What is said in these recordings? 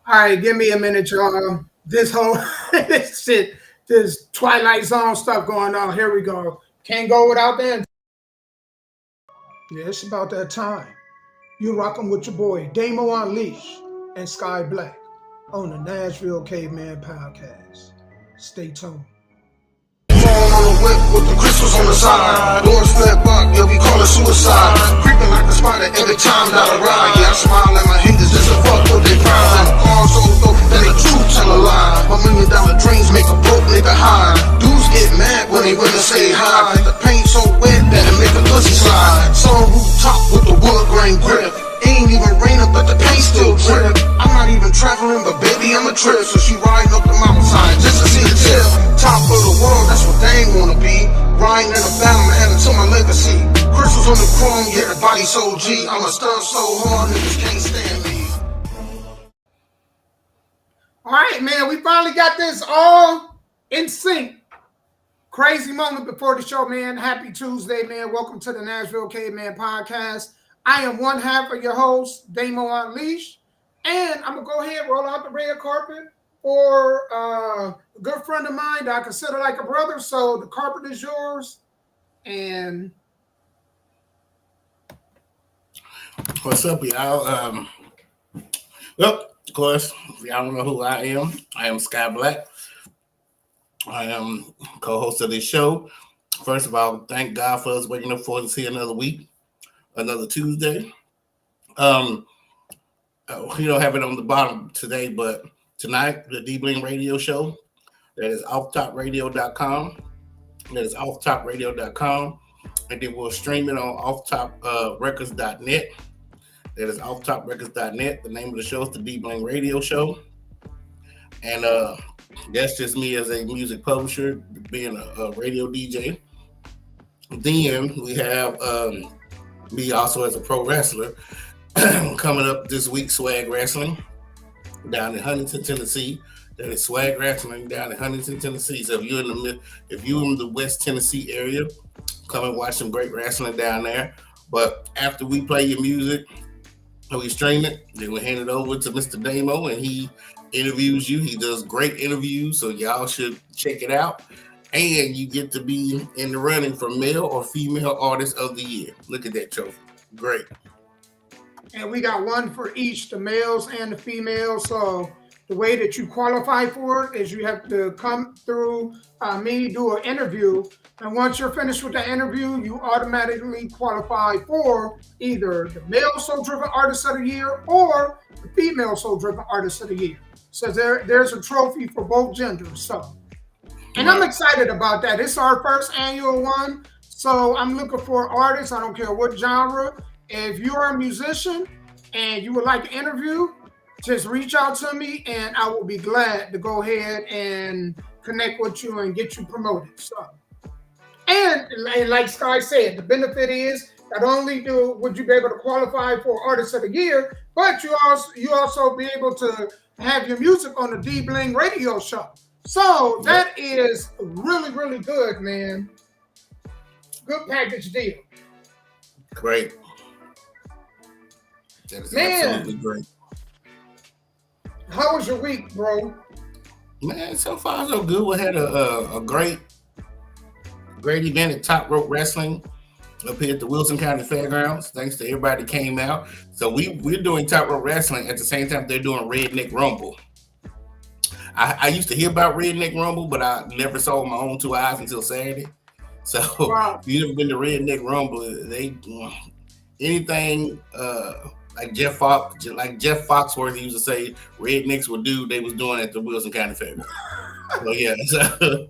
All right, give me a minute, y'all. This whole this shit, this Twilight Zone stuff going on. Here we go. Can't go without that. Yeah, it's about that time. You rockin' with your boy Damo Unleash and Sky Black on the Nashville Cavemen podcast. Stay tuned. Phone on the whip with the crystals on the side. Doors flip up, yeah, we call it suicide. Creeping like a spider every time that I ride. Yeah, I smile at my haters just to fuck with they pride. And cars so dope that they truth tell a lie. $1 million dreams make a broke nigga high. Dudes get mad when they really say hi. The paint so wet that it make a pussy slide. Some rooftop with the wood grain grip. Ain't even raining, but the paint still drip. I'm not even traveling, but baby, I'm a trip. So she riding up the mountainside just to see the tip. Top of the world, that's what they ain't wanna be. Riding in a battle, adding to my legacy. Crystals on the chrome, yeah, the body so G. I'm a stunt so hard, niggas can't stand me. All right, man, we finally got this all in sync. Crazy moment before the show, man. Happy Tuesday, man. Welcome to the Nashville Caveman podcast. I am one half of your host, Damo Unleash, and I'm going to go ahead and roll out the red carpet for a good friend of mine that I consider like a brother. So the carpet is yours. And what's up, y'all? Well, of course, if y'all don't know who I am Sky Black. I am co-host of this show. First of all, thank God for us waking up for us to see another week, another Tuesday. We don't have it on the bottom today, but tonight, the D-Bling radio show, that is offtopradio.com. That is offtopradio.com. And then we'll stream it on offtoprecords.net. That is offtoprecords.net. The name of the show is the D-Bling radio show. And that's just me as a music publisher, being a radio DJ. Then we have me also as a pro wrestler. Coming up this week, Swag Wrestling down in Huntington, Tennessee. That is Swag Wrestling down in Huntington, Tennessee. So if you're in the West Tennessee area, come and watch some great wrestling down there. But after we play your music and we stream it, then we hand it over to Mr. Damo and he interviews you. He does great interviews, so y'all should check it out. And you get to be in the running for male or female artist of the year. Look at that trophy. Great. And we got one for each, the males and the females. So the way that you qualify for it is you have to come through me, do an interview. And once you're finished with the interview, you automatically qualify for either the male soul-driven artist of the year or the female soul-driven artist of the year. So there's a trophy for both genders. So, and I'm excited about that. It's our first annual one. So I'm looking for artists. I don't care what genre. If you're a musician and you would like an interview, just reach out to me and I will be glad to go ahead and connect with you and get you promoted. So, and like Sky said, the benefit is not only would you be able to qualify for Artist of the Year, but you also be able to have your music on the D-Bling radio show. So that is really, really good, man. Good package deal. Great. That is absolutely great. How was your week, bro? Man, so far so good. We had a great event at Top Rope Wrestling up here at the Wilson County Fairgrounds. Thanks to everybody that came out. So we're doing Top Rope Wrestling at the same time they're doing Redneck Rumble. I used to hear about Redneck Rumble, but I never saw it with my own two eyes until Saturday. So if you've never been to Redneck Rumble, they anything like Jeff Foxworthy used to say rednecks would do, they was doing at the Wilson County Fair. So yeah, so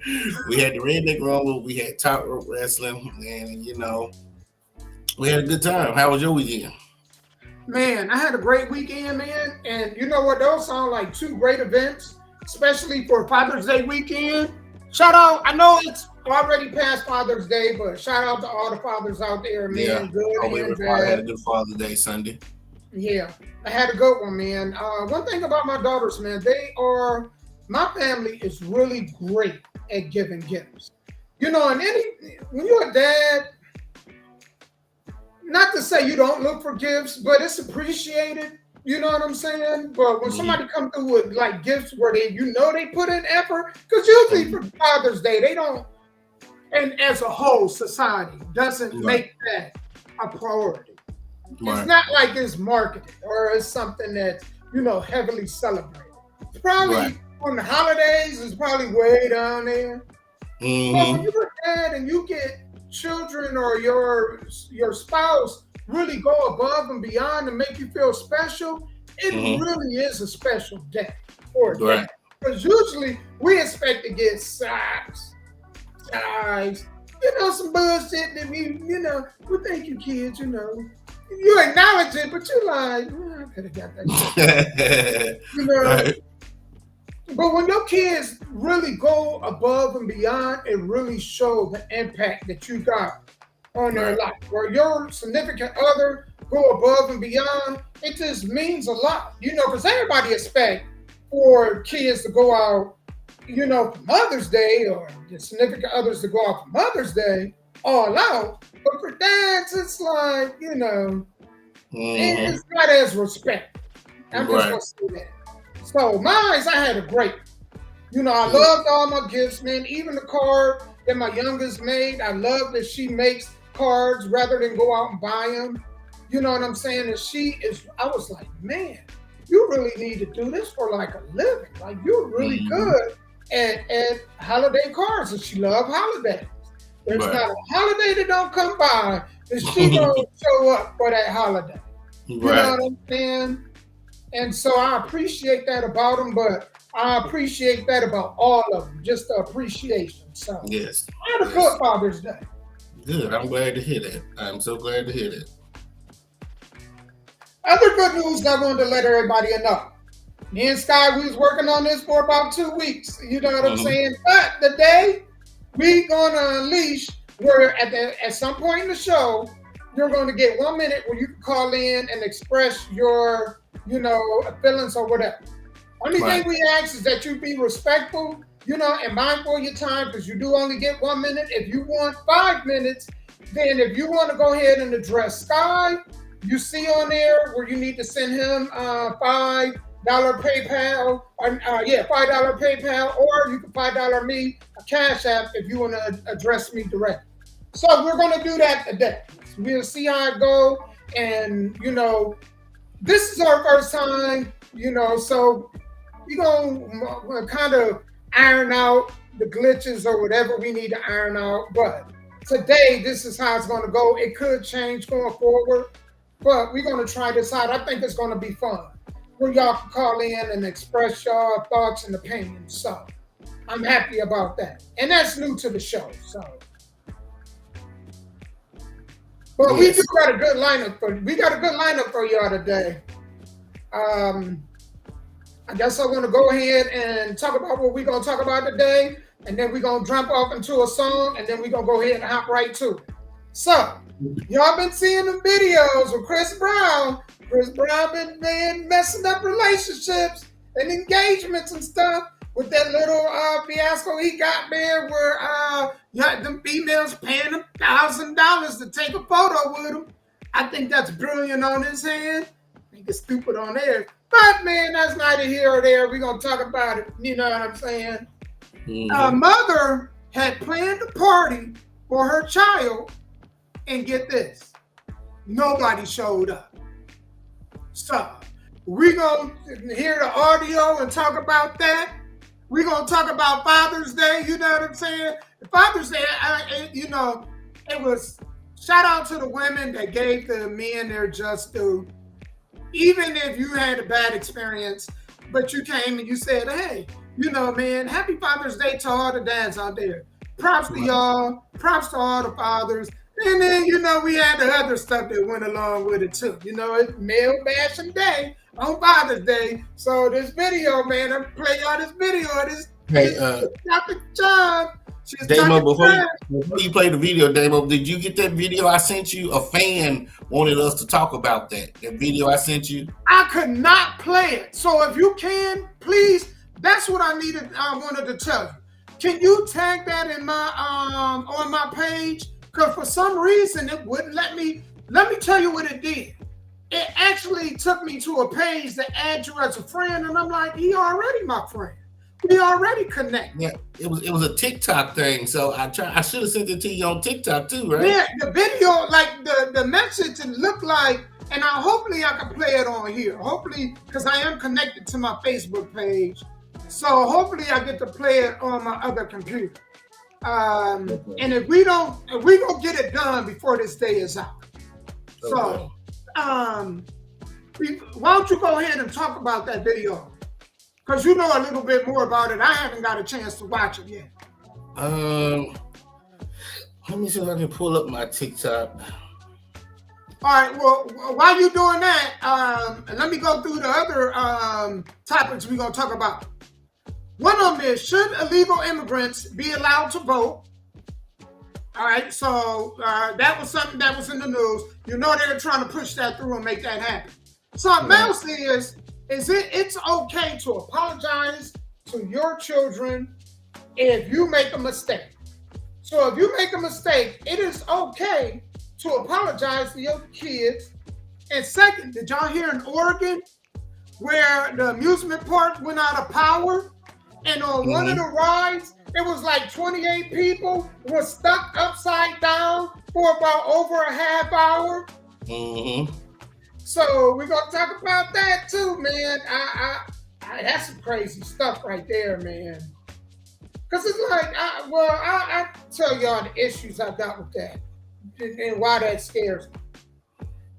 we had the Redneck Rumble, we had Top Rope Wrestling, and we had a good time. How was your weekend? Man, I had a great weekend, man. And you know what? Those sound like two great events, especially for Father's Day weekend. Shout out, I know it's already past Father's Day, but shout out to all the fathers out there, man. Yeah, good. I had a good Father's Day Sunday. Yeah, I had a good one, man. One thing about my daughters, man, my family is really great at giving gifts. And when you're a dad, not to say you don't look for gifts, but it's appreciated You know what I'm saying? But when somebody come through with like gifts where they put in effort, because usually for Father's Day they don't, and as a whole society doesn't make that a priority. It's not like it's marketed or it's something that's heavily celebrated. It's probably on the holidays. It's probably way down there. But when you're a dad and you get children or your spouse really go above and beyond to make you feel special, it really is a special day for a dad. Because usually we expect to get socks, ties, some bullshit that well, thank you, kids, You acknowledge it, but you're like, I could have got that. But when your kids really go above and beyond, it really shows the impact that you got on their life. Where your significant other go above and beyond, it just means a lot. Because everybody expects for kids to go out, for Mother's Day, or the significant others to go out for Mother's Day all out. But for dads, it's like, it's not as respected. I'm just going to say that. So mine, I had a great. I loved all my gifts, man. Even the card that my youngest made, I love that she makes cards rather than go out and buy them. You know what I'm saying? And I was like, man, you really need to do this for like a living. Like, you're really good at holiday cards, and she loved holidays. There's not a holiday that don't come by that she don't show up for that holiday. You know what I'm saying? And so I appreciate that about them, but I appreciate that about all of them, just the appreciation. So I had a good Father's Day. Good. I'm glad to hear that. I'm so glad to hear that. Other good news that I wanted to let everybody know. Me and Sky, we was working on this for about 2 weeks. You know what I'm saying? But the day we gonna unleash, where at some point in the show, you're going to get 1 minute where you can call in and express your, feelings or whatever. Only thing we ask is that you be respectful, and mindful of your time, because you do only get 1 minute. If you want 5 minutes, then if you want to go ahead and address Sky, you see on there where you need to send him $5 PayPal, or $5 PayPal, or you can $5 me a Cash App if you want to address me directly. So we're going to do that today. We'll see how it go, and this is our first time, so we're gonna kind of iron out the glitches or whatever we need to iron out. But today, this is how it's gonna go. It could change going forward, but we're gonna try this out. I think it's gonna be fun, where y'all can call in and express your thoughts and opinions. So I'm happy about that, and that's new to the show. So. But we do got a good lineup for y'all today. I guess I want to go ahead and talk about what we're gonna talk about today, and then we're gonna jump off into a song, and then we're gonna go ahead and hop right to it. So, y'all been seeing the videos with Chris Brown. Chris Brown been messing up relationships and engagements and stuff with that little fiasco he got there where them females paying him $1,000 to take a photo with him. I think that's brilliant on his hand. I think it's stupid on theirs. But man, that's neither here or there. We're gonna talk about it. You know what I'm saying? A mother had planned a party for her child, and get this, nobody showed up. So we're gonna hear the audio and talk about that. We're going to talk about Father's Day, you know what I'm saying? Father's Day, it was shout out to the women that gave the men their just due. Even if you had a bad experience, but you came and you said, hey, man, happy Father's Day to all the dads out there. Props to y'all. Props to all the fathers. And then, we had the other stuff that went along with it too. It's male bashing day on Father's Day. So this video, man, I'm play y'all this video of this. Hey, Dr. John. Damo, before you play the video, Damo, did you get that video I sent you? A fan wanted us to talk about that. That video I sent you. I could not play it. So if you can, please, that's what I wanted to tell you. Can you tag that in my on my page? Because for some reason it wouldn't let me. Let me tell you what it did. it actually took me to a page to add you as a friend, and I'm like, he already my friend. We already connect. Yeah, it was a TikTok thing, so I should have sent it to you on TikTok too, right? Yeah, the video, like the message, it looked like, and hopefully I can play it on here. Hopefully, because I am connected to my Facebook page, so hopefully I get to play it on my other computer. And if we don't get it done before this day is out. So, why don't you go ahead and talk about that video? Because you know a little bit more about it. I haven't got a chance to watch it yet. Let me see if I can pull up my TikTok. All right, well, while you're doing that, let me go through the other topics we're going to talk about. One of them is, should illegal immigrants be allowed to vote? All right, so that was something that was in the news. You know they were trying to push that through and make that happen. Something else is it's okay to apologize to your children if you make a mistake. So if you make a mistake, it is okay to apologize to your kids. And second, did y'all hear in Oregon where the amusement park went out of power? And on one of the rides, it was like 28 people were stuck upside down for about over a half hour. So we're gonna talk about that too, man. I that's some crazy stuff right there, man. Cause it's like, I tell y'all the issues I got with that and why that scares me.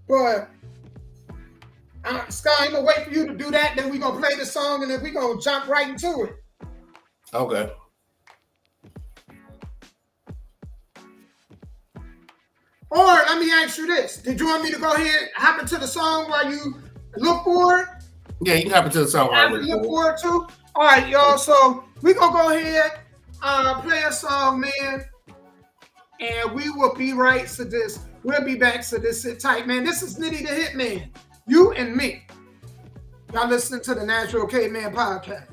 But Sky, I'm gonna wait for you to do that. Then we're gonna play the song and then we're gonna jump right into it. Okay. Or let me ask you this. Did you want me to go ahead hop into the song while you look for it? Yeah, you can hop into the song while I look for it too. All right, y'all. So we're going to go ahead play a song, man. And we will be right to this. We'll be back. So this sit tight, man. This is Nitty the Hitman. You and me. Y'all listening to the Nashville Cavemen podcast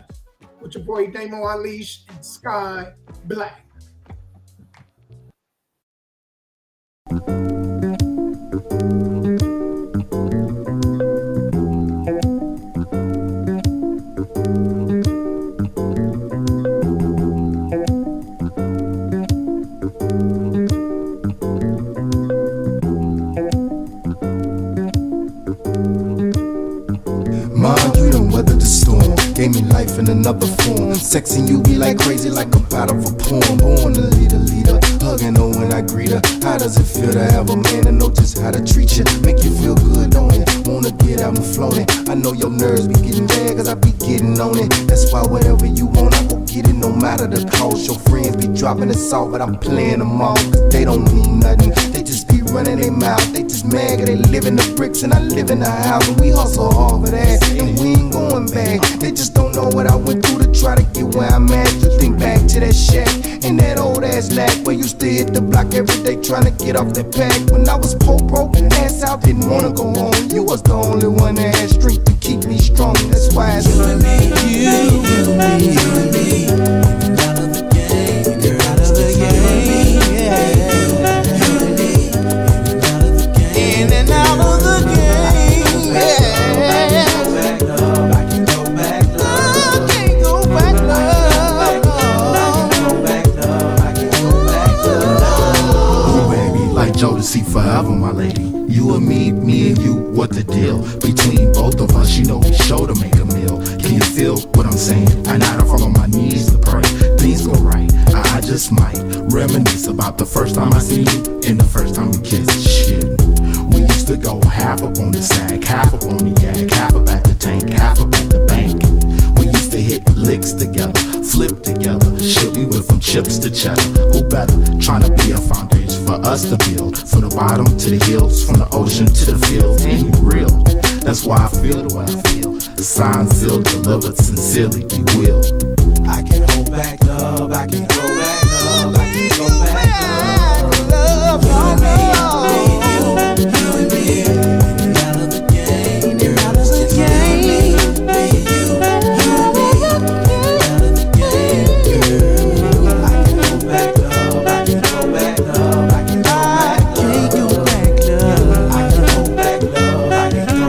with your boy Damo Unleashed and Sky Black. Gave me life in another form. Sexing you be like crazy, like a part of a poem. Born to lead a leader, hugging her when I greet her. How does it feel to have a man and know just how to treat you? Make you feel good, don't it? Wanna get out and flown it. I know your nerves be getting bad, cause I be getting on it. That's why whatever you want, I go get it, no matter the cost. Your friends be dropping the salt, but I'm playing them off, cause they don't mean nothing. They just be running their mouth. They just mad, cause they live in the bricks and I live in the house. And we hustle hard for that, and we ain't going back. They just don't know what I went through to try to get where I'm at. Just think back to that shack and that old ass lack where you used to hit the block every day trying to get off that pack. When I was poor, broke, ass out, didn't wanna go on. You was the only one that had strength to keep me strong. That's why it's you and me, you and me. Out of the game, you're out of the game, yeah. You and me, out of the game, in and out of the game, yeah. See forever, my lady. You and me and you, what the deal? Between both of us, you know we sure to make a meal. Can you feel what I'm saying? I gotta fall on my knees to pray. Things go right, I just might reminisce about the first time I seen you and the first time we kissed. Shit, we used to go half up on the sack, half up on the yak, half up at the tank, half up at the bank. We used to hit licks together, flip together. Shit, we went from chips to cheddar. Who better? Trying to be a foundation for us to build, from the bottom to the hills, from the ocean to the fields. Ain't you real? That's why I feel the way I feel. The sign sealed, delivered sincerely, we will. I can hold back love, I can go back love, I can go back love. You and me, out of the game, you're out of the game. You and me, out of the game, girl. I can go back love, I can go back love. I can go back love, I can go back love, I can go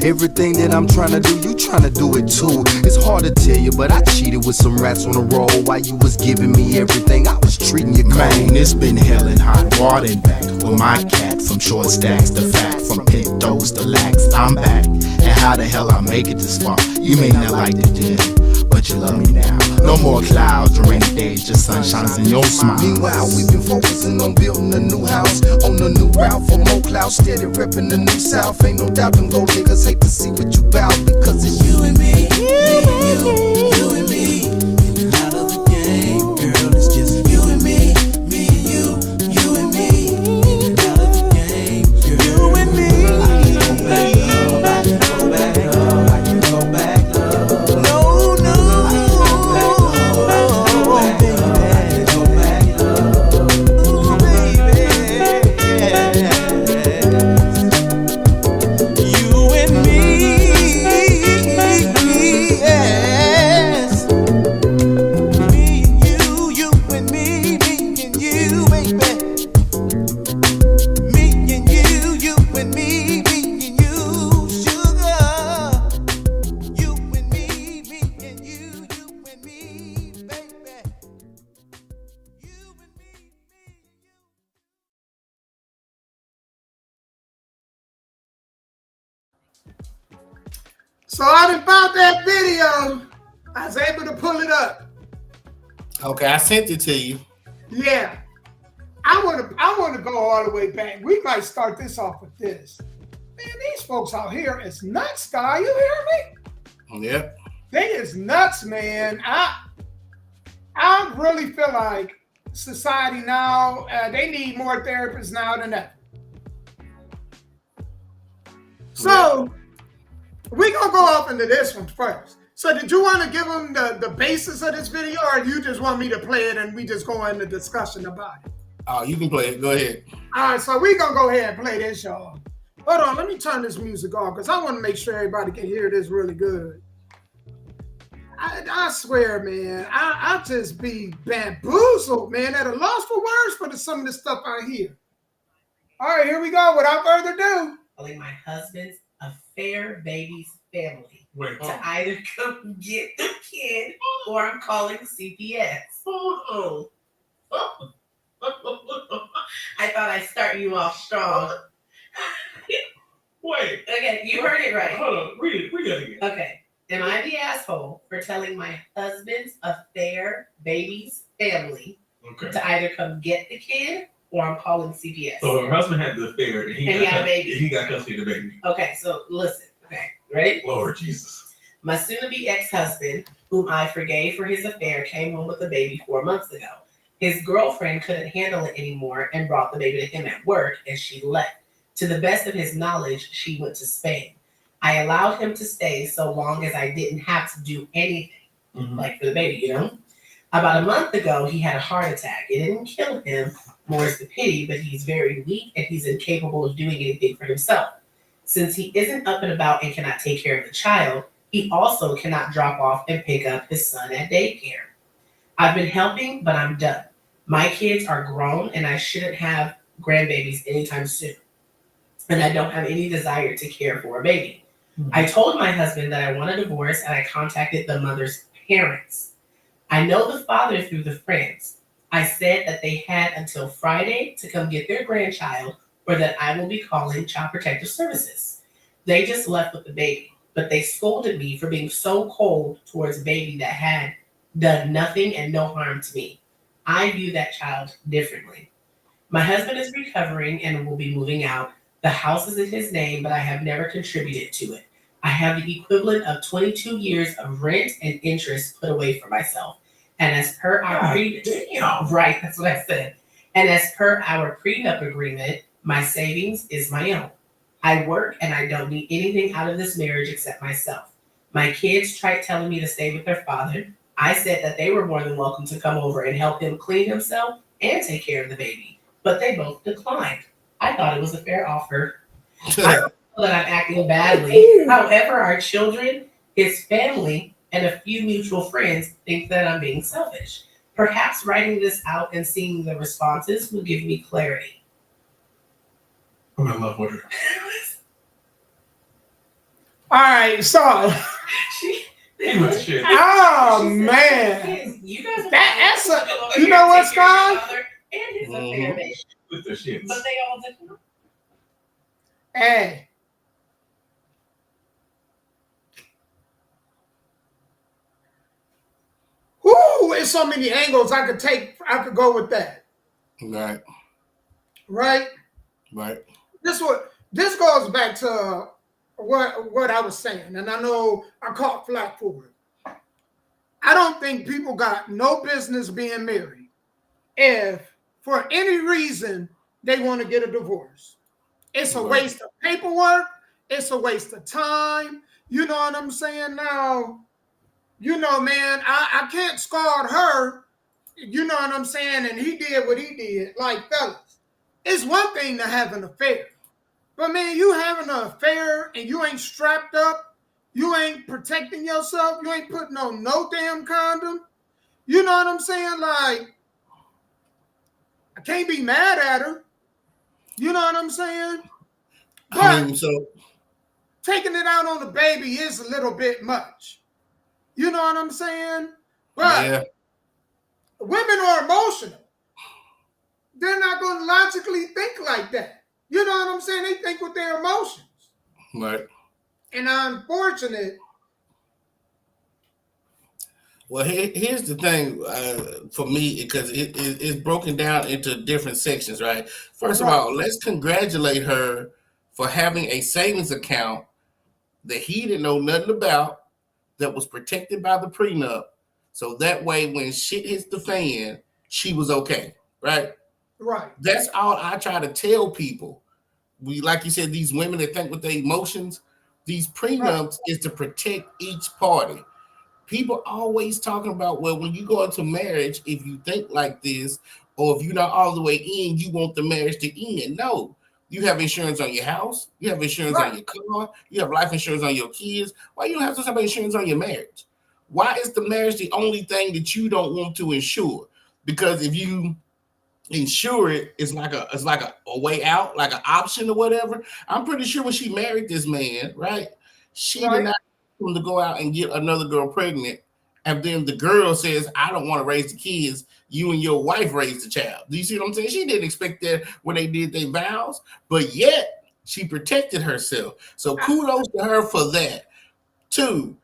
Everything that I'm trying to do, you trying to do it too. It's hard to tell you, but I cheated with some rats on the road while you was giving me everything. I was treating you cold. Man, it's been hell and hot water and back with my cat. From short stacks to fat, from pintos to lax. I'm back, and how the hell I make it this far? You may not like the deal, but you love me now. No more clouds or rainy days, just sunshines in your smile. Meanwhile, we've been focusing on building a new house, on a new route for more clouds, steady repping the new south. Ain't no doubt them gold diggers hate to see what you bout, because it's you and me, me and you and me. In and out of the game, girl, it's just you and me, me and you and me. In and out of the game, girl, you and me. I can go back, love, I can go back, love, I can go back, love. No, no, I can go back, love, I can go back, love. Ooh, baby, you and me, yes. Me and you and me and you, baby. Me and you and me and you, sugar. You and me and you and me, baby. You and me. So I done found that video. I was able to pull it up. Okay, I sent it to you. Yeah. I wanna go all the way back. We might start this off with this. Man, these folks out here is nuts, guy. You hear me? Yep. They is nuts, man. I really feel like society now, they need more therapists now than ever. So we're gonna go off into this one first. So did you want to give them the basis of this video, or you just want me to play it and we just go into discussion about it? Oh, you can play it. Go ahead. All right, so we're gonna go ahead and play this, y'all. Hold on, let me turn this music off because I want to make sure everybody can hear this really good. I swear, man, I just be bamboozled, man, at a loss for words for some of the stuff I hear. All right, here we go. Without further ado. Calling my husband's affair baby's family to either come get the kid or I'm calling CPS. I thought I'd start you off strong. Wait. Okay, you heard it right. Hold on. Read it again. Okay. Am I the asshole for telling my husband's affair baby's family to either come get the kid or I'm calling CPS? So her husband had the affair and he got a baby. He got custody of the baby. Okay, so listen. Okay, ready? Lord Jesus. My soon-to-be ex-husband, whom I forgave for his affair, came home with the baby 4 months ago. His girlfriend couldn't handle it anymore and brought the baby to him at work, and she left. To the best of his knowledge, she went to Spain. I allowed him to stay so long as I didn't have to do anything, like for the baby, you know? About a month ago, he had a heart attack. It didn't kill him, more is the pity, but he's very weak and he's incapable of doing anything for himself. Since he isn't up and about and cannot take care of the child, he also cannot drop off and pick up his son at daycare. I've been helping, but I'm done. My kids are grown and I shouldn't have grandbabies anytime soon. And I don't have any desire to care for a baby. I told my husband that I want a divorce and I contacted the mother's parents. I know the father through the friends. I said that they had until Friday to come get their grandchild or that I will be calling Child Protective Services. They just left with the baby, but they scolded me for being so cold towards a baby that had done nothing and no harm to me. I view that child differently. My husband is recovering and will be moving out. The house is in his name, but I have never contributed to it. I have the equivalent of 22 years of rent and interest put away for myself. And as per our right, that's what I said. And as per our prenup agreement, my savings is my own. I work and I don't need anything out of this marriage except myself. My kids tried telling me to stay with their father. I said that they were more than welcome to come over and help him clean himself and take care of the baby, but they both declined. I thought it was a fair offer. I don't know that I'm acting badly. However, our children, his family, and a few mutual friends think that I'm being selfish. Perhaps writing this out and seeing the responses will give me clarity. I'm in love with her. All right, so. He was shit. Oh man, You guys that's a. You know what, Scott? And his affair, With the shit. but they all did. Hey. Whoo, there's so many angles I could take. I could go with that. Right. Right. Right. This goes back to what I was saying, and I know I caught flack for it. I don't think people got no business being married if, for any reason, they want to get a divorce. It's a waste of paperwork. It's a waste of time. You know what I'm saying? Now, you know, man, I can't scar her. You know what I'm saying? And he did what he did. Like, fellas, it's one thing to have an affair. But, man, you having an affair and you ain't strapped up. You ain't protecting yourself. You ain't putting on no damn condom. You know what I'm saying? Like, I can't be mad at her. You know what I'm saying? But so taking it out on the baby is a little bit much. You know what I'm saying? But women are emotional. They're not going to logically think like that. You know what I'm saying? They think with their emotions. Right. And unfortunate. Well, here's the thing for me, because it's broken down into different sections, right? First of all, let's congratulate her for having a savings account that he didn't know nothing about, that was protected by the prenup. So that way, when shit hits the fan, she was okay, right? Right. That's all I try to tell people. We, like you said, these women that think with their emotions, these prenups is to protect each party. People always talking about, well, when you go into marriage, if you think like this, or if you're not all the way in, you want the marriage to end. No, you have insurance on your house, you have insurance on your car, you have life insurance on your kids. Why you don't have to have insurance on your marriage? Why is the marriage the only thing that you don't want to insure? Because if you insure it, it's like a way out, like an option or whatever. I'm pretty sure when she married this man, right, she did not want to go out and get another girl pregnant, and then the girl says, I don't want to raise the kids, you and your wife raise the child. Do you see what I'm saying? She didn't expect that when they did their vows, but yet she protected herself. So kudos to her for that. Two,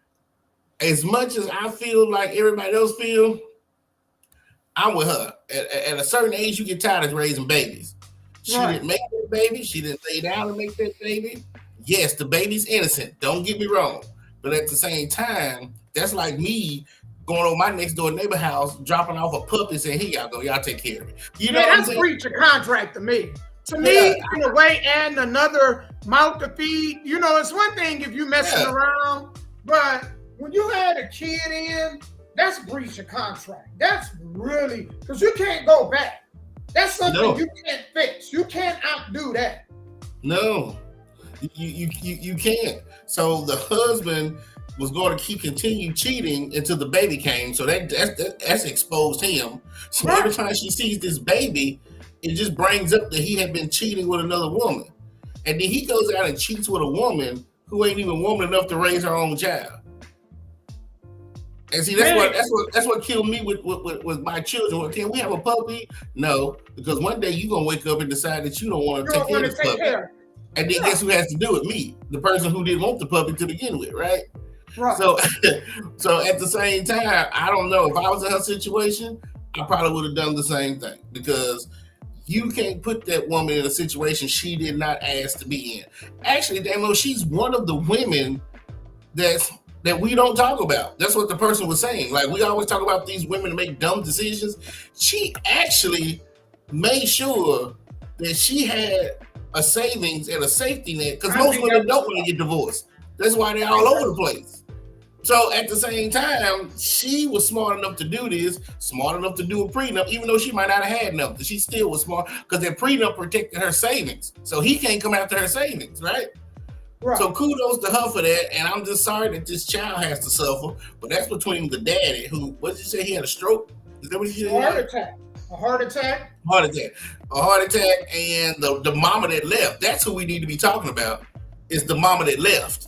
as much as I feel like everybody else feel, I'm with her. At a certain age, you get tired of raising babies. She didn't make that baby. She didn't lay down and make that baby. Yes, the baby's innocent. Don't get me wrong. But at the same time, that's like me going on my next door neighbor house, dropping off a puppy and saying, here y'all go, y'all take care of it. You know what I'm saying? That's breach of contract to me. To me, in a way, and another mouth to feed. You know, it's one thing if you messing around, but when you had a kid in, that's breach of contract. That's really, because you can't go back. That's something you can't fix. You can't outdo that. No, you can't. So the husband was going to continue cheating until the baby came. So that's exposed him. So every time she sees this baby, it just brings up that he had been cheating with another woman, and then he goes out and cheats with a woman who ain't even woman enough to raise her own child. And see, that's what killed me with my children. Can we have a puppy? No, because one day you're gonna wake up and decide that you don't want to take care of this puppy. And then guess who has to do it? Me, the person who didn't want the puppy to begin with, right? Right. So at the same time, I don't know. If I was in her situation, I probably would have done the same thing, because you can't put that woman in a situation she did not ask to be in. Actually, Damo, she's one of the women that we don't talk about. That's what the person was saying. Like, we always talk about these women that make dumb decisions. She actually made sure that she had a savings and a safety net, because most women don't want to get divorced. That's why they're all over the place. So at the same time, she was smart enough to do this, smart enough to do a prenup, even though she might not have had nothing. She still was smart, because that prenup protected her savings. So he can't come after her savings, right? Right. So kudos to her for that, and I'm just sorry that this child has to suffer. But that's between the daddy, who, what did you say, he had a stroke? Is that what you said? A heart attack, and the mama that left. That's who we need to be talking about. Is the mama that left.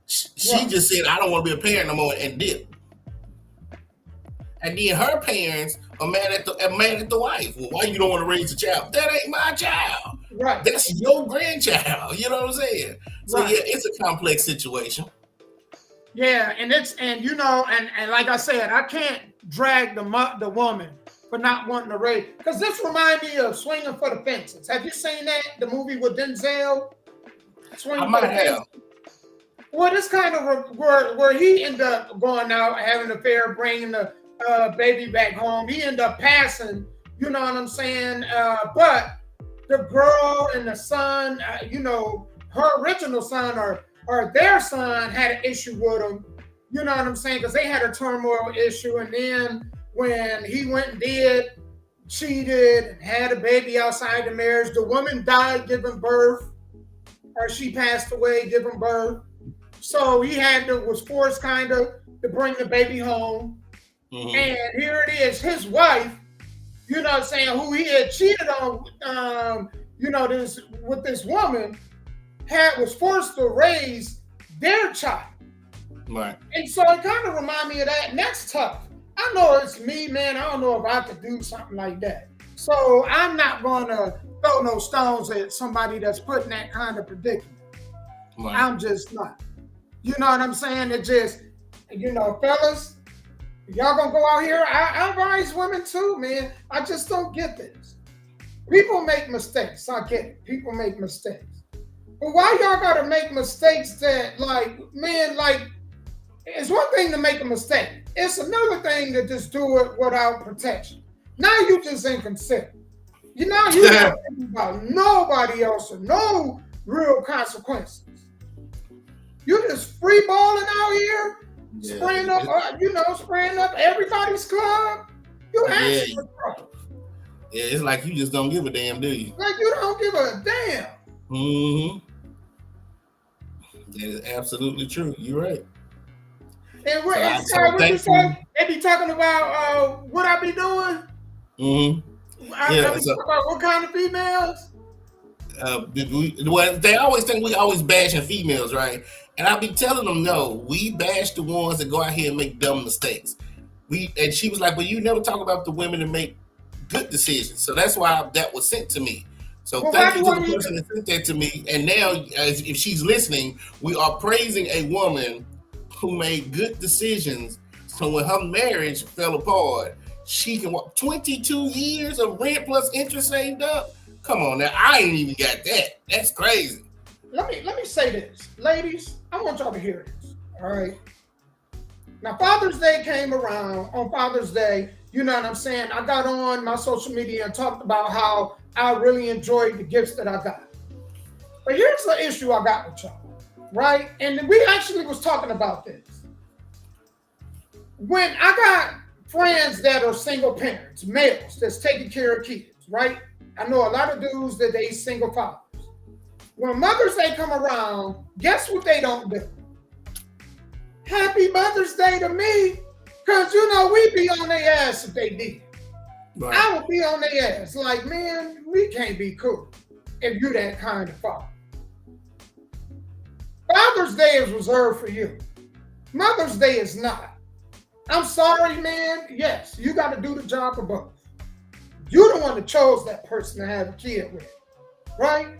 She just said, I don't want to be a parent no more, and did. And then her parents are mad at the wife. Well, why you don't want to raise a child? That ain't my child. Right. That's your grandchild. You know what I'm saying? So yeah, it's a complex situation. Yeah, and like I said, I can't drag the woman for not wanting to raise, because this reminds me of Swinging for the Fences. Have you seen that? The movie with Denzel? I might have. Well, this kind of where he ended up going out, having an affair, bringing the baby back home. He ended up passing, you know what I'm saying? But the girl and the son, her original son or their son had an issue with him, you know what I'm saying? Because they had a turmoil issue. And then when he went and cheated, and had a baby outside the marriage, the woman died giving birth, or she passed away giving birth. So he was forced kind of to bring the baby home. Mm-hmm. And here it is, his wife, you know what I'm saying, who he had cheated on, with this woman, was forced to raise their child. Right. And so it kind of reminded me of that, and that's tough. I know it's me, man. I don't know if I could do something like that. So I'm not going to throw no stones at somebody that's put in that kind of predicament. Right. I'm just not. You know what I'm saying? It just, fellas, y'all gonna go out here. I advise women too, man. I just don't get this. People make mistakes. I get it. People make mistakes. But why y'all gotta make mistakes that, it's one thing to make a mistake. It's another thing to just do it without protection. Now you just inconsiderate. You not thinking about nobody else or no real consequences. You just free balling out here, spraying up everybody's club. You asking for trouble. Yeah, it's like you just don't give a damn, do you? Like you don't give a damn. Mm-hmm. That is absolutely true. You're right. And what you say? They be talking about what I be doing. Mm-hmm. I be talking about what kind of females. They always think we always bashing females, right? And I be telling them, no, we bash the ones that go out here and make dumb mistakes. And she was like, well, you never talk about the women that make good decisions. So that's why that was sent to me. So thank you to the person that sent that to me. And now, if she's listening, we are praising a woman who made good decisions. So when her marriage fell apart, she can walk 22 years of rent plus interest saved up. Come on now, I ain't even got that. That's crazy. Let me say this, ladies. I want y'all to hear this. All right. Now, Father's Day came around. On Father's Day, you know what I'm saying? I got on my social media and talked about how I really enjoyed the gifts that I got. But here's the issue I got with y'all, right? And we actually was talking about this. When I got friends that are single parents, males that's taking care of kids, right? I know a lot of dudes that they single fathers. When Mother's Day come around, guess what they don't do? Happy Mother's Day to me, because we be on their ass if they did. Right. I would be on their ass like, man, we can't be cool if you that kind of father. Father's Day is reserved for you. Mother's Day is not. I'm sorry, man. Yes, you got to do the job of both. You're the one that chose that person to have a kid with, right?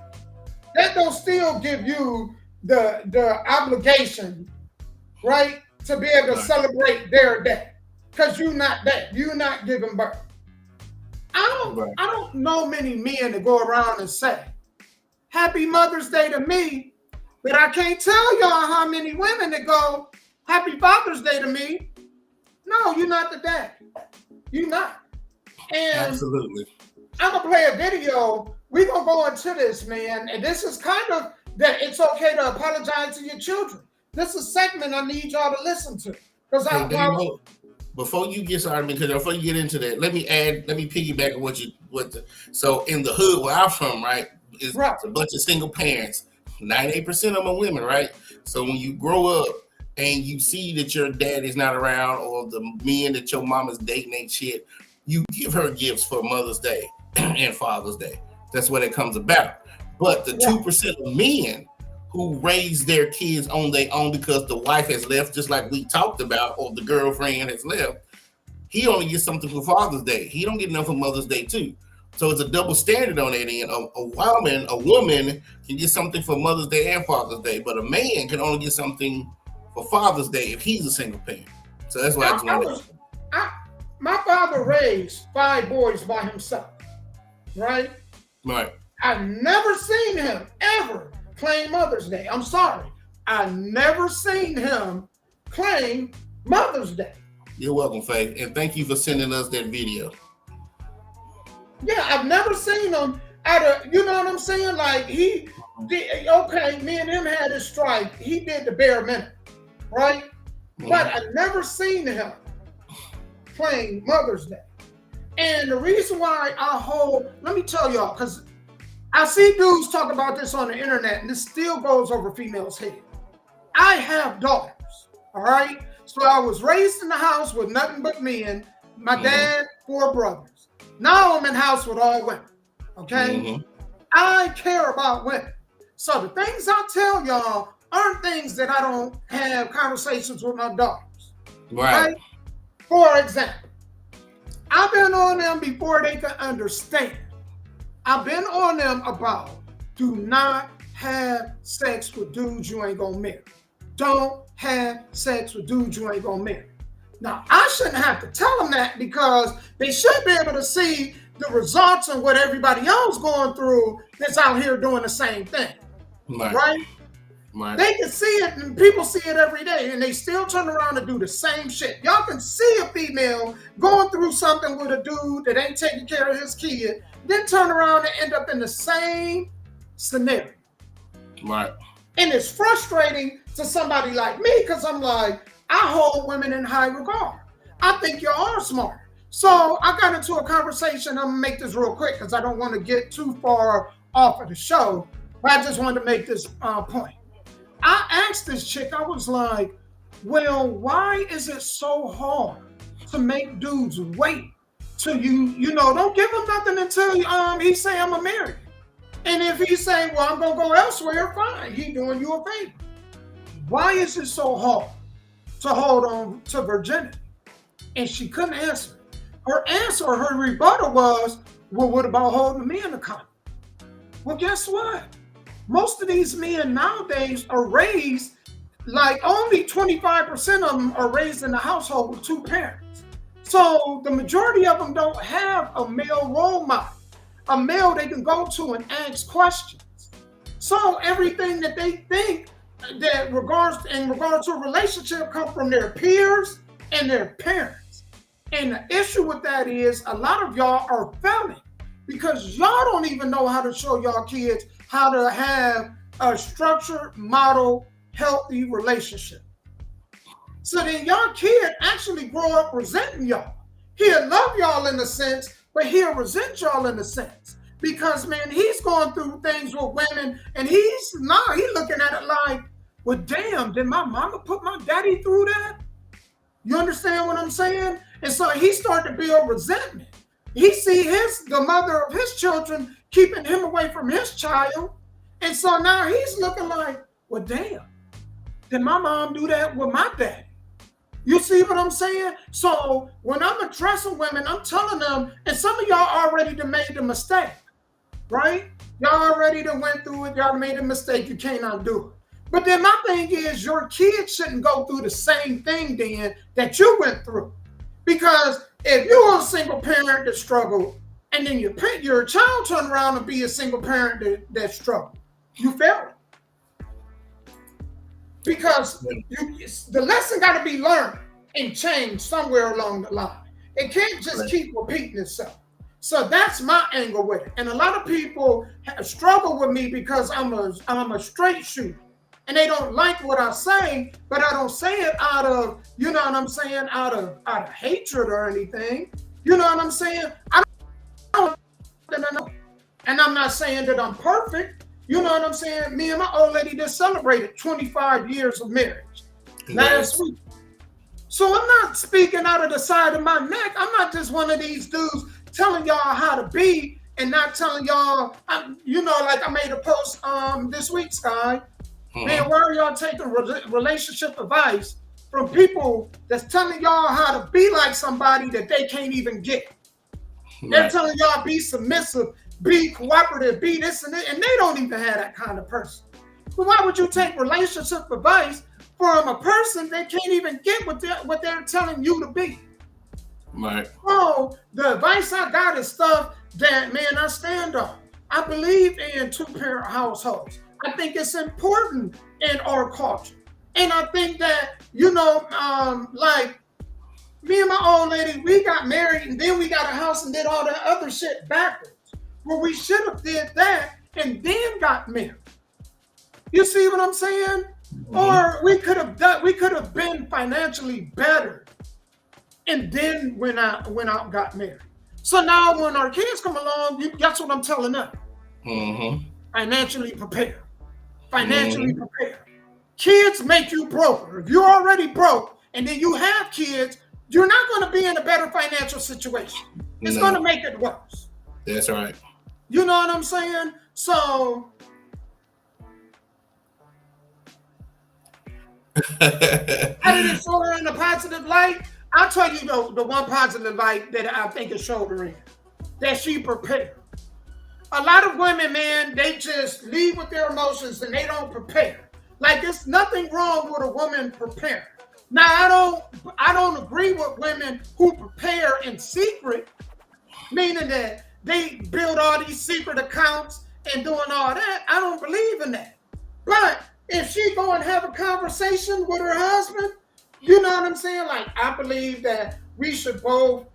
That don't still give you the obligation, right, to be able to celebrate their day, because you're not that. You're not giving birth. I don't know many men that go around and say, Happy Mother's Day to me, but I can't tell y'all how many women that go, Happy Father's Day to me. No, you're not the dad. You're not. And absolutely. I'm going to play a video. We're going to go into this, man. And this is kind of that it's okay to apologize to your children. This is a segment I need y'all to listen to. Before you get started, because before you get into that, let me piggyback on so in the hood where I'm from, right, it's a bunch of single parents. 98% of them are women, right? So when you grow up and you see that your dad is not around, or the men that your mama's dating ain't shit, you give her gifts for Mother's Day and Father's Day. That's what it comes about. But the 2% of men who raise their kids on their own because the wife has left, just like we talked about, or the girlfriend has left. He only gets something for Father's Day. He don't get enough for Mother's Day too. So it's a double standard on that end. A woman can get something for Mother's Day and Father's Day, but a man can only get something for Father's Day if he's a single parent. So that's why my father raised 5 boys by himself, right? Right. I've never seen him ever claim Mother's Day. I'm sorry. I never seen him claim Mother's Day. You're welcome, Faith. And thank you for sending us that video. Yeah, I've never seen him you know what I'm saying? Like he did, okay, me and him had a strike. He did the bare minimum, right? Mm-hmm. But I've never seen him claim Mother's Day. And the reason why let me tell y'all, because I see dudes talk about this on the internet, and this still goes over females' head. I have daughters, all right? So I was raised in the house with nothing but men, my dad, 4 brothers. Now I'm in the house with all women, okay? Mm-hmm. I care about women. So the things I tell y'all aren't things that I don't have conversations with my daughters, right? For example, I've been on them before they could understand. I've been on them about do not have sex with dudes you ain't gonna marry. Don't have sex with dudes you ain't gonna marry. Now, I shouldn't have to tell them that because they should be able to see the results of what everybody else going through that's out here doing the same thing, right? They can see it, and people see it every day, and they still turn around and do the same shit. Y'all can see a female going through something with a dude that ain't taking care of his kid, then turn around and end up in the same scenario. Right. And it's frustrating to somebody like me because I'm like, I hold women in high regard. I think y'all are smart. So I got into a conversation. I'm gonna make this real quick because I don't want to get too far off of the show, but I just wanted to make this point. I asked this chick, I was like, well, why is it so hard to make dudes wait till you know, don't give him nothing until he say I'm a marry. And if he say, well, I'm gonna go elsewhere, fine, he doing you a favor. Why is it so hard to hold on to virginity? And she couldn't answer. Her rebuttal was, well, what about holding me in the condom? Well, guess what? Most of these men nowadays are raised, like only 25% of them are raised in a household with 2 parents. So the majority of them don't have a male role model, a male they can go to and ask questions. So everything that they think that in regards to a relationship come from their peers and their parents. And the issue with that is a lot of y'all are failing because y'all don't even know how to show y'all kids how to have a structured, model, healthy relationship. So then y'all kid actually grow up resenting y'all. He'll love y'all in a sense, but he'll resent y'all in a sense. Because, man, he's going through things with women, and he's looking at it like, well, damn, did my mama put my daddy through that? You understand what I'm saying? And so he started to build resentment. He see the mother of his children keeping him away from his child. And so now he's looking like, well, damn, did my mom do that with my daddy? You see what I'm saying? So when I'm addressing women, I'm telling them, and some of y'all already done made the mistake, right? Y'all already done went through it. Y'all made a mistake. You can't undo it. But then my thing is your kids shouldn't go through the same thing then that you went through. Because if you're a single parent that struggled, and then your child turn around and be a single parent that struggled, you failed. Because the lesson got to be learned and changed somewhere along the line. It can't just keep repeating itself. So that's my angle with it. And a lot of people struggle with me because I'm a straight shooter. And they don't like what I say, but I don't say it out of, you know what I'm saying, out of hatred or anything. You know what I'm saying? I don't know. And I'm not saying that I'm perfect. You know what I'm saying? Me and my old lady just celebrated 25 years of marriage last week. So I'm not speaking out of the side of my neck. I'm not just one of these dudes telling y'all how to be and not telling y'all, like I made a post this week, Sky. Man, why are y'all taking relationship advice from people that's telling y'all how to be like somebody that they can't even get? They're telling y'all be submissive, be cooperative, be this and that, and they don't even have that kind of person. So why would you take relationship advice from a person that can't even get what they're telling you to be? Right. Oh, the advice I got is stuff that, man, I stand on. I believe in two-parent households. I think it's important in our culture. And I think that, like me and my old lady, we got married and then we got a house and did all that other shit backwards. Well, we should have did that and then got married. You see what I'm saying? Or we could have been financially better and then went out and got married. So now when our kids come along, that's what I'm telling them. Financially prepared. Financially prepared. Kids make you broker. If you're already broke and then you have kids, you're not going to be in a better financial situation. It's going to make it worse. That's right. You know what I'm saying? So how did it show her in a positive light? I'll tell you the one positive light that I think it showed her in. That she prepared. A lot of women, man, they just leave with their emotions and they don't prepare. Like there's nothing wrong with a woman preparing. Now I don't agree with women who prepare in secret, meaning that they build all these secret accounts and doing all that. I don't believe in that. But if she go and have a conversation with her husband, you know what I'm saying? Like I believe that we should both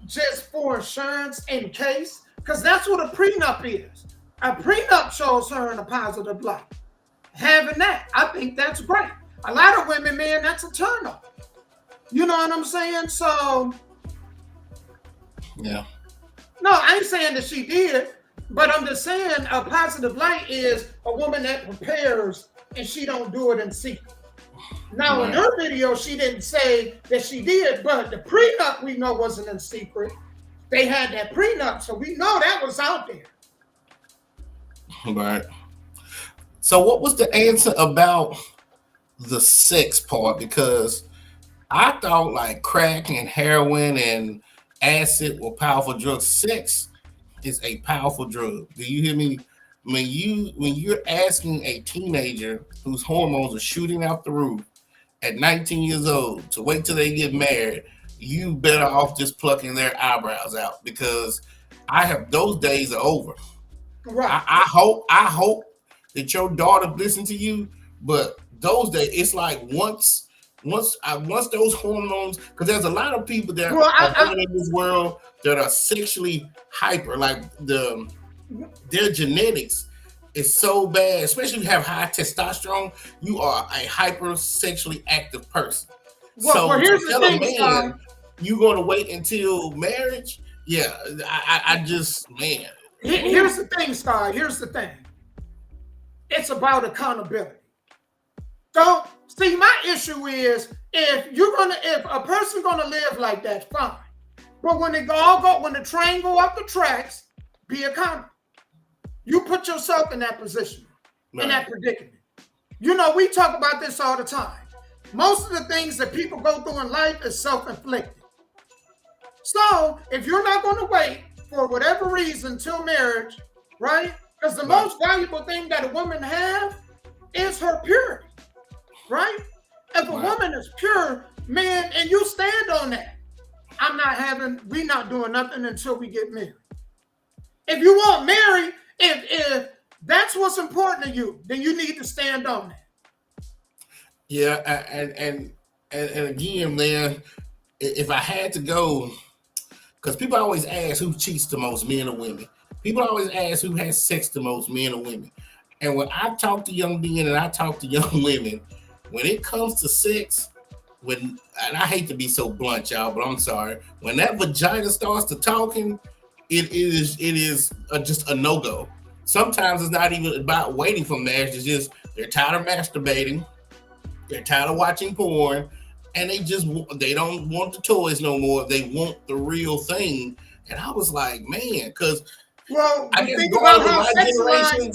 just for insurance in case, because that's what a prenup is. A prenup shows her in a positive light. Having that, I think that's great. A lot of women, man, that's a turn off. You know what I'm saying? So, yeah. No, I ain't saying that she did, but I'm just saying a positive light is a woman that prepares and she don't do it in secret. Now, in her video, she didn't say that she did, but the prenup we know wasn't in secret. They had that prenup, so we know that was out there. Right. So what was the answer about the sex part? Because I thought like crack and heroin and acid were powerful drugs. Sex is a powerful drug. Do you hear me? When you're asking a teenager whose hormones are shooting out the roof at 19 years old to wait till they get married, you better off just plucking their eyebrows out, because those days are over. Right. I hope that your daughter listen to you, but those days, it's like once those hormones, because there's a lot of people that are in this world that are sexually hyper, like their genetics is so bad, especially if you have high testosterone, you are a hyper sexually active person. Well, here's the thing, man, you're going to wait until marriage? Yeah, I just, man. Here's the thing, Sky. Here's the thing. It's about accountability. Don't see. My issue is if a person's gonna live like that, fine. But when when the train go up the tracks, be accountable. You put yourself in that position, in that predicament. You know, we talk about this all the time. Most of the things that people go through in life is self-inflicted. So if you're not going to wait for whatever reason till marriage, right? Because the most valuable thing that a woman have is her purity, right? If a woman is pure, man, and you stand on that, we're not doing nothing until we get married. If you want married, if that's what's important to you, then you need to stand on that. Yeah, and again, man, if I had to go, because people always ask who cheats the most, men or women. People always ask who has sex the most, men or women. And when I talk to young men and I talk to young women, when it comes to sex, and I hate to be so blunt, y'all, but I'm sorry. When that vagina starts to talking, it is just a no-go. Sometimes it's not even about waiting for marriage. It's just they're tired of masturbating, they're tired of watching porn, and they don't want the toys no more. They want the real thing. And I was like, man, because Well, I you guess think going about to how my sexualized. generation,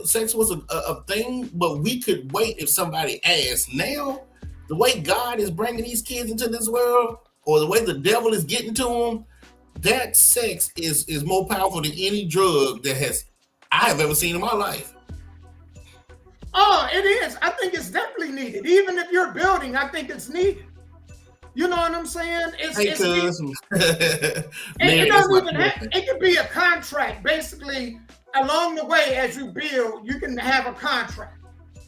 sex was a thing, but we could wait if somebody asked. Now, the way God is bringing these kids into this world, or the way the devil is getting to them, that sex is more powerful than any drug I have ever seen in my life. Oh, it is. I think it's definitely needed. Even if you're building, I think it's needed. You know what I'm saying? It's needed. It don't even have, it could be a contract. Basically, along the way as you build, you can have a contract.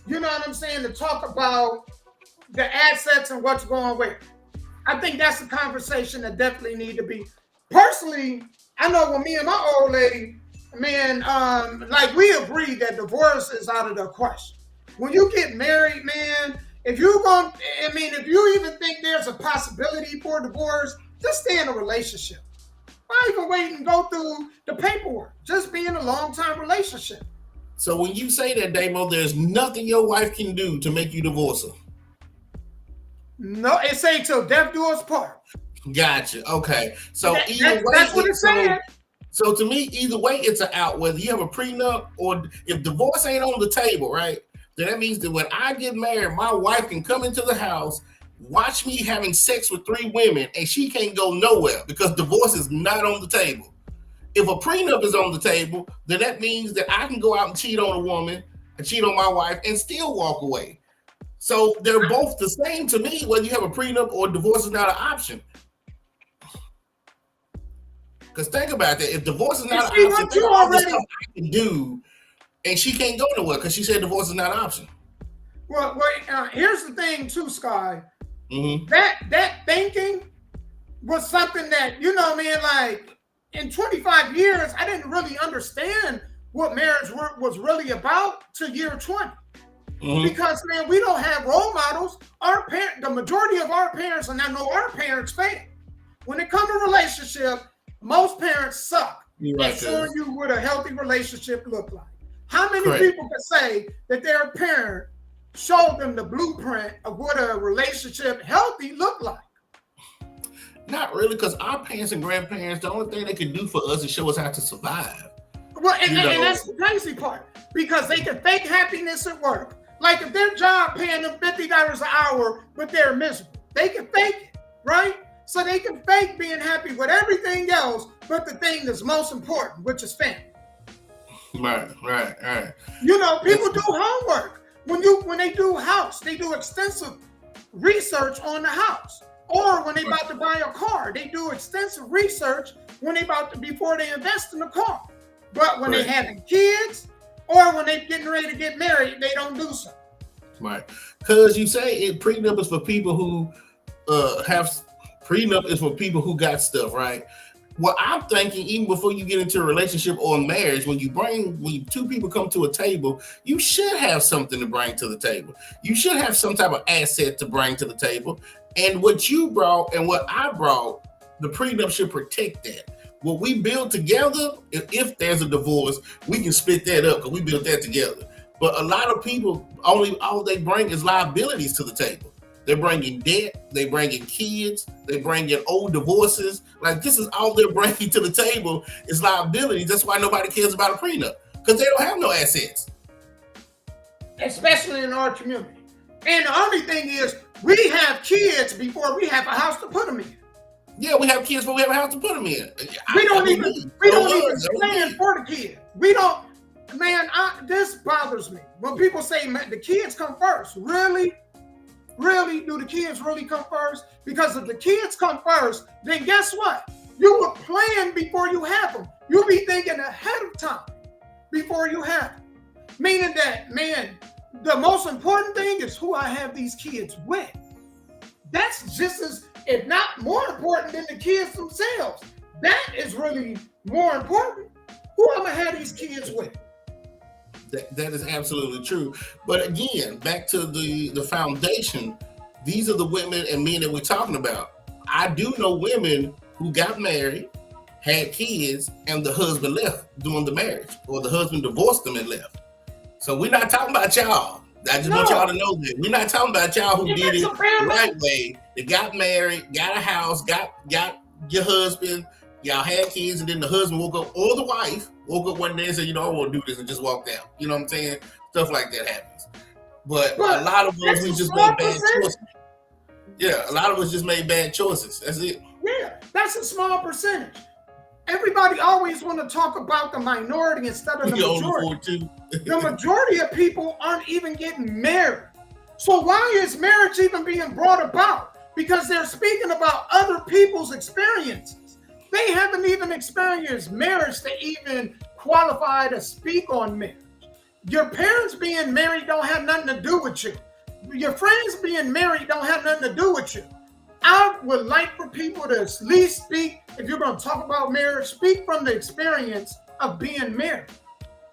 You know what I'm saying? To talk about the assets and what's going with it. I think that's a conversation that definitely need to be. Personally, I know when me and my old lady, man, like we agreed that divorce is out of the question. When you get married, man, if you even think there's a possibility for divorce, just stay in a relationship. Why even wait and go through the paperwork? Just be in a long-time relationship. So when you say that, Damo, there's nothing your wife can do to make you divorce her. No, it say till death do us part. Gotcha. Okay. So that's what it's saying. So to me, either way, it's an out. Whether you have a prenup or if divorce ain't on the table, right? Then that means that when I get married, my wife can come into the house, watch me having sex with 3 women, and she can't go nowhere because divorce is not on the table. If a prenup is on the table, then that means that I can go out and cheat on a woman and cheat on my wife and still walk away. So they're both the same to me, whether you have a prenup or divorce is not an option. Because think about that. If divorce is not an option, think about all the stuff I can do, and she can't go nowhere because she said divorce is not an option. Well, here's the thing too, Sky. Mm-hmm. That thinking was something that, you know, man, like in 25 years, I didn't really understand what marriage was really about till year 20. Mm-hmm. Because, man, we don't have role models. The majority of our parents, and I know our parents fail. When it comes to relationship, most parents suck at showing you what a healthy relationship look like. How many people can say that their parent showed them the blueprint of what a relationship healthy look like? Not really, because our parents and grandparents, the only thing they could do for us is show us how to survive. Well, and that's the crazy part, because they can fake happiness at work. Like if their job paying them $50 an hour, but they're miserable, they can fake it, right? So they can fake being happy with everything else, but the thing that's most important, which is family. Right. You know, people do homework. When they do house, they do extensive research on the house. Or when they about to buy a car, they do extensive research before they invest in the car. But when they having kids or when they getting ready to get married, they don't do so. Right. Because you say prenup is for people who prenup is for people who got stuff, right? Well, I'm thinking even before you get into a relationship or a marriage, when 2 people come to a table, you should have something to bring to the table. You should have some type of asset to bring to the table. And what you brought and what I brought, the prenup should protect that. What we build together, if there's a divorce, we can split that up because we built that together. But a lot of people, all they bring is liabilities to the table. They're bringing debt, they bringing kids, they bringing old divorces. Like this is all they're bringing to the table is liabilities. That's why nobody cares about a prenup, because they don't have no assets. Especially in our community. And the only thing is, we have kids before we have a house to put them in. Yeah, we have kids, but we have a house to put them in. We don't even plan for the kids. We don't, man, this bothers me. When people say the kids come first, really? Really? Do the kids really come first? Because if the kids come first, then guess what? You will plan before you have them. You'll be thinking ahead of time before you have them. Meaning that, man, the most important thing is who I have these kids with. That's just as, if not more important than the kids themselves. That is really more important. Who I'm going to have these kids with? That is absolutely true. But again, back to the foundation, these are the women and men that we're talking about. I do know women who got married, had kids, and the husband left during the marriage, or the husband divorced them and left. So we're not talking about y'all. I just want y'all to know that. We're not talking about y'all who did it the right way. They got married, got a house, got your husband, Y'all had kids, and then the husband woke up, or the wife woke up one day and said, I won't do this, and just walked out. You know what I'm saying? Stuff like that happens. But a lot of us, we just made bad choices. Yeah, a lot of us just made bad choices. That's it. Yeah, that's a small percentage. Everybody always want to talk about the minority instead of the majority. The majority of people aren't even getting married. So why is marriage even being brought about? Because they're speaking about other people's experiences. They haven't even experienced marriage to even qualify to speak on marriage. Your parents being married don't have nothing to do with you. Your friends being married don't have nothing to do with you. I would like for people to at least speak, if you're going to talk about marriage, speak from the experience of being married.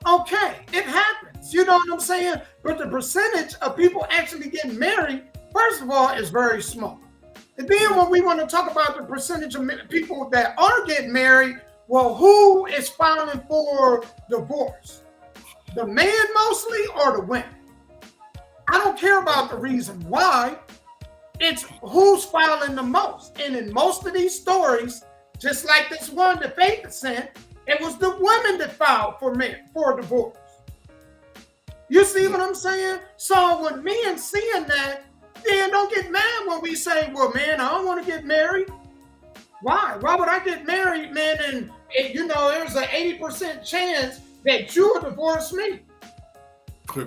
Okay, it happens. You know what I'm saying? But the percentage of people actually getting married, first of all, is very small. And then when we want to talk about the percentage of people that are getting married, well, who is filing for divorce? The man mostly or the women? I don't care about the reason why. It's who's filing the most. And in most of these stories, just like this one that Faith sent, it was the women that filed for divorce. You see what I'm saying? So when men seeing that, then don't get mad when we say, well, man, I don't want to get married. Why? Why would I get married, man? And there's an 80% chance that you'll divorce me.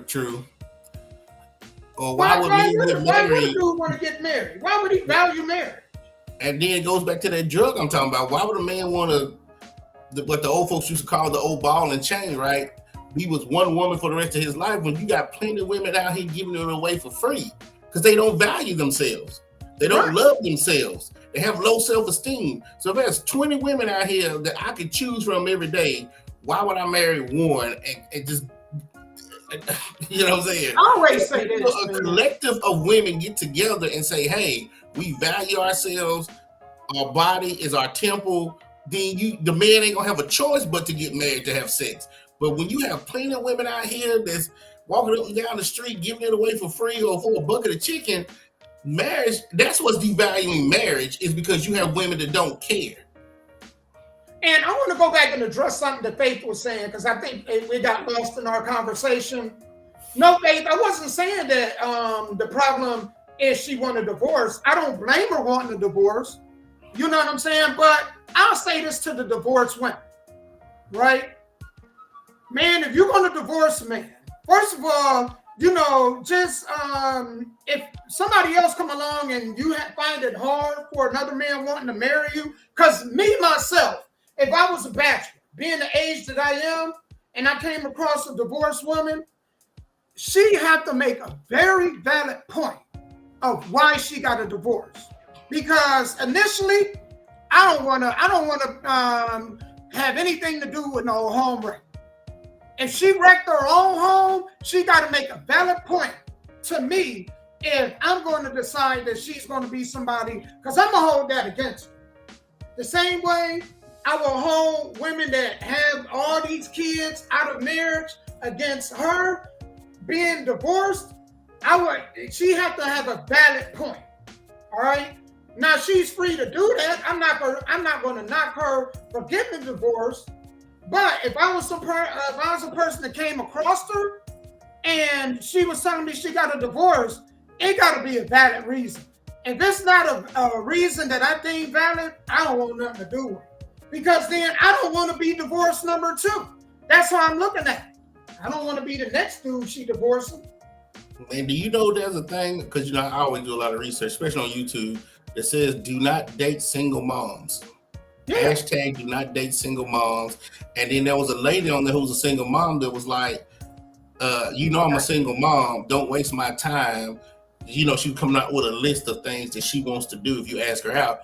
True. Or why would a dude want to get married? Why would he value marriage? And then it goes back to that drug I'm talking about. Why would a man want to, what the old folks used to call the old ball and chain, right? He was one woman for the rest of his life, when you got plenty of women out here giving it away for free because they don't value themselves. They don't love themselves. They have low self-esteem. So if there's 20 women out here that I could choose from every day, why would I marry one and just, you know what I'm saying? I always say this. A collective of women get together and say, hey, we value ourselves. Our body is our temple. Then the man ain't gonna have a choice but to get married to have sex. But when you have plenty of women out here that's walking up and down the street giving it away for free or for a bucket of chicken, marriage, that's what's devaluing marriage, is because you have women that don't care. And I want to go back and address something that Faith was saying, because I think we got lost in our conversation. No, Faith, I wasn't saying that the problem is she wanted a divorce. I don't blame her wanting a divorce. You know what I'm saying? But I'll say this to the divorced women, right? Man, if you're going to divorce a man, first of all, just if somebody else come along and you find it hard for another man wanting to marry you, because me, myself, if I was a bachelor, being the age that I am, and I came across a divorced woman, she had to make a very valid point of why she got a divorce. Because initially, I don't want to have anything to do with no home wreck. If she wrecked her own home, she got to make a valid point to me if I'm going to decide that she's going to be somebody, because I'm going to hold that against her. The same way I will hold women that have all these kids out of marriage against her being divorced. She have to have a valid point. All right. Now she's free to do that. I'm not going to knock her for getting a divorce. But if I was a person that came across her and she was telling me she got a divorce, it got to be a valid reason. If it's not a reason that I think valid, I don't want nothing to do with it. Because then I don't want to be divorce number 2. That's how I'm looking at it. I don't want to be the next dude she divorcing. And do you know there's a thing, because I always do a lot of research, especially on YouTube, that says do not date single moms. Yeah. Hashtag do not date single moms. And then there was a lady on there who was a single mom that was like, I'm a single mom, don't waste my time. She was coming out with a list of things that she wants to do if you ask her out.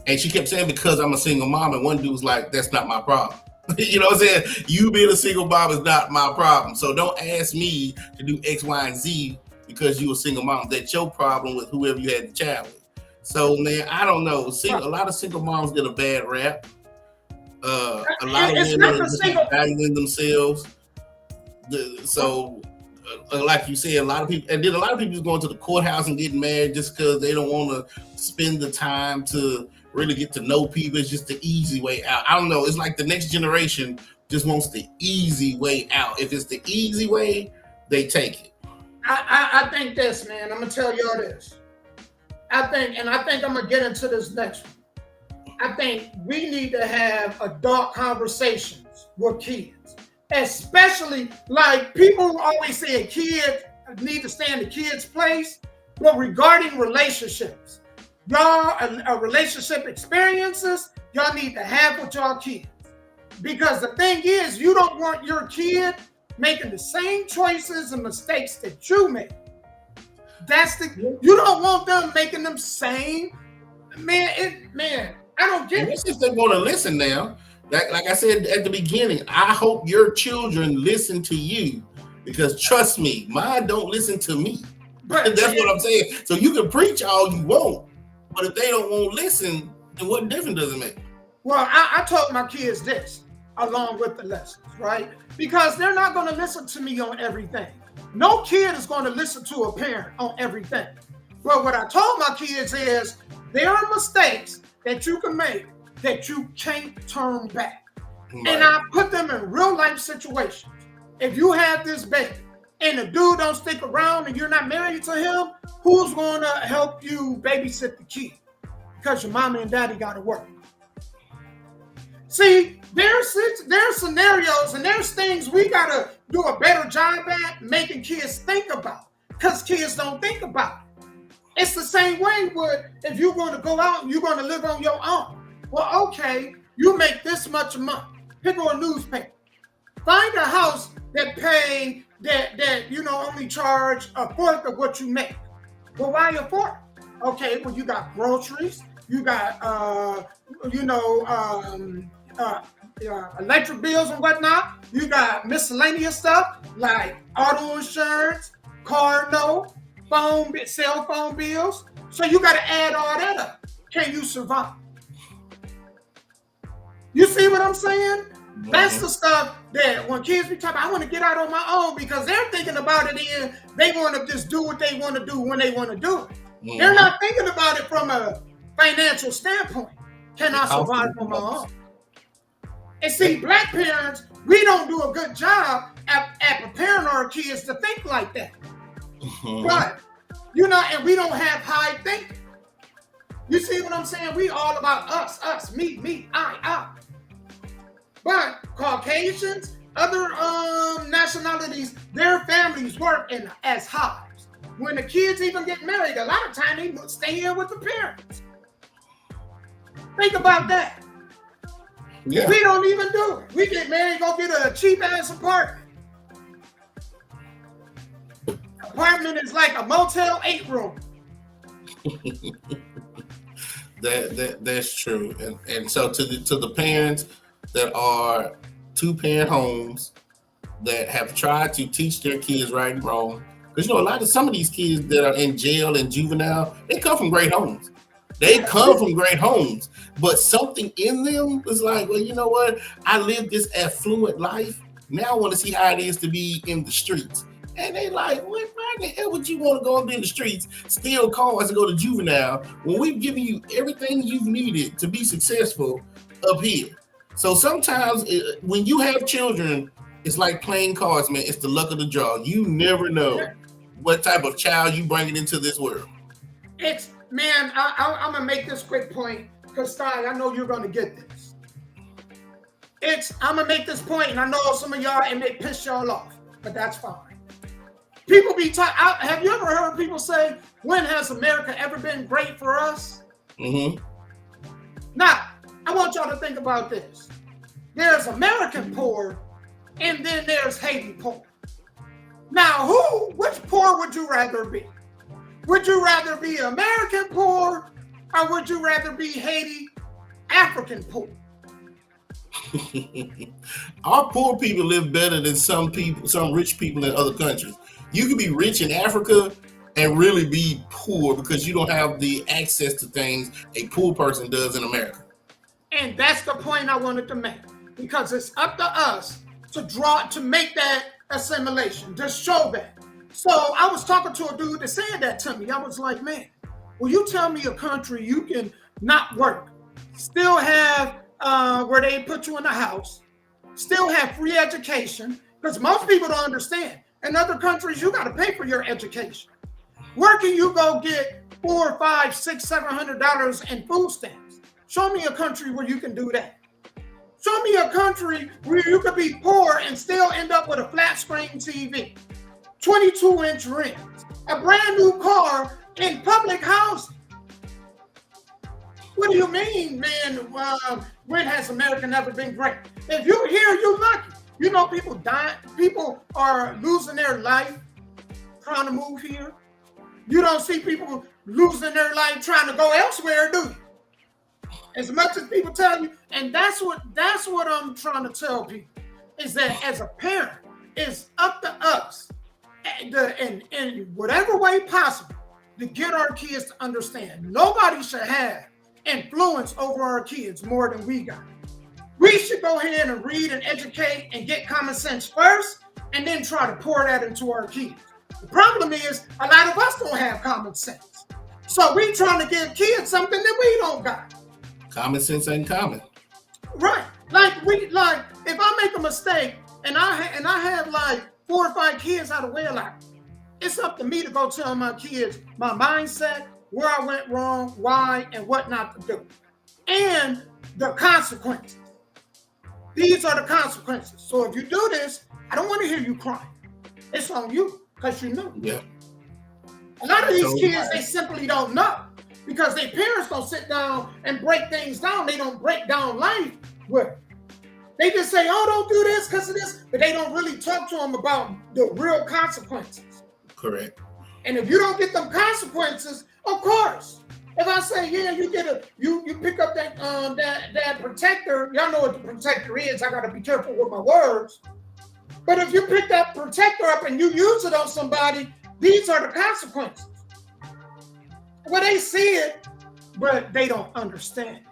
And she kept saying, because I'm a single mom, and one dude was like, that's not my problem. You know what I'm saying? You being a single mom is not my problem. So don't ask me to do X, Y, and Z because you're a single mom. That's your problem with whoever you had the child with. So, man, I don't know. A lot of single moms get a bad rap. A lot of women are just valuing themselves. Like you said, a lot of people just going to the courthouse and getting married just because they don't want to spend the time to really get to know people. It's just the easy way out. I don't know. It's like the next generation just wants the easy way out. If it's the easy way, they take it. I think this, man. I'm gonna tell y'all this. I think I'm gonna get into this next one. I think we need to have adult conversations with kids, especially like people always say a kid need to stay in the kid's place, but regarding relationships, y'all relationship experiences, y'all need to have with y'all kids. Because the thing is, you don't want your kid making the same choices and mistakes that you made. You don't want them making them same. Man, I don't get it. If they're going to listen now, like I said at the beginning, I hope your children listen to you, because trust me, mine don't listen to me. But that's what I'm saying. So you can preach all you want, but if they don't want to listen, then what difference does it make? Well, I told my kids this along with the lessons, right? Because they're not going to listen to me on everything. No kid is going to listen to a parent on everything. But what I told my kids is there are mistakes that you can make that you can't turn back. Right. And I put them in real life situations. If you have this baby and the dude don't stick around and you're not married to him, who's going to help you babysit the kid? Because your mama and daddy got to work. See, there's scenarios and there's things we got to do a better job at making kids think about, because kids don't think about it. It's the same way with if you're going to go out and you're going to live on your own. Well, okay, you make this much a month. Pick on a newspaper. Find a house that only charge a fourth of what you make. Well, why a fourth? Okay, well, you got groceries, you got electric bills and whatnot. You got miscellaneous stuff like auto insurance, car note, cell phone bills. So you got to add all that up. Can you survive? You see what I'm saying? Mm-hmm. That's the stuff that when kids be talking, I want to get out on my own, because they're thinking about it in, they want to just do what they want to do when they want to do it. Mm-hmm. They're not thinking about it from a financial standpoint. Can I survive on my own? And see, Black parents, we don't do a good job at preparing our kids to think like that. Mm-hmm. But, and we don't have high thinking. You see what I'm saying? We all about us, me, I. But Caucasians, other nationalities, their families work as hives. When the kids even get married, a lot of time they stay here with the parents. Think about that. Yeah. We don't even do it. We get married, go get a cheap ass apartment. Apartment is like a Motel 8 room. That's true. And so to the parents that are 2-parent homes that have tried to teach their kids right and wrong, because some of these kids that are in jail and juvenile, they come from great homes. But something in them is like, well, you know what? I lived this affluent life. Now I want to see how it is to be in the streets. And they like, why the hell would you want to go up in the streets, steal cars, and go to juvenile when we've given you everything you've needed to be successful up here? So sometimes when you have children, it's like playing cards, man. It's the luck of the draw. You never know what type of child you bringing into this world. Man, I'm going to make this quick point, because, Ty, I know you're going to get this. I'm going to make this point, and I know some of y'all, it may piss y'all off, but that's fine. People be talking, have you ever heard people say, when has America ever been great for us? Mm-hmm. Now, I want y'all to think about this. There's American poor, and then there's Haiti poor. Now, which poor would you rather be? Would you rather be American poor, or would you rather be Haiti African poor? Our poor people live better than some rich people in other countries. You can be rich in Africa and really be poor because you don't have the access to things a poor person does in America. And that's the point I wanted to make, because it's up to us to make that assimilation, to show that. So I was talking to a dude that said that to me. I was like, man, will you tell me a country you can not work still have where they put you in the house, still have free education, because most people don't understand. In other countries, you got to pay for your education. Where can you go get $400, $500, $600, $700 in food stamps? Show me a country where you can do that. Show me a country where you could be poor and still end up with a flat screen TV, 22-inch rims, a brand new car in public housing. What do you mean, man? When has America never been great? If you're here, you're lucky. You know, people dying. People are losing their life trying to move here. You don't see people losing their life trying to go elsewhere, do you? As much as people tell you, and that's what I'm trying to tell people, is that as a parent, it's up to us, in whatever way possible, to get our kids to understand. Nobody should have influence over our kids more than we got. We should go ahead and read and educate and get common sense first, and then try to pour that into our kids. The problem is a lot of us don't have common sense, so we trying to give kids something that we don't got. Common sense ain't common. Right. Like if I make a mistake and I have like 4 or 5 kids out of wedlock, it's up to me to go tell my kids my mindset, where I went wrong, why, and what not to do. And the consequences. These are the consequences. So if you do this, I don't want to hear you crying. It's on you, because you know. Yeah. A lot of these kids, they simply don't know. Because their parents don't sit down and break things down. They don't break down life with them. They just say, oh, don't do this because of this. But they don't really talk to them about the real consequences. Correct. And if you don't get them consequences, of course. If I say, yeah, you pick up that protector, y'all know what the protector is. I got to be careful with my words. But if you pick that protector up and you use it on somebody, these are the consequences. Well, they see it, but they don't understand it.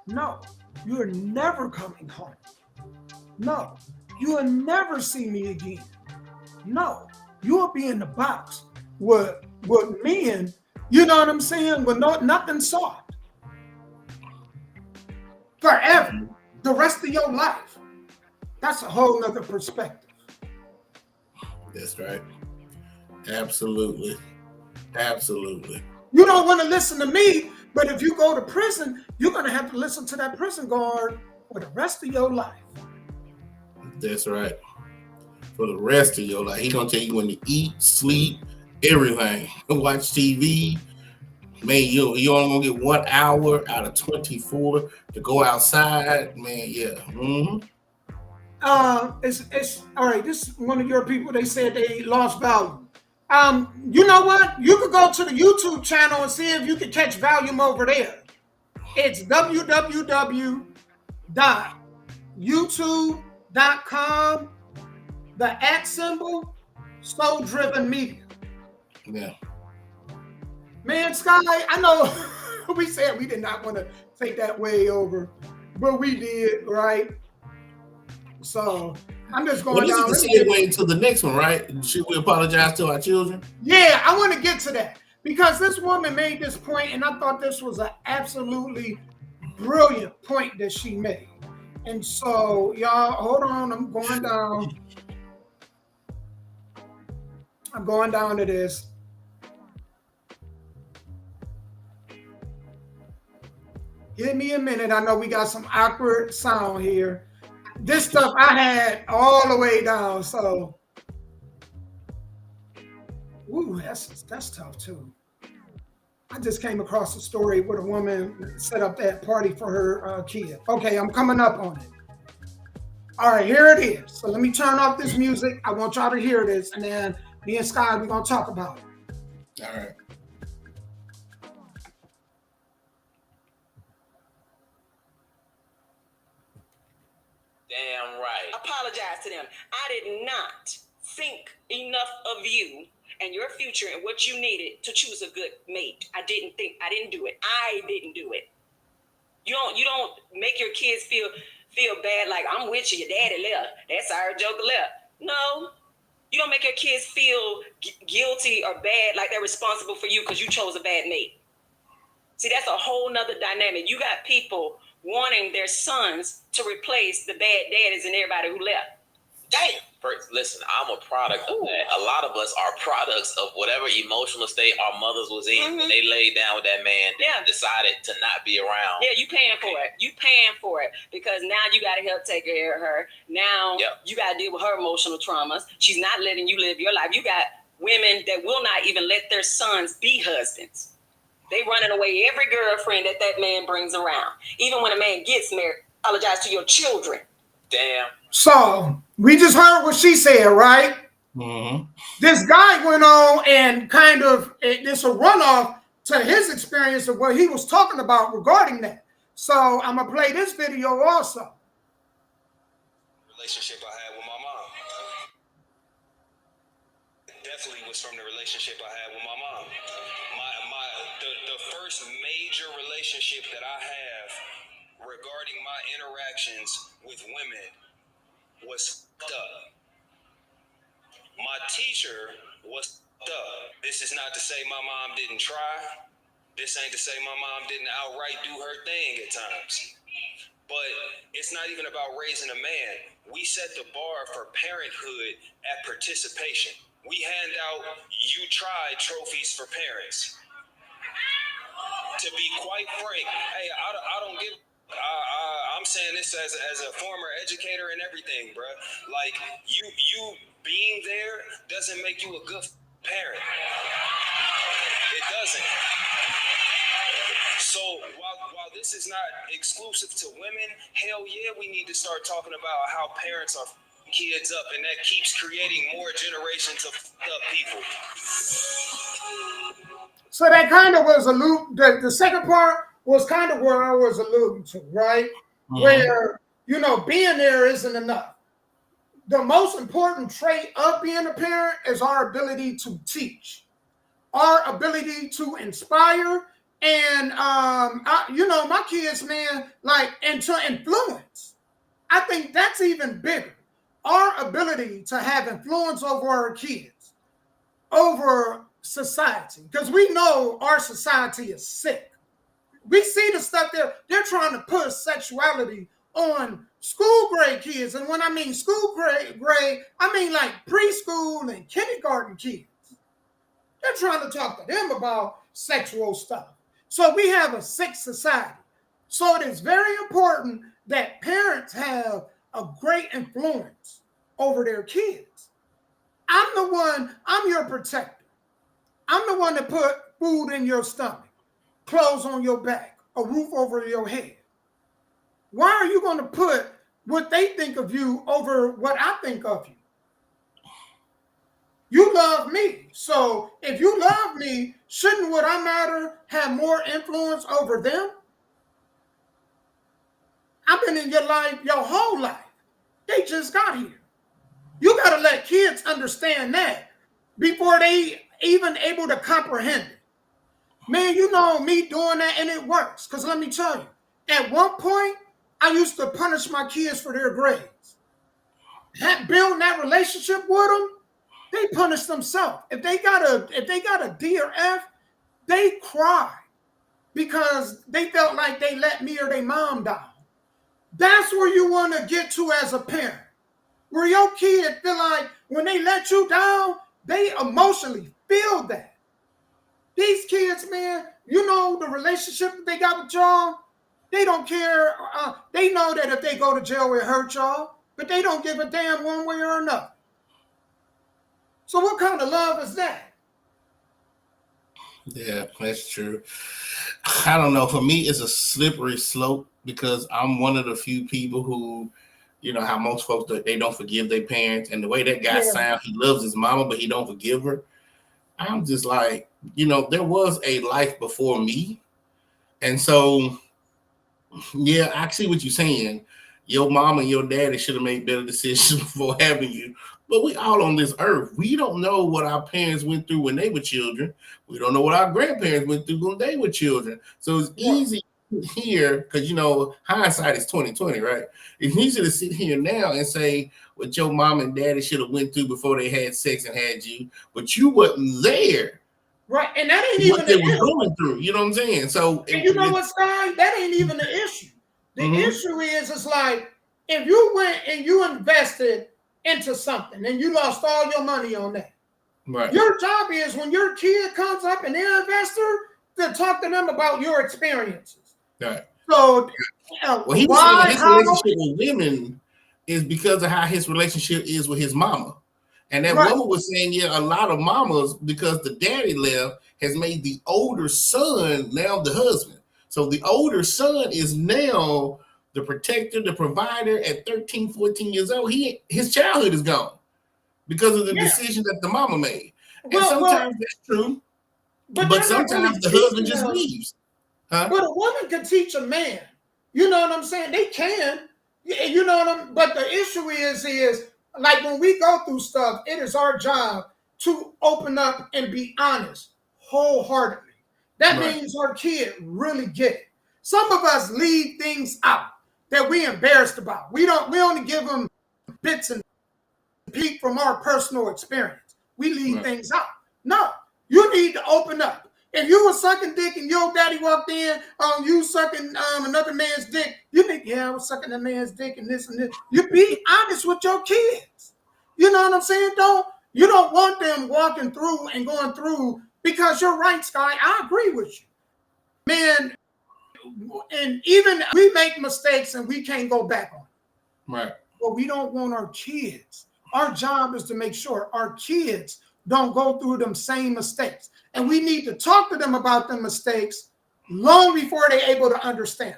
No, you're never coming home. No, you will never see me again. No, you will be in the box with men, you know what I'm saying, with nothing soft. Forever, the rest of your life. That's a whole nother perspective. That's right. Absolutely. Absolutely. You don't want to listen to me, but if you go to prison, you're going to have to listen to that prison guard for the rest of your life. That's right. For the rest of your life. He's going to tell you when to eat, sleep, everything. Watch TV. Man, you only going to get 1 hour out of 24 to go outside. Man, yeah. Mm-hmm. It's all right. This is one of your people. They said they lost value. You know what? You could go to the YouTube channel and see if you can catch volume over there. It's www.youtube.com, the @ Slow Driven Media. Yeah. Man, Sky, I know we said we did not want to take that way over, but we did, right? So I'm just going down. This is the segue into the next one, right? Should we apologize to our children? Yeah, I want to get to that because this woman made this point, and I thought this was an absolutely brilliant point that she made. And so, y'all, hold on. I'm going down. I'm going down to this. Give me a minute. I know we got some awkward sound here. This stuff I had all the way down, so. Ooh, that's tough too. I just came across a story where a woman set up that party for her kid. Okay, I'm coming up on it. All right, here it is. So let me turn off this music. I want y'all to hear this, and then me and Sky, we're gonna talk about it. All right. Damn right. Apologize to them. I did not think enough of you and your future and what you needed to choose a good mate. I didn't do it. I didn't do it. You don't make your kids feel bad like I'm with you. Your daddy left. That's our joker left. No. You don't make your kids feel guilty or bad like they're responsible for you because you chose a bad mate. See, that's a whole nother dynamic. You got people wanting their sons to replace the bad daddies and everybody who left. Damn. Listen, I'm a product of that. A lot of us are products of whatever emotional state our mothers was in when they laid down with that man and decided to not be around. Yeah, you paying for it. You paying for it because now you got to help take care of her. Now you got to deal with her emotional traumas. She's not letting you live your life. You got women that will not even let their sons be husbands. They running away every girlfriend that man brings around. Even when a man gets married, apologize to your children. Damn. So we just heard what she said, right? Mm-hmm. This guy went on and kind of, it's a runoff to his experience of what he was talking about regarding that. So I'm going to play this video also. Relationship I had with my mom. Definitely was from the relationship I had with my mom. The first major relationship that I have regarding my interactions with women was up. My teacher was up. This is not to say my mom didn't try. This ain't to say my mom didn't outright do her thing at times. But it's not even about raising a man. We set the bar for parenthood at participation. We hand out "you tried" trophies for parents. To be quite frank, hey, I don't give. I'm saying this as a former educator and everything, bro. Like you being there doesn't make you a good parent. It doesn't. So while this is not exclusive to women, hell yeah, we need to start talking about how parents are kids up, and that keeps creating more generations of up people. So that kind of was the second part was kind of where I was alluding to, right? Mm-hmm. Where, being there isn't enough. The most important trait of being a parent is our ability to teach, our ability to inspire, and, my kids, man, and to influence. I think that's even bigger. Our ability to have influence over our kids, over society, because we know our society is sick. We see the stuff they're trying to push sexuality on school grade kids. And when I mean school grade, I mean like preschool and kindergarten kids. They're trying to talk to them about sexual stuff. So we have a sick society. So it is very important that parents have a great influence over their kids. I'm your protector. I'm the one that put food in your stomach, clothes on your back, a roof over your head. Why are you going to put what they think of you over what I think of you? You love me. So if you love me, shouldn't what I matter have more influence over them? I've been in your life your whole life. They just got here. You got to let kids understand that before they even able to comprehend it. Man, me doing that, and it works. Because let me tell you, at one point, I used to punish my kids for their grades. Building that relationship with them, they punish themselves. If they got a D or F, they cry because they felt like they let me or their mom down. That's where you want to get to as a parent. Where your kid feel like when they let you down, they emotionally feel that. These kids, man, the relationship that they got with y'all, they don't care. They know that if they go to jail, it hurt y'all, but they don't give a damn one way or another. So what kind of love is that? Yeah, that's true. I don't know. For me, it's a slippery slope because I'm one of the few people who, how most folks, they don't forgive their parents. And the way that guy sounds, he loves his mama, but he don't forgive her. I'm just like, there was a life before me. And so, yeah, I see what you're saying. Your mom and your daddy should have made better decisions before having you. But we all on this earth. We don't know what our parents went through when they were children. We don't know what our grandparents went through when they were children. So it's easy here because, hindsight is 20/20, right? It's easy to sit here now and say what your mom and daddy should have went through before they had sex and had you, but you wasn't there Right, and that ain't what even they the were issue. going through. You know what I'm saying? So, And you know what, Sky? That ain't even the issue. The issue is, it's like, if you went and you invested into something and you lost all your money on that, right. Your job is, when your kid comes up and they're an investor, to talk to them about your experiences. Right. So, well, he was why, saying his relationship with women is because of how his relationship is with his mama. And that woman was saying, yeah, a lot of mamas, because the daddy left, has made the older son now the husband. So the older son is now the protector, the provider. At 13, 14 years old, his childhood is gone because of the decision that the mama made. And sometimes that's true, but sometimes the husband just leaves. Huh? But a woman can teach a man. You know what I'm saying? They can. You know what I'm. But the issue is like, when we go through stuff, it is our job to open up and be honest wholeheartedly. That means our kid really get it. Some of us leave things out that we embarrassed about. We only give them bits and peek from our personal experience. We leave things out. No, you need to open up. If you were sucking dick and your daddy walked in on you sucking another man's dick, you think, yeah, I was sucking that man's dick and this and this. You be honest with your kids. You know what I'm saying? You don't want them walking through and going through, because you're right, Sky. I agree with you. Man, and even we make mistakes and we can't go back on it. Right. But we don't want our kids. Our job is to make sure our kids don't go through them same mistakes. And we need to talk to them about them mistakes long before they're able to understand.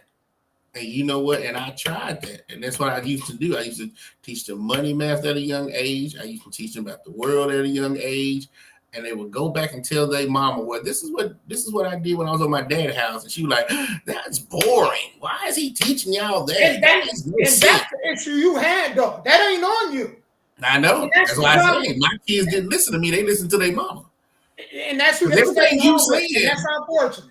And you know what? And I tried that. And that's what I used to do. I used to teach them money math at a young age. I used to teach them about the world at a young age. And they would go back and tell their mama, well, this is what I did when I was on my dad's house. And she was like, that's boring. Why is he teaching y'all that? And that's the issue you had, though. That ain't on you. I know. That's why I say my kids didn't listen to me. They listened to their mama. And that's what everything you saying. That's unfortunate.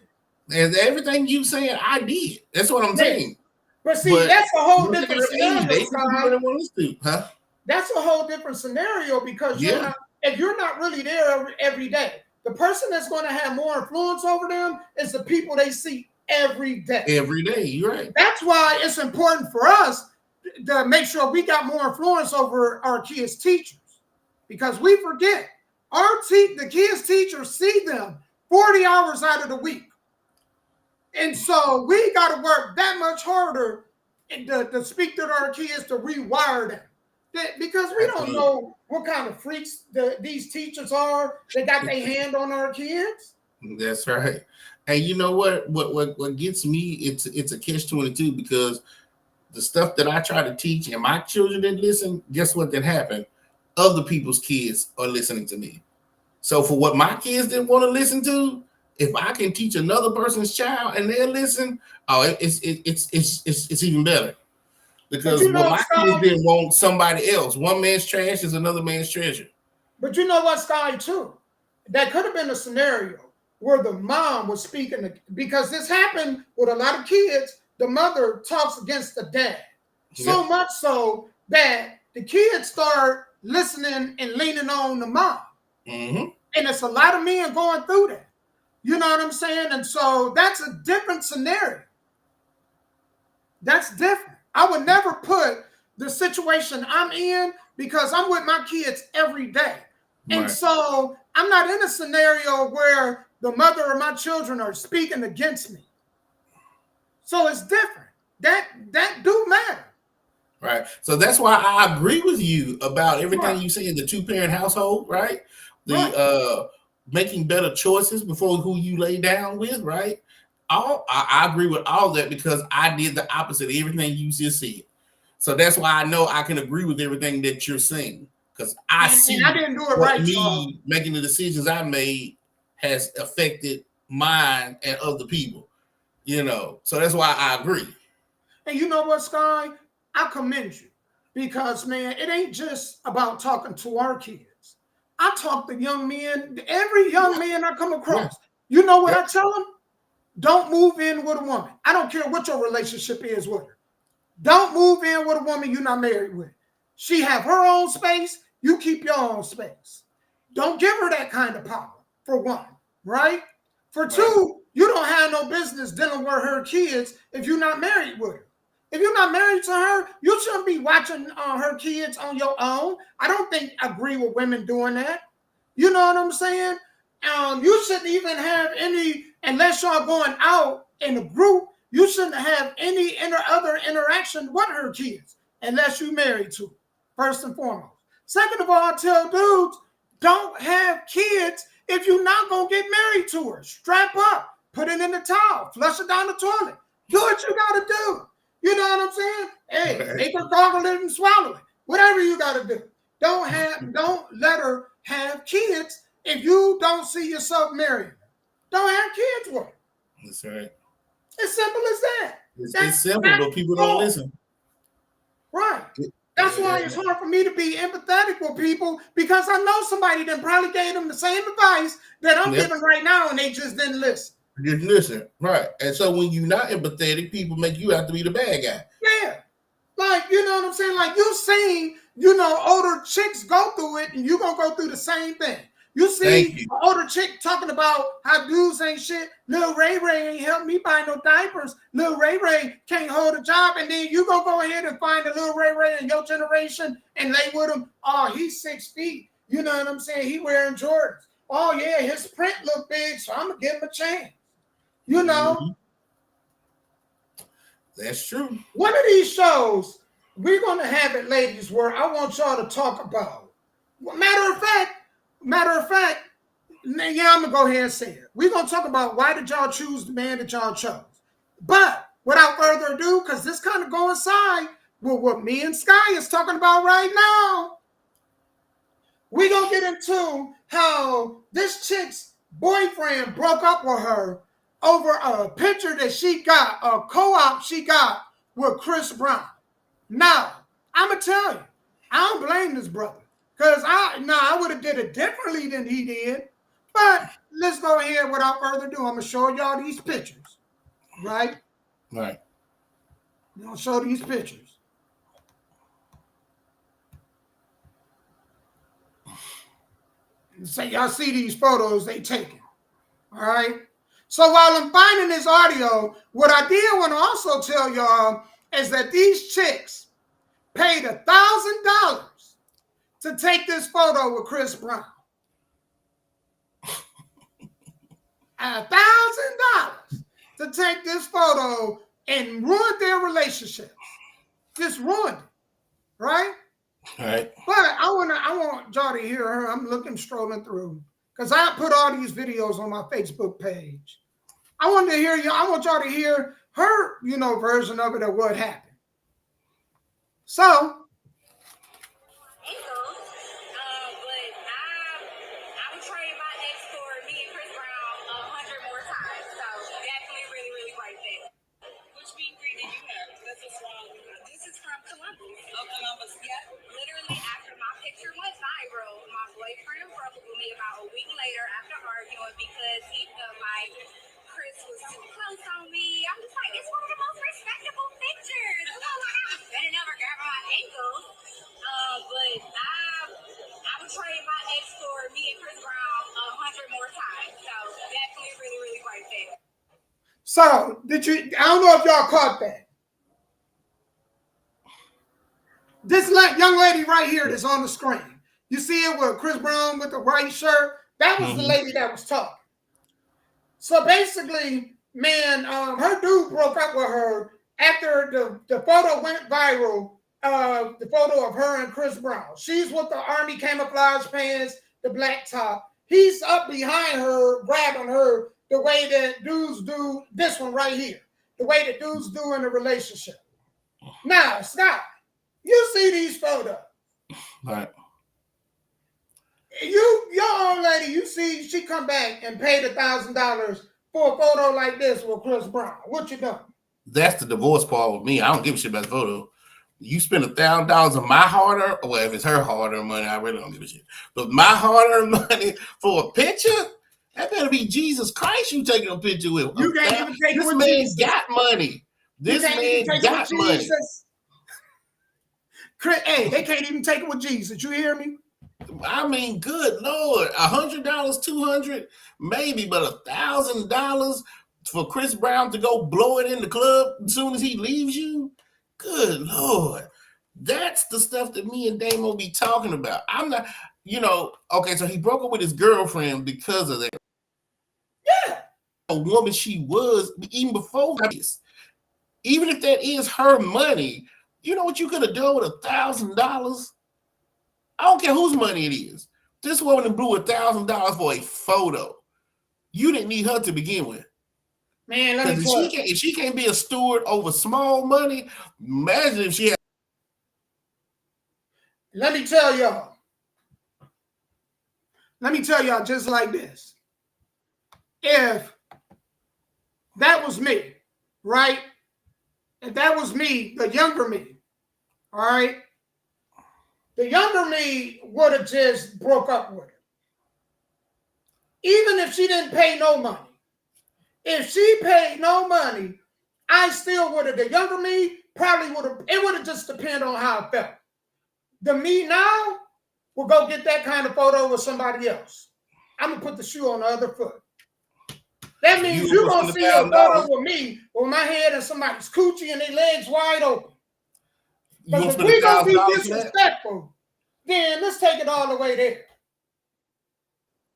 And everything you saying, I did. That's what I'm saying. But see, that's a whole different scenario. Huh? That's a whole different scenario, because if you're not really there every day, the person that's going to have more influence over them is the people they see every day. Every day, you're right. That's why it's important for us to make sure we got more influence over our kids' teachers, because we forget the kids' teachers see them 40 hours out of the week. And so we got to work that much harder to speak to our kids, to rewire them. Because we don't know what kind of freaks these teachers are. They got their hand on our kids. That's right. And you know what? What gets me? It's a catch-22, because the stuff that I try to teach and my children didn't listen. Guess what? That happened. Other people's kids are listening to me. So for what my kids didn't want to listen to, if I can teach another person's child and they'll listen, it's even better. Because what my kids didn't want, somebody else. One man's trash is another man's treasure. But you know what, Sky, too? That could have been a scenario where the mom was speaking, because this happened with a lot of kids. The mother talks against the dad. So much so that the kids start listening and leaning on the mom. Mm-hmm. And it's a lot of men going through that. You know what I'm saying? And so that's a different scenario. That's different. I would never put the situation I'm in, because I'm with my kids every day. And so I'm not in a scenario where the mother of my children are speaking against me. So it's different. That do matter. Right. So that's why I agree with you about everything you say in the two-parent household, right? Making better choices before who you lay down with, right? I agree with all that, because I did the opposite of everything you just said. So that's why I know I can agree with everything that you're saying, because I see I didn't do it right. Making the decisions I made has affected mine and other people, you know. So that's why I agree. And you know what, Sky? I commend you, because, man, it ain't just about talking to our kids. I talk to young men, every young man I come across. You know what I tell them? Don't move in with a woman. I don't care what your relationship is with her. Don't move in with a woman you're not married with. She have her own space. You keep your own space. Don't give her that kind of power, for one. right? For two, you don't have no business dealing with her kids if you're not married with her. If you're not married to her, you shouldn't be watching her kids on your own. I don't agree with women doing that. You know what I'm saying? You shouldn't even have any, unless y'all going out in a group, you shouldn't have any other interaction with her kids unless you're married to her, first and foremost. Second of all, I tell dudes, don't have kids if you're not going to get married to her. Strap up, put it in the towel, flush it down the toilet. Do what you got to do. You know what I'm saying? Hey, make her gargle it and swallow it. Whatever you got to do. Don't let her have kids if you don't see yourself marrying her. Don't have kids with her. That's right. It's simple as that. It's simple, but people don't listen. Right. That's why it's hard for me to be empathetic with people, because I know somebody that probably gave them the same advice that I'm giving right now, and they just didn't listen. Just listen, right? And so when you're not empathetic, people make you have to be the bad guy. Yeah, like, you know what I'm saying? Like, you seen, older chicks go through it, and you're gonna go through the same thing. You see an older chick talking about how dudes ain't shit. Lil Ray Ray ain't helped me buy no diapers. Lil Ray Ray can't hold a job. And then you gonna go ahead and find a Lil Ray Ray in your generation and lay with him. Oh, he's 6 feet. You know what I'm saying? He wearing Jordans. Oh, yeah, his print look big, so I'm gonna give him a chance. You know? Mm-hmm. That's true. One of these shows, we're gonna have it, ladies, where I want y'all to talk about. Matter of fact, yeah, I'm gonna go ahead and say it. We're gonna talk about why did y'all choose the man that y'all chose. But without further ado, because this kind of coincides with what me and Sky is talking about right now, we're gonna get into how this chick's boyfriend broke up with her over a picture that she got, a co-op she got with Chris Brown. Now, I'm gonna tell you, I don't blame this brother. Because I would have did it differently than he did. But let's go ahead without further ado. I'm going to show y'all these pictures. Right? Right. I'm going to show these pictures. So y'all see these photos they taken. All right? So while I'm finding this audio, what I did want to also tell y'all is that these chicks paid $1,000 to take this photo with Chris Brown. $1,000 to take this photo and ruin their relationship. Just ruined it, right? Right. But I want y'all to hear her. I'm strolling through, because I put all these videos on my Facebook page. I want y'all to hear her, version of it of what happened. So, Columbus, yeah. Literally after my picture went viral, my boyfriend broke up with me about a week later after arguing because he felt like Chris was too close on me. I'm just like, it's one of the most respectable pictures. You know, like, I was bending over, grabbing my ankles. But I would trade my ex for me and Chris Brown 100 more times. So definitely really, really right there. So, I don't know if y'all caught that. This young lady right here that's on the screen. You see it with Chris Brown with the white shirt? That was the lady that was talking. So basically, man, her dude broke up with her after the photo went viral, the photo of her and Chris Brown. She's with the army camouflage pants, the black top. He's up behind her, grabbing her the way that dudes do this one right here, the way that dudes do in a relationship. Now, Scott, you see these photos. Right. Your old lady, you see she come back and paid $1,000 for a photo like this with Chris Brown. What you doing? That's the divorce part with me. I don't give a shit about the photo. You spend $1,000 of my hard-earned, well, if it's her hard-earned money, I really don't give a shit. But my hard-earned money for a picture, that better be Jesus Christ you taking a picture with. You can't even take it with Jesus. This man got money. This man got money. Hey, they can't even take it with Jesus. You hear me? I mean, good Lord, $100, $200, maybe, but $1,000 for Chris Brown to go blow it in the club as soon as he leaves you? Good Lord. That's the stuff that me and Damo be talking about. I'm not, okay, so he broke up with his girlfriend because of that. Yeah. A woman she was even before this. Even if that is her money, you know what you could have done with $1,000? I don't care whose money it is. This woman blew $1,000 for a photo. You didn't need her to begin with. Man, let me tell you. If she can't be a steward over small money, imagine if she had. Let me tell y'all. Let me tell y'all just like this. If that was me, right? If that was me, the younger me, all right? The younger me would have just broke up with her. Even if she didn't pay no money. If she paid no money, I still would have, the younger me probably would have, it would have just depended on how I felt. The me now will go get that kind of photo with somebody else. I'm going to put the shoe on the other foot. That means you're going to see a photo with me with my head and somebody's coochie and their legs wide open. But if we're going to be disrespectful, then let's take it all the way there.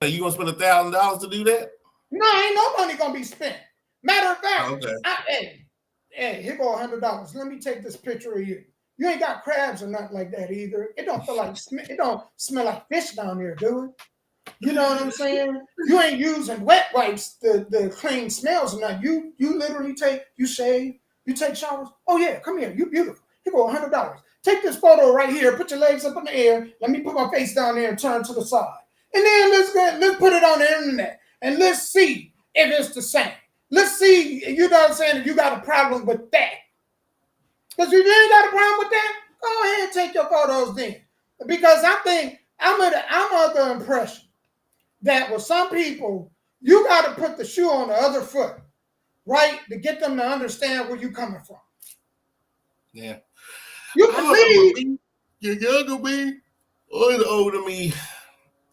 Are you going to spend $1,000 to do that? No, ain't no money going to be spent. Matter of fact, hey, here go $100. Let me take this picture of you. You ain't got crabs or nothing like that either. It don't feel like, it don't smell like fish down there, do it? You know what I'm saying? You ain't using wet wipes to clean smells or nothing. You literally you shave, you take showers. Oh yeah, come here, you beautiful. Here go $100. Take this photo right here, put your legs up in the air. Let me put my face down there and turn to the side. And then let's put it on the internet and let's see if it's the same. Let's see, you know what I'm saying, if you got a problem with that. Because if you ain't got a problem with that, go ahead and take your photos then. Because I think I'm of the impression that with some people, you got to put the shoe on the other foot, right? To get them to understand where you're coming from. Yeah. You believe you're younger me or the older me.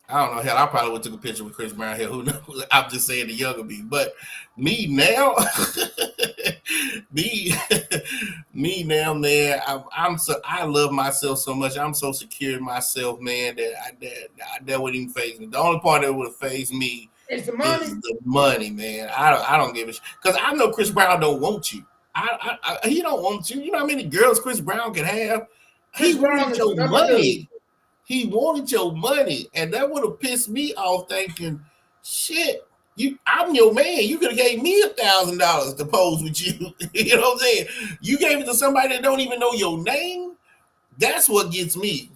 I don't know. Hell, I probably would took a picture with Chris Brown here. Who knows? I'm just saying the younger me. But me now, me now, man. I love myself so much. I'm so secure in myself, man, that wouldn't even faze me. The only part that would faze me is the money. Is the money, man. I don't give a shit because I know Chris Brown don't want you. He don't want you. You know how many girls Chris Brown can have? He wanted your money. He wanted your money, and that would have pissed me off. Thinking, shit, I'm your man. You could have gave me $1,000 to pose with you. You know what I'm saying? You gave it to somebody that don't even know your name. That's what gets me.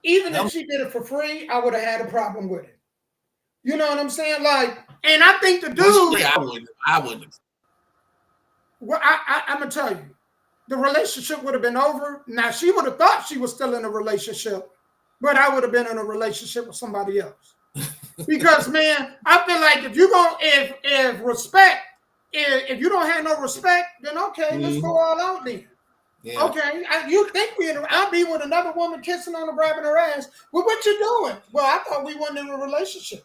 Even if she did it for free, I would have had a problem with it. You know what I'm saying? Like, and I think the dude. Yeah, I wouldn't. Well, I'm gonna tell you, the relationship would have been over. Now she would have thought she was still in a relationship, but I would have been in a relationship with somebody else. Because man, I feel like if you don't, if respect, if you don't have no respect, then okay, let's go all out then. Yeah. Okay, you think I'll be with another woman kissing on her, grabbing her ass. Well, what you doing? Well, I thought we weren't in a relationship.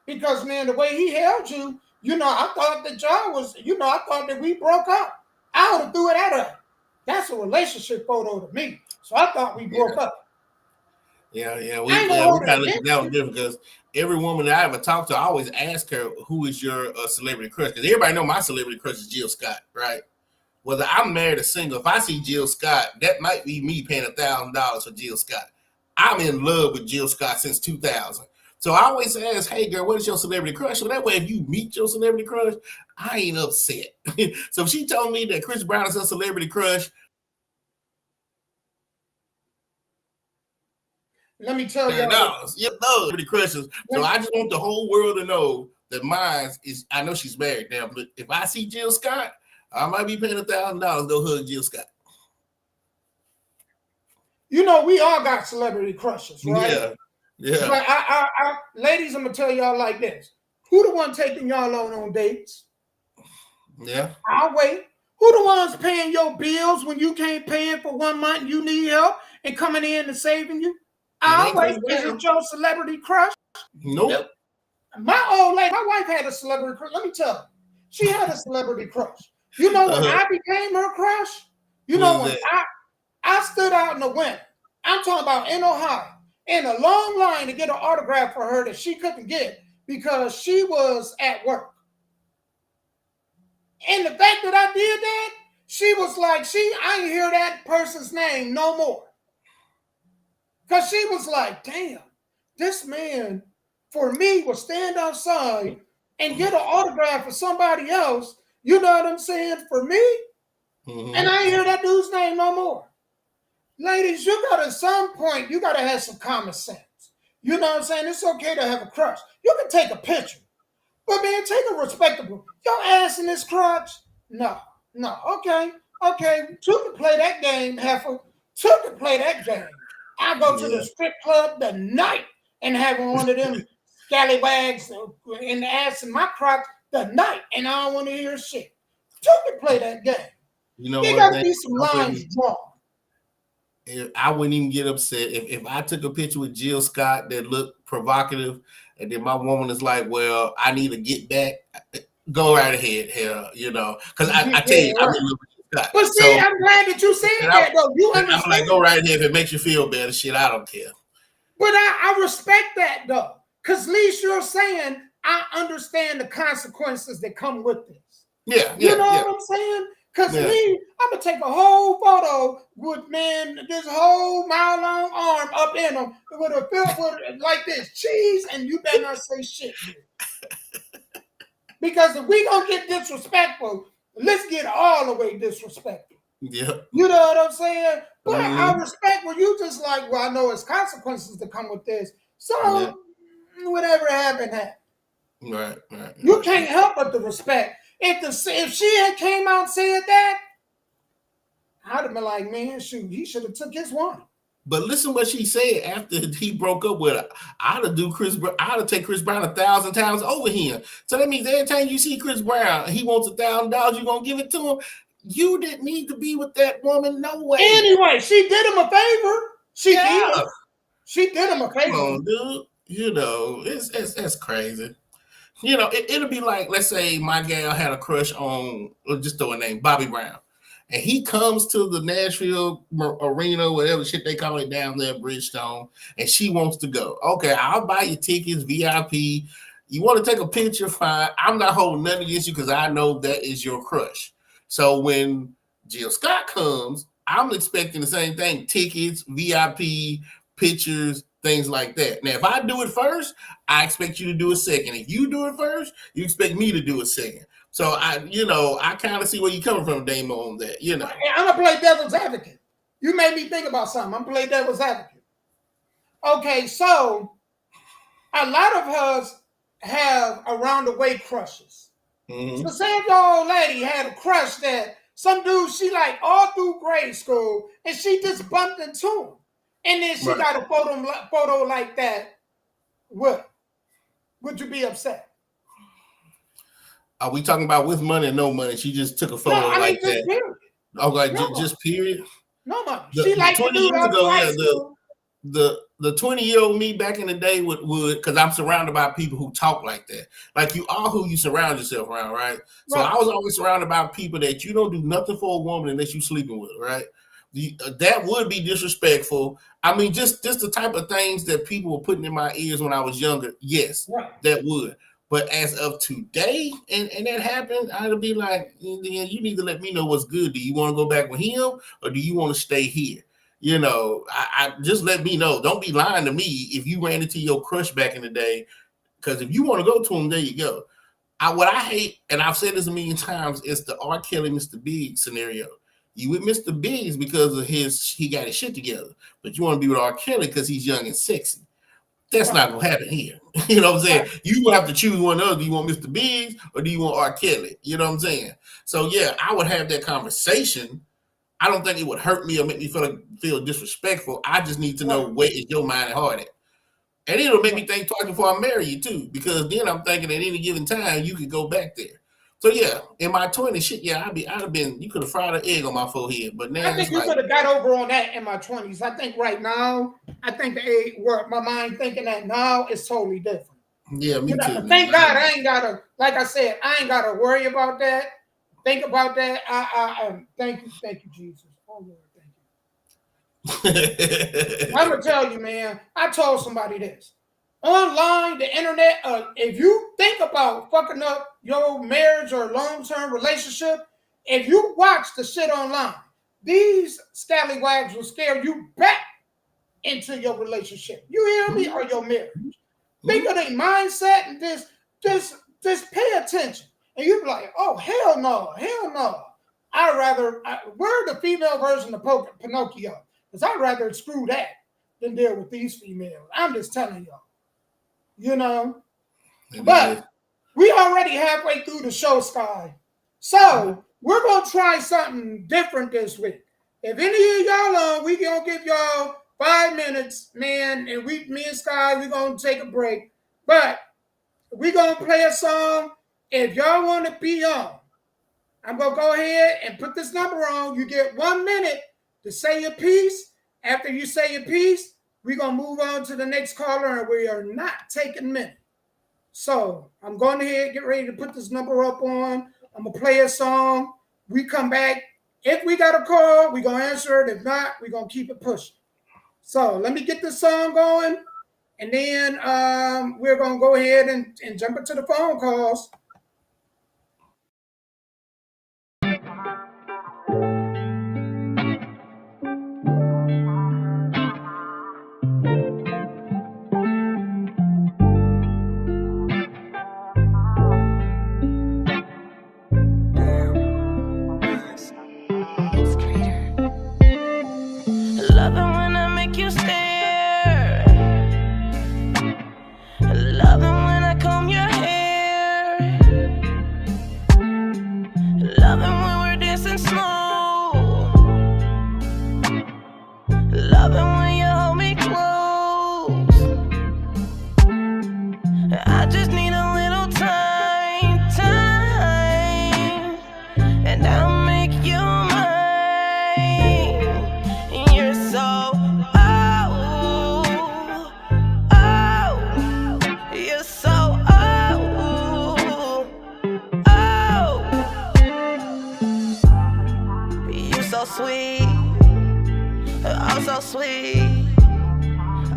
Because man, the way he held you, I thought that John was, I thought that we broke up. I would have threw it at her. That's a relationship photo to me. So I thought we broke up. Yeah. We kind of look at that one different because every woman that I ever talked to, I always ask her, who is your celebrity crush? Because everybody know my celebrity crush is Jill Scott, right? Whether I'm married or single, if I see Jill Scott, that might be me paying $1,000 for Jill Scott. I'm in love with Jill Scott since 2000. So I always ask, hey, girl, what is your celebrity crush? So that way, if you meet your celebrity crush, I ain't upset. So if she told me that Chris Brown is her celebrity crush, let me tell you. Celebrity crushes. So I just want the whole world to know that mine is, I know she's married now, but if I see Jill Scott, I might be paying $1,000 to go hug Jill Scott. We all got celebrity crushes, right? Yeah. But I ladies, I'm gonna tell y'all like this: who the one taking y'all on dates? Yeah, I'll wait. Who the ones paying your bills when you can't pay it for 1 month? And you need help and coming in and saving you. Is it your celebrity crush? Nope. My old lady, my wife had a celebrity crush. Let me tell you, she had a celebrity crush. You know when I became her crush? You know when I stood out in the winter. I'm talking about in Ohio, in a long line to get an autograph for her that she couldn't get because she was at work. And the fact that I did that, she was like, I didn't hear that person's name no more. Because she was like, damn, this man, for me, will stand outside and get an autograph for somebody else. You know what I'm saying? For me. Mm-hmm. And I didn't hear that dude's name no more. Ladies, you got at some point, you got to have some common sense. You know what I'm saying? It's okay to have a crush. You can take a picture. But man, take a respectable. Your ass in this crotch? No. Okay. Two can play that game. Two can play that game. I go to the strip club the night and have one of them scallywags in the ass in my crotch the night, and I don't want to hear shit. Two can play that game. You know there got to be some lines drawn. I wouldn't even get upset if I took a picture with Jill Scott that looked provocative, and then my woman is like, "Well, I need to get back." Go right ahead, hell, you know, because I tell you, I'm in love with Jill Scott. But see, I'm glad that you said that, though. You understand? I'm like, go right ahead if it makes you feel better. Shit, I don't care. But I respect that, though, because at least you're saying I understand the consequences that come with this. You know what I'm saying? Because me, I'm going to take a whole photo with, this whole mile-long arm up in them with a filled with like this, cheese, and you better not say shit. Because if we going to get disrespectful, let's get all the way disrespectful. Yeah. You know what I'm saying? But I respect when you just like, well, I know it's consequences that come with this. So whatever happened. Right. You can't help but the respect. If she had came out and said that, I'd have been like, man, shoot, he should have took his one. But listen what she said after he broke up with her. I'd have take Chris Brown 1,000 times over him. So that means every time you see Chris Brown, he wants $1,000, you're gonna give it to him. You didn't need to be with that woman, no way. Anyway, she did him a favor. She did him a favor. Come on, dude. You know, it's crazy. You know, it'll be like, let's say my gal had a crush on, just throw a name, Bobby Brown. And he comes to the Nashville arena, whatever shit they call it down there, Bridgestone, and she wants to go. Okay, I'll buy you tickets, VIP. You want to take a picture, fine. I'm not holding nothing against you because I know that is your crush. So when Jill Scott comes, I'm expecting the same thing, tickets, VIP, pictures, things like that. Now, if I do it first, I expect you to do it second. If you do it first, you expect me to do it second. So I kind of see where you're coming from, Damo, on that. You know, I'm gonna play devil's advocate. You made me think about something. I'm gonna play devil's advocate. Okay, so a lot of us have around the way crushes. Mm-hmm. So say if your old lady had a crush that some dude she like all through grade school, and she just bumped into him, and then she got a photo like that. Would you be upset? Are we talking about with money or no money? She just took a photo like that. Period. Okay, just period. No money. She like 20 years ago. The 20-year-old me back in the day would because I'm surrounded by people who talk like that. Like you are who you surround yourself around, right? So I was always surrounded by people that you don't do nothing for a woman unless you sleeping with her, right? That would be disrespectful. I mean, just the type of things that people were putting in my ears when I was younger. Yes, that would. But as of today, and that happened, I'd be like, you need to let me know what's good. Do you want to go back with him or do you want to stay here? You know, I just let me know. Don't be lying to me if you ran into your crush back in the day. Because if you want to go to him, there you go. What I hate, and I've said this a million times, is the R. Kelly, Mr. Big scenario. You with Mr. Biggs because of he got his shit together. But you want to be with R. Kelly because he's young and sexy. That's not gonna happen here. You know what I'm saying? You will have to choose one of those. Do you want Mr. Biggs or do you want R. Kelly? You know what I'm saying? So yeah, I would have that conversation. I don't think it would hurt me or make me feel disrespectful. I just need to know where is your mind and heart at. And it'll make me think twice before I marry you too, because then I'm thinking at any given time you could go back there. So yeah, in my 20s, shit, yeah, I'd have been. You could have fried an egg on my forehead, but now I think you could have got over on that in my 20s. I think right now I think the age where my mind thinking that now is totally different. Yeah, me too. Thank God I ain't gotta, like I said, I ain't gotta worry about that. Think about that. I thank you, Jesus. Oh Lord, thank you. I'm gonna tell you, man. I told somebody this. Online, the internet. If you think about fucking up your marriage or long-term relationship, if you watch the shit online, these scallywags will scare you back into your relationship. You hear me? Or your marriage. Think of their mindset and just pay attention. And you be like, oh, hell no. We're the female version of Pinocchio. Because I'd rather screw that than deal with these females. I'm just telling y'all. You know? But we already halfway through the show, Sky. So we're going to try something different this week. If any of y'all on, we going to give y'all 5 minutes, man, and me and Sky, we're going to take a break. But we're going to play a song. If y'all want to be on, I'm going to go ahead and put this number on. You get 1 minute to say your piece. After you say your piece, we're going to move on to the next caller, and we are not taking minutes. So I'm going ahead, get ready to put this number up on. I'm going to play a song. We come back. If we got a call, we're going to answer it. If not, we're going to keep it pushing. So let me get this song going, and then we're going to go ahead and jump into the phone calls.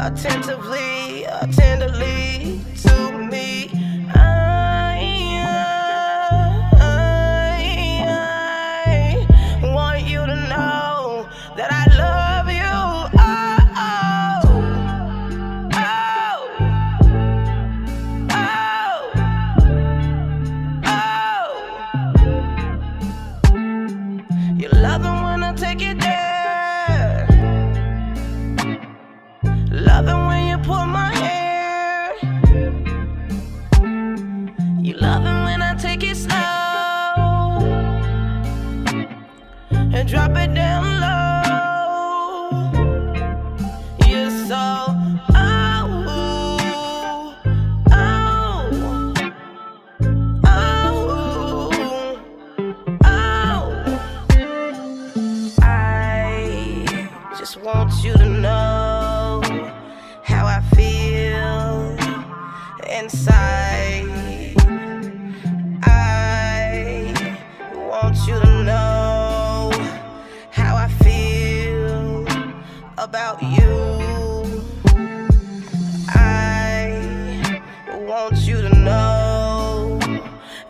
Attentively, tenderly to me. I want you to know that I love you. You love it when I take it there. Love it when you pull my hair. You love it when I take it slow and drop it down low. You're so I just want you to know how I feel inside. I want you to know how I feel about you. I want you to know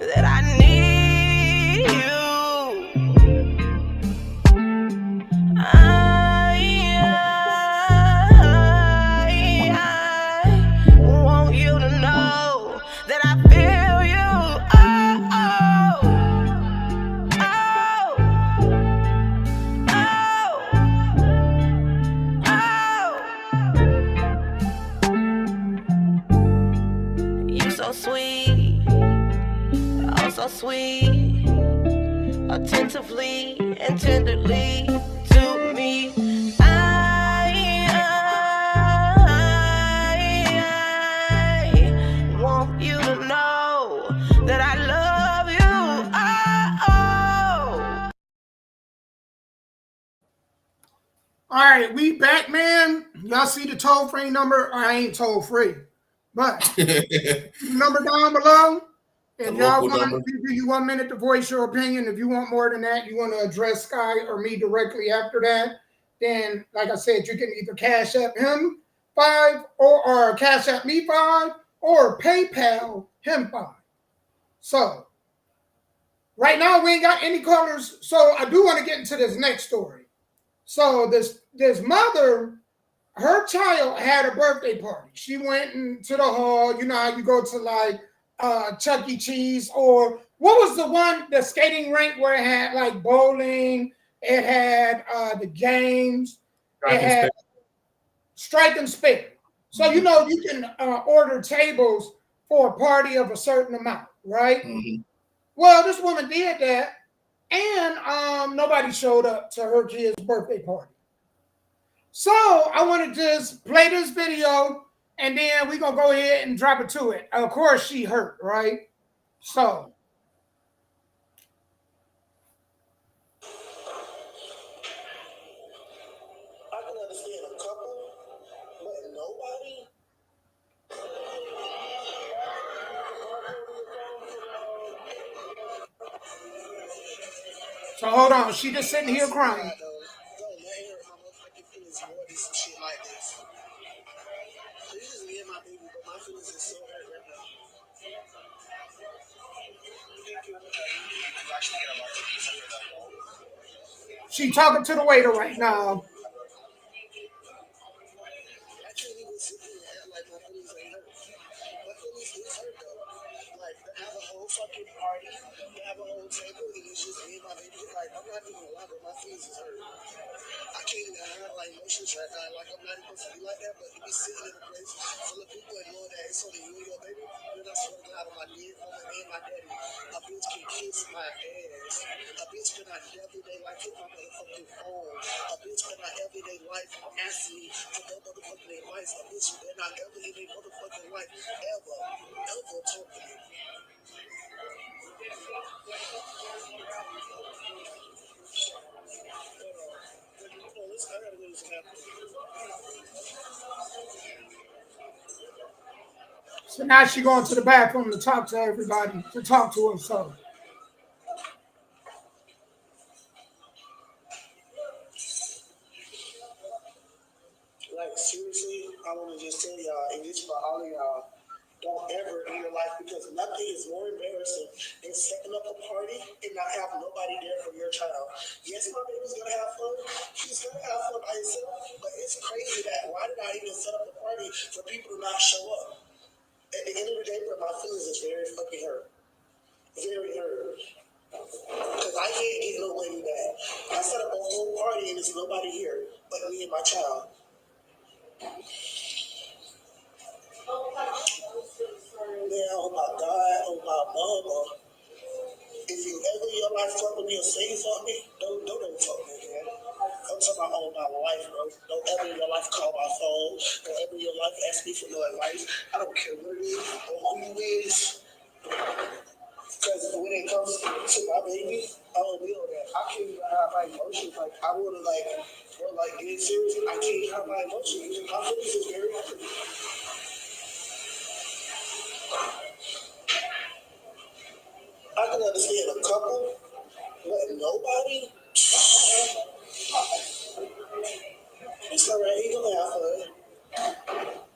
that I need you. Sweet, oh so sweet, attentively and tenderly to me. I want you to know that I love you. All right, we back, man. Y'all see the toll-free number? I ain't toll-free, but number down below. If y'all want, give you 1 minute to voice your opinion. If you want more than that, you want to address Sky or me directly after that, then, like I said, you can either cash app him 5 or cash app me 5 or PayPal him 5. So right now we ain't got any callers. So I do want to get into this next story. So this mother, her child had a birthday party. She went into the hall. You know how you go to like Chuck E. Cheese, or what was the skating rink where it had like bowling, it had the games, it had strike and spin. So you know you can order tables for a party of a certain amount, right? Mm-hmm. Well, this woman did that, and nobody showed up to her kid's birthday party. So I want to just play this video, and then we're going to go ahead and drop it to it. Of course, she hurt, right? So. I can understand a couple, but nobody. So hold on. She just sitting here crying. She talking to the waiter right now. Like, have a whole fucking party, have a whole table, and it's just me and my baby. Like, I'm not even lying, but my feelings is hurt. I can't even have like emotions right now. Like, I'm not even supposed to be like that, but to be sitting in a place full of people and knowing that it's only you and your baby, then I swear to God, on my dead mama and my daddy, a bitch can kiss my ass. A bitch cannot everyday life hit my motherfucking phone. A bitch cannot everyday life ask me for no motherfucking advice. A bitch did not ever in their motherfucking life ever talk to me. So now she going to the bathroom to talk to everybody, to talk to herself. Like, seriously, I want to just tell y'all, and this for all of y'all, don't ever in your life, because nothing is more embarrassing than setting up a party and not have nobody there for your child. Yes, my baby's gonna have fun. She's gonna have fun by herself, but it's crazy that why did I even set up a party for people to not show up? At the end of the day, bro, my feelings is very fucking hurt. Very hurt. Because I can't get no baby back. I set up a whole party and there's nobody here but me and my child. Man, oh my God, oh my mama. If you ever in your life fuck with me or say you fuck me, don't ever fuck me again. I'm talking about all my life, bro. Don't ever in your life call my phone. Don't ever in your life ask me for no advice. I don't care what it is or who you is. Because when it comes to my baby, I don't feel that. I can't even have my emotions. Like, I want to, like, bro, like, get serious. I can't have my emotions. My feelings is very happy. I can understand a couple, but nobody. It's alright, he gonna have fun.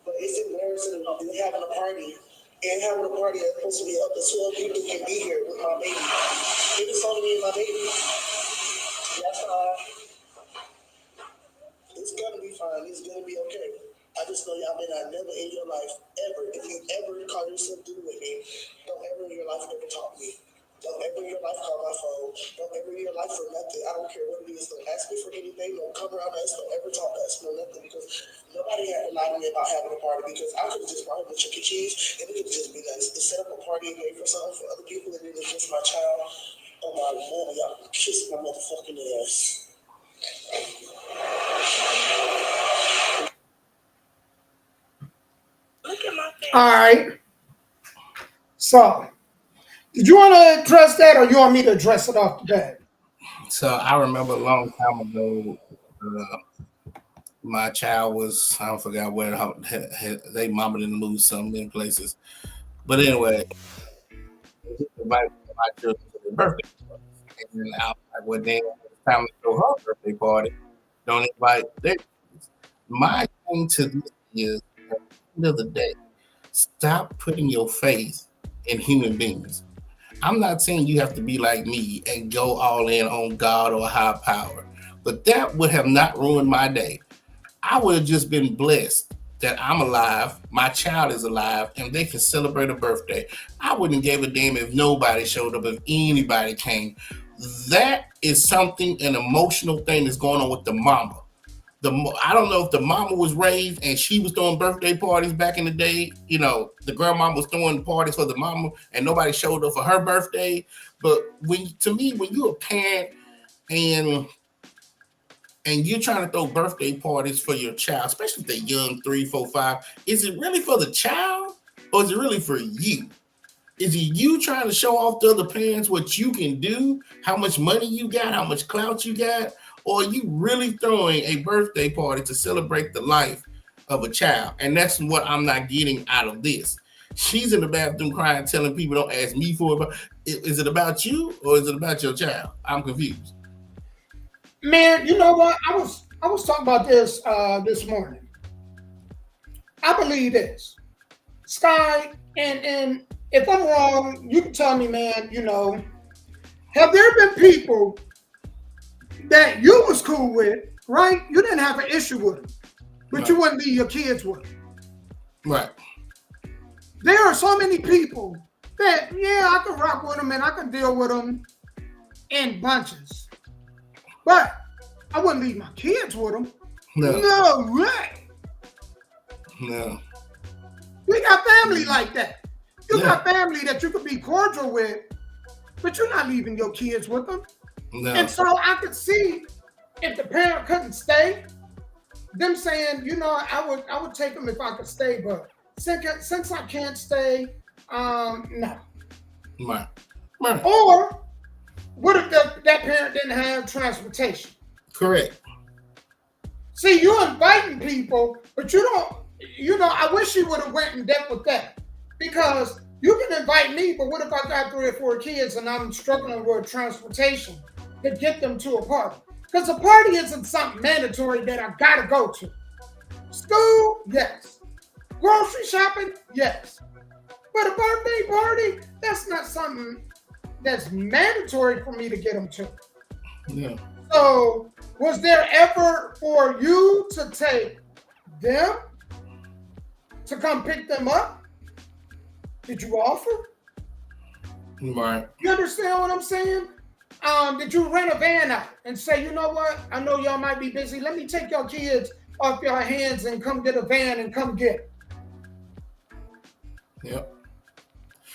But it's embarrassing to be having a party and having a party that's supposed to be up to 12 people can be here with my baby. It's only me and my baby. That's fine. It's gonna be fine. It's gonna be okay. I just know y'all may not never in your life ever, if you ever call yourself through with me, don't ever in your life ever talk to me. Don't ever in your life call my phone. Don't ever in your life for nothing. I don't care what it is. Don't ask me for anything. Don't come around us. Don't ever talk to us. No nothing. Because nobody had to lie to me about having a party. Because I could have just brought him a Chuck E. Cheese and it could just be nice. To set up a party and pay for something for other people and then it's just my child. Oh my mama, y'all kiss my motherfucking ass. Look at my face. All right. So, did you want to address that, or you want me to address it off the bat? So I remember a long time ago, my child was, I don't forget where they mama didn't lose some in places. But anyway, invite my children to their birthday party. And then I was like, well, then it's time to throw her birthday party. Don't invite their kids. My thing to this is, at the end of the day, stop putting your faith in human beings. I'm not saying you have to be like me and go all in on God or high power, but that would have not ruined my day. I would have just been blessed that I'm alive, my child is alive, and they can celebrate a birthday. I wouldn't give a damn if nobody showed up, if anybody came. That is something, an emotional thing that's going on with the mama. I don't know if the mama was raised and she was throwing birthday parties back in the day. You know, the grandma was throwing parties for the mama and nobody showed up for her birthday. But when you're a parent and you're trying to throw birthday parties for your child, especially if they're young, 3, 4, 5, is it really for the child or is it really for you? Is it you trying to show off to other parents what you can do, how much money you got, how much clout you got? Or are you really throwing a birthday party to celebrate the life of a child? And that's what I'm not getting out of this. She's in the bathroom crying, telling people, don't ask me for it. Is it about you or is it about your child? I'm confused. Man, you know what? I was talking about this this morning. I believe this. Sky, and if I'm wrong, you can tell me, man, you know, have there been people that you was cool with, right? You didn't have an issue with them, but right. You wouldn't leave your kids with them. Right. There are so many people that, yeah, I can rock with them and I can deal with them in bunches. But I wouldn't leave my kids with them. No way. No. We got family like that. You got family that you could be cordial with, but you're not leaving your kids with them. No. And so I could see if the parent couldn't stay, them saying, you know, I would take them if I could stay, but since I can't stay, no. Right. Or what if that parent didn't have transportation? Correct. See, you're inviting people, but you don't, you know, I wish you would have went in depth with that. Because you can invite me, but what if I got 3 or 4 kids and I'm struggling with transportation to get them to a party? Because a party isn't something mandatory that I gotta go to. School, yes. Grocery shopping, yes. But a birthday party, that's not something that's mandatory for me to get them to. Yeah. So, was there ever for you to take them to come pick them up? Did you offer? Right. You understand what I'm saying? Did you rent a van out and say, you know what? I know y'all might be busy. Let me take your kids off your hands and come get a van and come get it. Yep.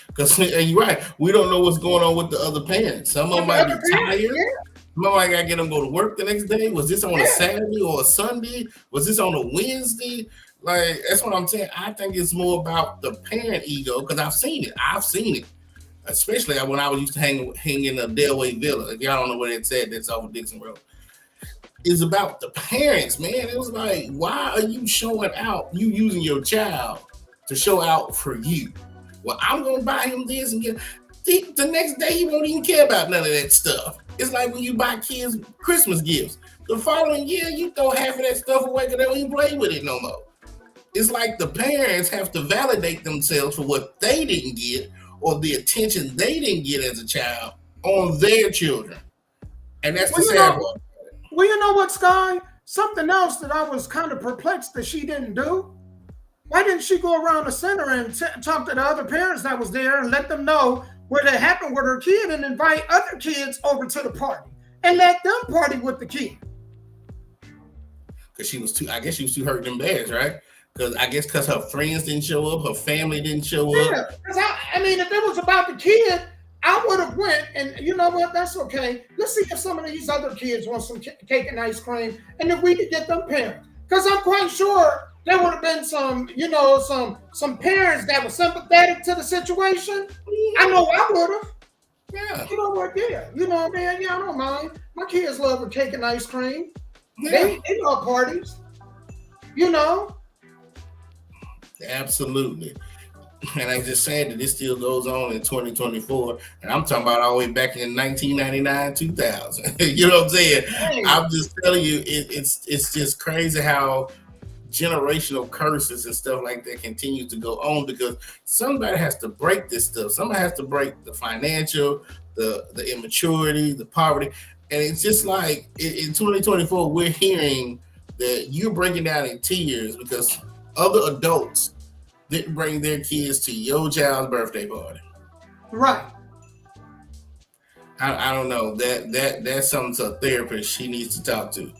Because you're right. We don't know what's going on with the other parents. Some of them might be tired. Yeah. Some of them might got to get them go to work the next day. Was this on a Saturday or a Sunday? Was this on a Wednesday? Like, that's what I'm saying. I think it's more about the parent ego because I've seen it. Especially when I was used to hang in a Delway Villa. If y'all don't know where it's at, that's off of Dixon Road. It's about the parents, man. It was like, why are you showing out? You using your child to show out for you. Well, I'm going to buy him this and get the next day he won't even care about none of that stuff. It's like when you buy kids Christmas gifts. The following year, you throw half of that stuff away because they don't even play with it no more. It's like the parents have to validate themselves for what they didn't get or the attention they didn't get as a child on their children. And that's the sad part. Well, you know what, Sky? Something else that I was kind of perplexed that she didn't do. Why didn't she go around the center and talk to the other parents that was there and let them know what had happened with her kid and invite other kids over to the party and let them party with the kid? Because she was too hurt them bags, right? Because her friends didn't show up, her family didn't show up. Yeah, because I mean, if it was about the kid, I would have went and you know what? That's okay. Let's see if some of these other kids want some cake and ice cream, and if we could get them parents. Because I'm quite sure there would have been some parents that were sympathetic to the situation. I know I would have. Yeah. You know what? Yeah. You know, man. Yeah, I don't mind. My kids love a cake and ice cream. Yeah. They love parties. You know? Absolutely. And I just said that this still goes on in 2024. And I'm talking about all the way back in 1999, 2000. You know what I'm saying? Hey. I'm just telling you, it's just crazy how generational curses and stuff like that continue to go on, because somebody has to break this stuff. Somebody has to break the financial, the immaturity, the poverty. And it's just like in 2024, we're hearing that you're breaking down in tears because other adults didn't bring their kids to your child's birthday party. Right. I don't know. That's something to a therapist she needs to talk to.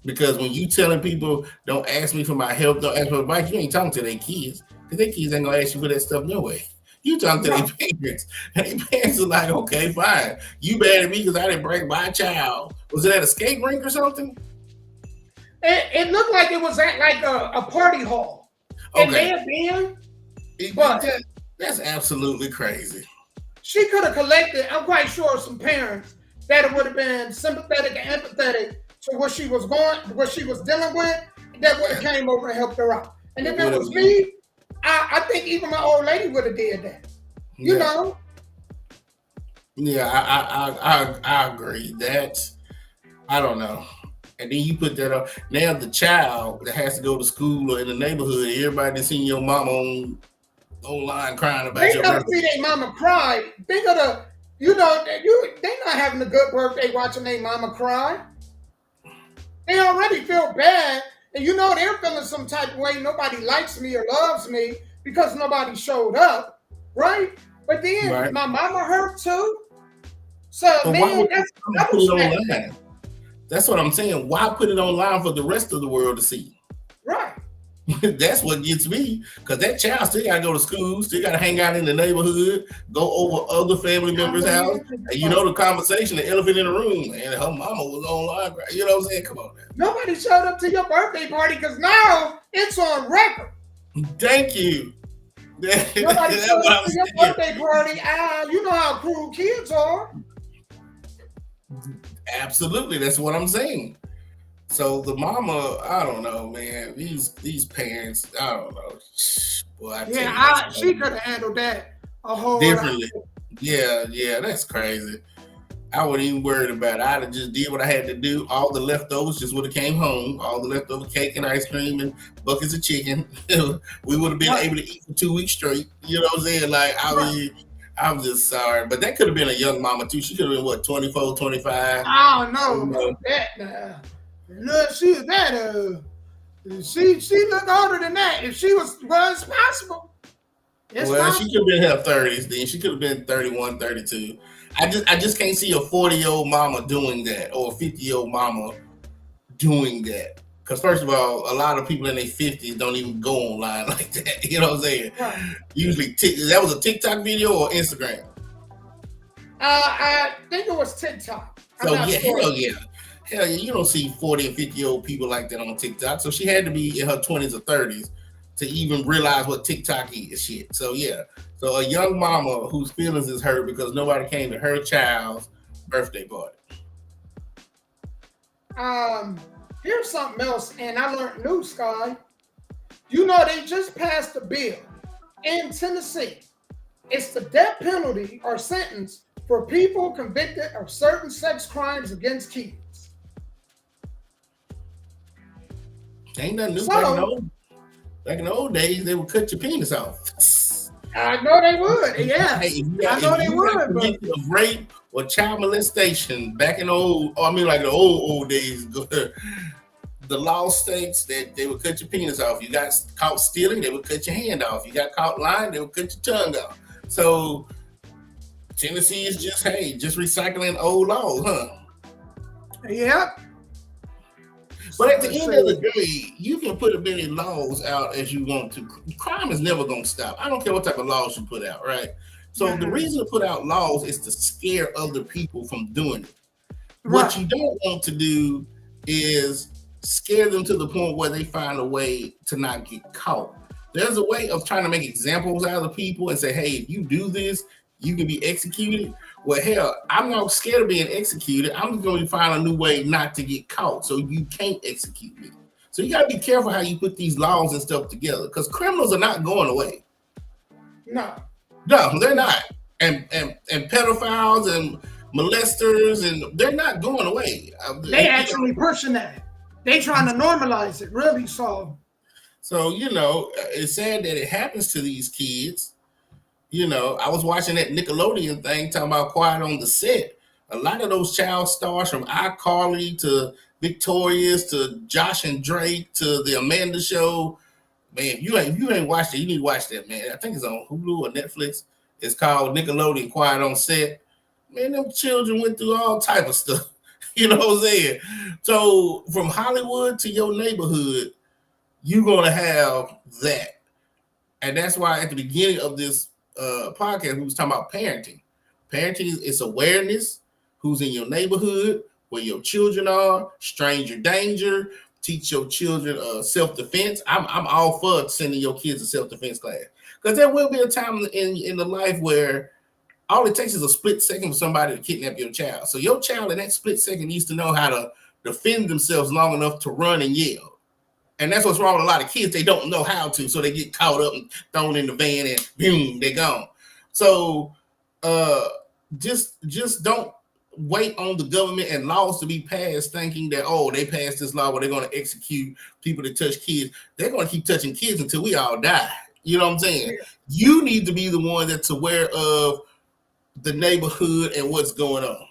Because when you telling people, don't ask me for my help, don't ask for advice, you ain't talking to their kids. Because their kids ain't gonna ask you for that stuff no way. You talking to their parents. And their parents are like, okay, fine. You mad at me because I didn't bring my child. Was it at a skate rink or something? It looked like it was at like a party hall. Okay. It may have been, but that's absolutely crazy. She could have collected, I'm quite sure, some parents that would have been sympathetic and empathetic to what she was dealing with, that would have came over and helped her out. And if it was me, I think even my old lady would have did that. You know? Yeah, I agree. I don't know. And then you put that up. Now the child that has to go to school or in the neighborhood, everybody that's seen your mama online crying about they your birthday. They see their mama cry. Think of the, they not having a good birthday watching their mama cry. They already feel bad, and they're feeling some type of way. Nobody likes me or loves me because nobody showed up, right? But then my mama hurt too. So man, that's what I'm saying. Why put it online for the rest of the world to see? Right. That's what gets me, because that child still got to go to school, still got to hang out in the neighborhood, go over other family members' house, and the conversation, the elephant in the room, and her mama was online. You know what I'm saying? Come on, man. Nobody showed up to your birthday party because now it's on record. Thank you. Nobody showed up to your birthday party. You know how cruel kids are. Absolutely, that's what I'm saying. So the mama, I don't know, man. These parents, I don't know. Boy, she could have handled that a whole differently. Yeah, that's crazy. I wasn't even worried about it. I'd have just did what I had to do. All the leftovers just would have came home. All the leftover cake and ice cream and buckets of chicken. We would have been able to eat for 2 weeks straight. You know what I'm saying? Like, I'm just sorry. But that could have been a young mama too. She could have been, 24, 25? I don't know about that. Look, she was that. She looked older than that. If she was possible. She could have been in her 30s then. She could have been 31, 32. I just can't see a 40-year-old mama doing that, or a 50-year-old mama doing that. Because first of all, a lot of people in their 50s don't even go online like that. You know what I'm saying? Right. Usually, that was a TikTok video or Instagram? I think it was TikTok. Hell yeah, you don't see 40 and 50-year-old people like that on TikTok. So she had to be in her 20s or 30s to even realize what TikTok is shit. So yeah. So a young mama whose feelings is hurt because nobody came to her child's birthday party. Here's something else, and I learned new, Sky. They just passed a bill in Tennessee. It's the death penalty or sentence for people convicted of certain sex crimes against kids. Ain't nothing new. Back in the old days, they would cut your penis off. I know they would. Yeah, I know they would. Convicted of rape or child molestation back in the old days. The law states that they would cut your penis off. You got caught stealing, they would cut your hand off. You got caught lying, they would cut your tongue off. So Tennessee is just recycling old laws, huh? Yep. But at the end of the day, you can put as many laws out as you want to. Crime is never going to stop. I don't care what type of laws you put out, right? So the reason to put out laws is to scare other people from doing it. Right. What you don't want to do is scare them to the point where they find a way to not get caught. There's a way of trying to make examples out of people and say, hey, if you do this, you can be executed. Well, hell, I'm not scared of being executed. I'm going to find a new way not to get caught, so you can't execute me. So you got to be careful how you put these laws and stuff together, because criminals are not going away. No, they're not. And pedophiles and molesters, and they're not going away. They actually pushing that. They trying to normalize it, really. So it's sad that it happens to these kids. I was watching that Nickelodeon thing talking about Quiet on the Set. A lot of those child stars, from iCarly to Victorious to Josh and Drake to the Amanda Show. Man, if you ain't watched it, you need to watch that, man. I think it's on Hulu or Netflix. It's called Nickelodeon Quiet on Set. Man, them children went through all type of stuff. You know what I'm saying? So from Hollywood to your neighborhood, you're going to have that. And that's why at the beginning of this podcast, we was talking about parenting. Parenting is awareness, who's in your neighborhood, where your children are, stranger danger, teach your children self-defense. I'm all for sending your kids to self-defense class, because there will be a time in the life where all it takes is a split second for somebody to kidnap your child. So your child in that split second needs to know how to defend themselves long enough to run and yell. And that's what's wrong with a lot of kids. They don't know how to, so they get caught up and thrown in the van and boom, they're gone. So just don't wait on the government and laws to be passed thinking that, oh, they passed this law where they're going to execute people that touch kids. They're going to keep touching kids until we all die. You know what I'm saying? You need to be the one that's aware of the neighborhood and what's going on.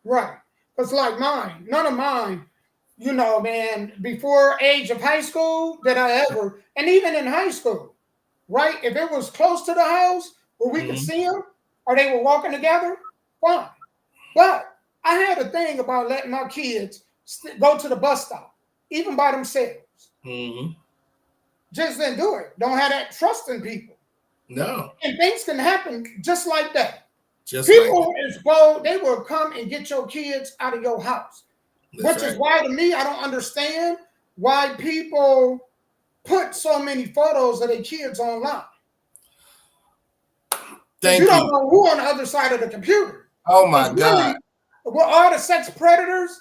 Right. Because like mine, none of mine, man, before age of high school did I ever, and even in high school, right? If it was close to the house where we could see them or they were walking together, fine. But I had a thing about letting my kids go to the bus stop, even by themselves. Just didn't do it. Don't have that trust in people. No. And things can happen just like that. Just people is bold. They will come and get your kids out of your house. That's which is why, to me, I don't understand why people put so many photos of their kids online. You don't know who on the other side of the computer. Oh my God! Well, all the sex predators,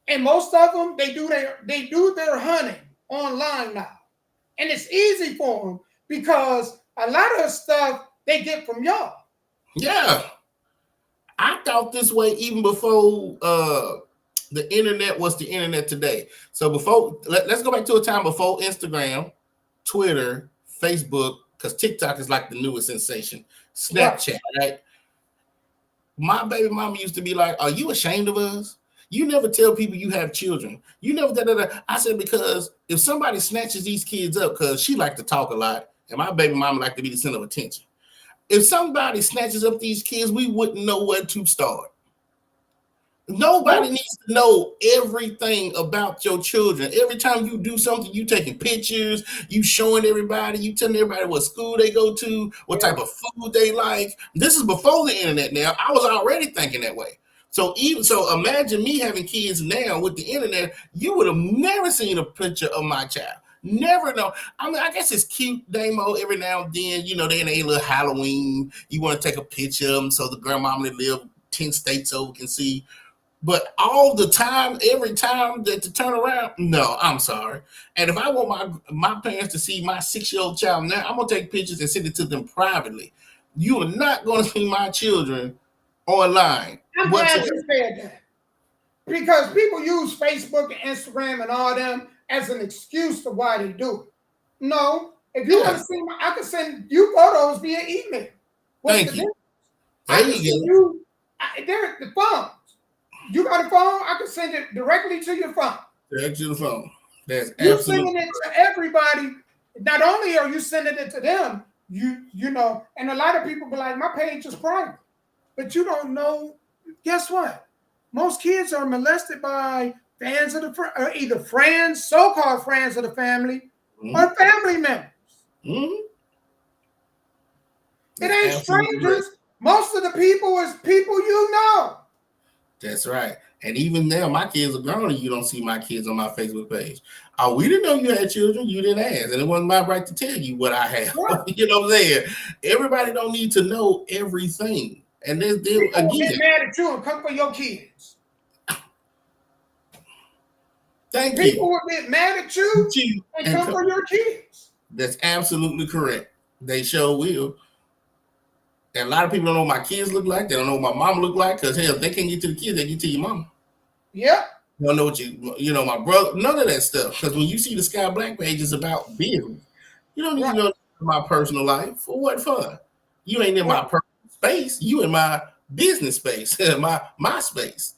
and most of them, they do their hunting online now, and it's easy for them because a lot of stuff they get from y'all. Yeah, I thought this way even before the internet was the internet today. So before, let's go back to a time before Instagram, Twitter, Facebook, because TikTok is like the newest sensation. Snapchat, right? My baby mama used to be like, "Are you ashamed of us? You never tell people you have children. You never da-da-da." I said, because if somebody snatches these kids up, because she liked to talk a lot, and my baby mama liked to be the center of attention. If somebody snatches up these kids, we wouldn't know where to start. Nobody needs to know everything about your children. Every time you do something, you taking pictures, you showing everybody, you telling everybody what school they go to, what type of food they like. This is before the internet now. I was already thinking that way. So imagine me having kids now with the internet. You would have never seen a picture of my child. Never know. I mean, I guess it's cute, Damo, every now and then. They in a little Halloween. You want to take a picture of them so the grandmama that live 10 states over can see. But all the time, every time that to turn around, no, I'm sorry. And if I want my parents to see my 6-year-old child now, I'm going to take pictures and send it to them privately. You are not going to see my children online. I'm glad you said that. Because people use Facebook and Instagram and all them as an excuse to why they do it. No, if you want to see I can send you photos via email. Thank you. There you go. They're the phones. You got a phone? I can send it directly to your phone. Direct to the phone. That's You're absolutely. sending it to everybody. Not only are you sending it to them, you know, and a lot of people be like, my page is private. But you don't know. Guess what? Most kids are molested by fans of or either friends, so-called friends of the family, or family members. It ain't strangers. Right. Most of the people is people you know. That's right. And even now, my kids are grown and you don't see my kids on my Facebook page. Oh, we didn't know you had children. You didn't ask. And it wasn't my right to tell you what I have. You know what I'm saying? Everybody don't need to know everything. And then again, get mad at you and come for your kids. Thank People you. will get mad at you and come for your kids. That's absolutely correct. They sure will. And a lot of people don't know what my kids look like. They don't know what my mom look like because hell, they can't get to the kids. They get to your mama. Yep. You don't know what you know, my brother. None of that stuff. Because when you see the Sky Black page, it's about business. You don't need to know my personal life. For what fun? You ain't in my personal space. You in my business space, my space.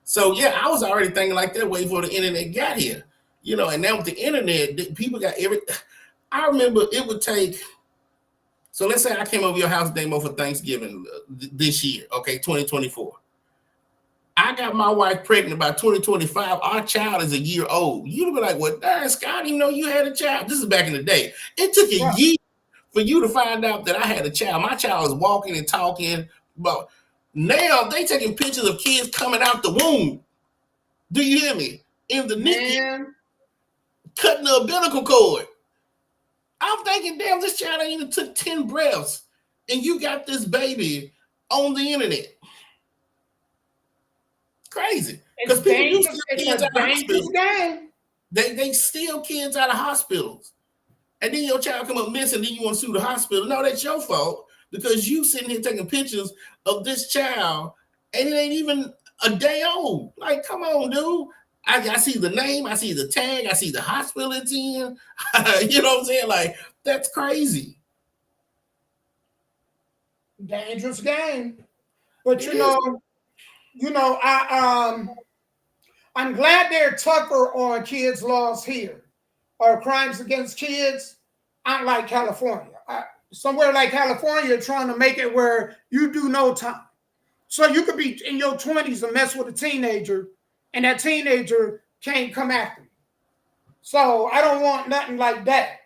So yeah, I was already thinking like that way before the internet got here. You know, and now with the internet, people got every. I remember it would take. So let's say I came over your house, Damo, for Thanksgiving this year, okay, 2024. I got my wife pregnant by 2025. Our child is a year old. You'd be like, well, darn, Scott, I didn't even know you had a child. This is back in the day. It took a year for you to find out that I had a child. My child is walking and talking. But now they taking pictures of kids coming out the womb. Do you hear me? In the NICU, cutting the umbilical cord. I'm thinking, damn, this child ain't even took 10 breaths, and you got this baby on the internet. Crazy. Because people do steal kids out of hospitals. They steal kids out of hospitals. And then your child come up missing, then you want to sue the hospital. No, that's your fault because you sitting here taking pictures of this child, and it ain't even a day old. Like, come on, dude. I see the name, I see the tag, I see the hospital it's in. You know what I'm saying? Like, that's crazy. Dangerous game. But I'm glad they're tougher on kids' laws here or crimes against kids, unlike California. Somewhere like California, trying to make it where you do no time. So you could be in your 20s and mess with a teenager, and that teenager can't come after you. So I don't want nothing like that.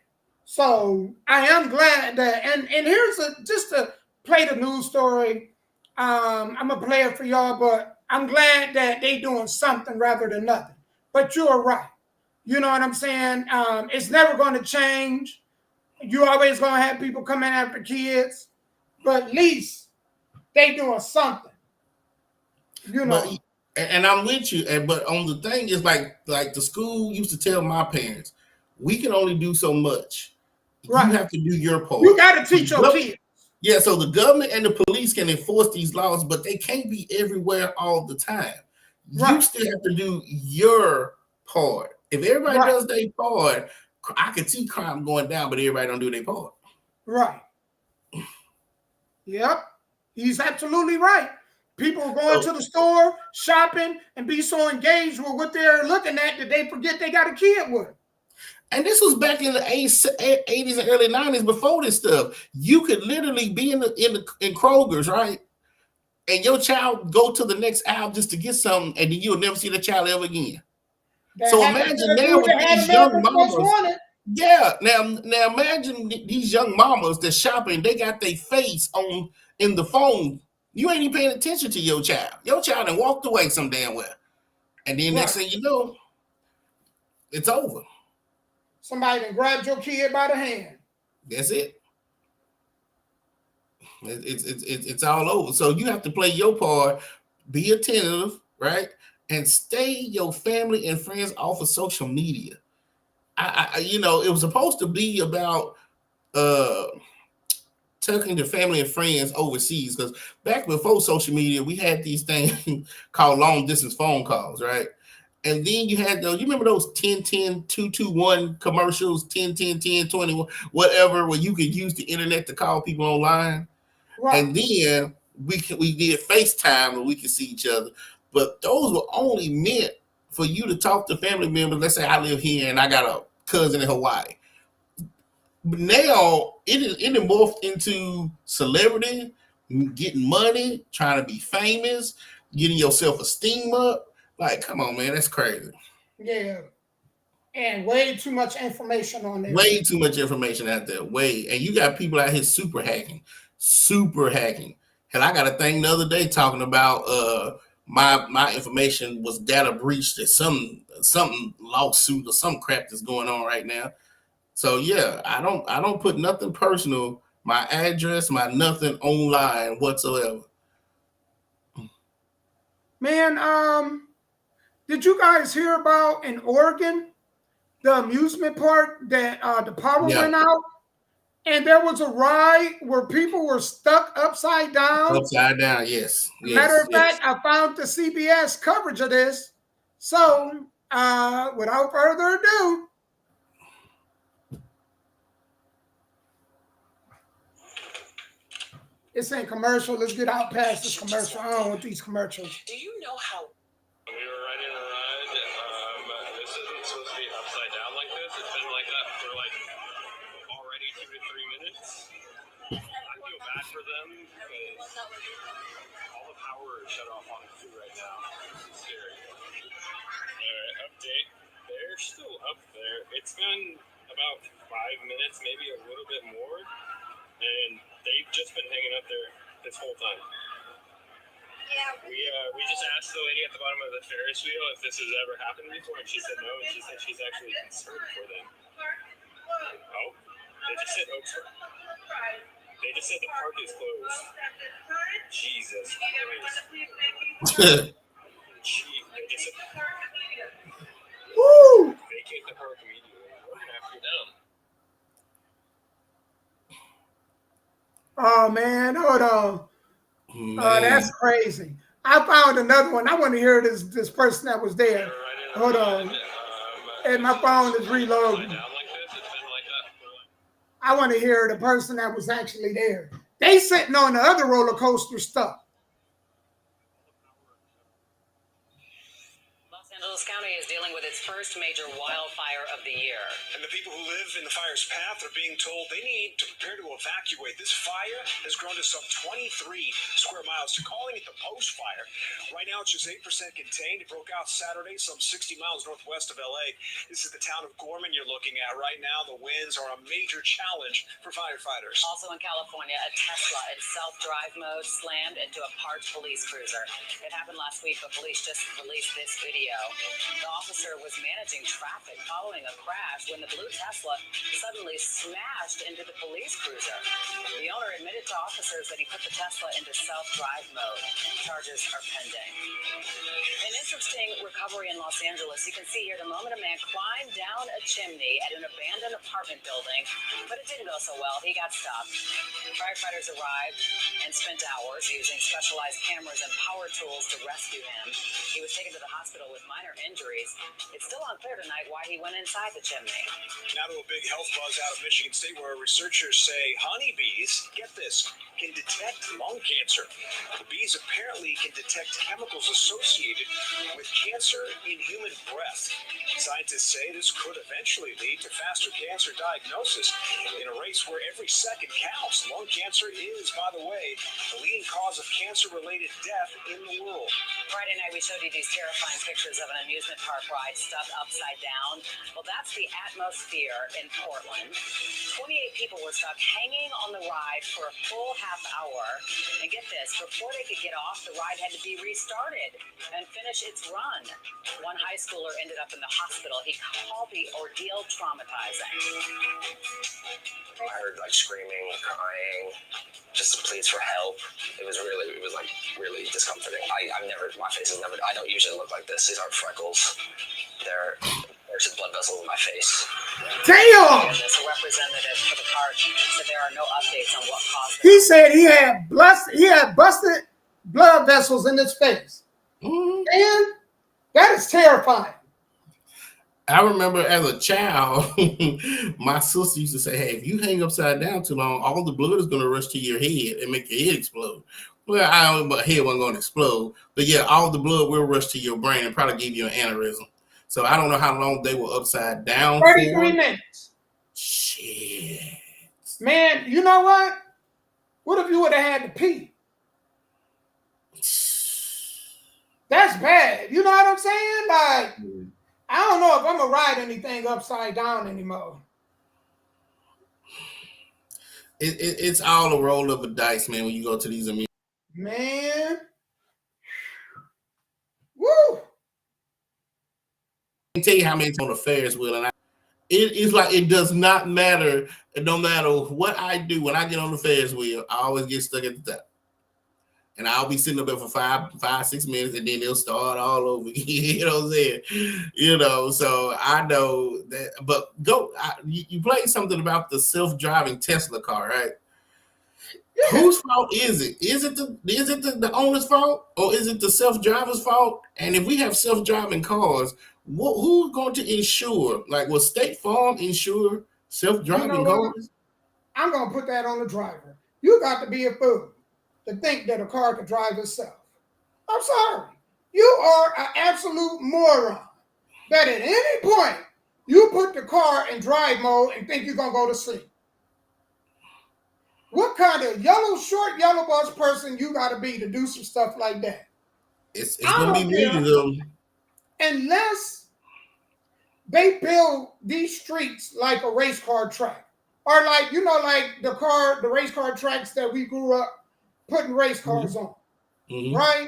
So I am glad that, and here's just to play the news story. I'm gonna play it for y'all, but I'm glad that they doing something rather than nothing. But you're right. You know what I'm saying? It's never going to change. You always going to have people coming after kids, but at least they doing something. You know. But, and I'm with you. But on the thing is like the school used to tell my parents, we can only do so much. Right. You have to do your part. You got to teach your kids. Yeah, so the government and the police can enforce these laws, but they can't be everywhere all the time. Right. You still have to do your part. If everybody does their part, I could see crime going down, but everybody don't do their part. Right. Yep. He's absolutely right. People are going to the store, shopping, and be so engaged with what they're looking at that they forget they got a kid with. And this was back in the 80s and early 90s before this stuff. You could literally be in Kroger's, right? And your child go to the next aisle just to get something, and then you'll never see the child ever again. So imagine now with these young mamas. Yeah, now imagine these young mamas that's shopping, they got their face in the phone. You ain't even paying attention to your child. Your child done walked away some damn well. And then next thing you know, it's over. Somebody done grabbed your kid by the hand. That's it. It's all over. So you have to play your part, be attentive, right? And stay your family and friends off of social media. It was supposed to be about talking to family and friends overseas, because back before social media, we had these things called long distance phone calls, right? And then you had those, you remember those 10-10, 221 commercials, 10-10-10, 21, whatever, where you could use the internet to call people online. Right. And then we did FaceTime and we could see each other. But those were only meant for you to talk to family members. Let's say I live here and I got a cousin in Hawaii. But now it morphed into celebrity, getting money, trying to be famous, getting your self-esteem up. Like, come on, man, that's crazy. Yeah. And way too much information on there. Way too much information out there. And you got people out here super hacking. Hell, I got a thing the other day talking about my information was data breached at some lawsuit or some crap that's going on right now. So yeah, I don't put nothing personal, my address, my nothing online whatsoever. Man, Did you guys hear about in Oregon, the amusement park that the power went out? And there was a ride where people were stuck upside down. Upside down, yes. Matter of fact, I found the CBS coverage of this. So, without further ado, it's in commercial. Let's get out past this commercial. I don't want these commercials. Do you know how? We were riding a ride. This isn't supposed to be upside down like this. It's been like that for like already 2 to 3 minutes. I feel bad for them because all the power is shut off on it too right now. It's scary. Update. They're still up there. It's been about 5 minutes, maybe a little bit more, and they've just been hanging up there this whole time. We just asked the lady at the bottom of the Ferris wheel if this has ever happened before, and she said no, and she said she's actually concerned for them. Oh, they just said they just said the park is closed. Jesus Christ. They just said, woo! Vacate the park immediately. What after them? Oh man, hold on. Oh, that's crazy. I found another one. I want to hear this person that was there. Hold on. And my phone is reloading. I want to hear the person that was actually there. They sitting on the other roller coaster stuff. Los Angeles County is dealing with its first major wildfire of the year. And the people who live in the fire's path are being told they need to prepare to evacuate. This fire has grown to some 23 square miles. They're calling it the post fire. Right now, it's just 8% contained. It broke out Saturday, some 60 miles northwest of LA. This is the town of Gorman you're looking at right now. The winds are a major challenge for firefighters. Also in California, a Tesla in self-drive mode slammed into a parked police cruiser. It happened last week, but police just released this video. The officer was managing traffic following a crash when the blue Tesla suddenly smashed into the police cruiser. The owner admitted to officers that he put the Tesla into self-drive mode. Charges are pending. An interesting recovery in Los Angeles. You can see here the moment a man climbed down a chimney at an abandoned apartment building, but it didn't go so well. He got stuck. Firefighters arrived and spent hours using specialized cameras and power tools to rescue him. He was taken to the hospital with minor injuries. It's still unclear tonight why he went inside the chimney. Now to a big health buzz out of Michigan State where researchers say honeybees, get this, can detect lung cancer. The bees apparently can detect chemicals associated with cancer in human breath. Scientists say this could eventually lead to faster cancer diagnosis in a race where every second counts. Lung cancer is, by the way, the leading cause of cancer-related death in the world. Friday night, we showed you these terrifying pictures of an amusement park ride stuck upside down. Well, that's the Atmosphere in Portland. 28 people were stuck hanging on the ride for a full half hour. And get this, before they could get off, the ride had to be restarted and finish its run. One high schooler ended up in the hospital. He called the ordeal traumatizing. I heard like screaming, crying, just pleas for help. It was like really discomforting. My face is never, I don't usually look like this. These aren't freckles. There's just blood vessels in my face. Damn! This representative for the park said there are no updates on what caused it. He said he had busted blood vessels in his face. And that is terrifying. I remember as a child, my sister used to say, hey, if you hang upside down too long, all the blood is going to rush to your head and make your head explode. Well, I don't know, my head wasn't going to explode. But yeah, all the blood will rush to your brain and probably give you an aneurysm. So I don't know how long they were upside down 33 minutes. Shit. Man, you know what? What if you would have had to pee? That's bad. You know what I'm saying? Like, I don't know if I'm going to ride anything upside down anymore. It's all a roll of a dice, man, when you go to these amusement. Man. Woo! I can tell you how many times on the Ferris wheel, and it's like it does not matter. No matter what I do, when I get on the Ferris wheel, I always get stuck at the top. And I'll be sitting up there for 5-6 minutes, and then they'll start all over again. You know what I'm saying? You know, so I know that. But you played something about the self-driving Tesla car, right? Yeah. Whose fault is it? Is it the owner's fault, or is it the self-driver's fault? And if we have self-driving cars, who's going to insure? Like, will State Farm insure self-driving cars? I'm going to put that on the driver. You got to be a fool to think that a car can drive itself. I'm sorry. You are an absolute moron that at any point you put the car in drive mode and think you're going to go to sleep. What kind of short yellow bus person you got to be to do some stuff like that? It's going to be me, though. Unless they build these streets like a race car track. Or like, like the race car tracks that we grew up putting race cars on, right?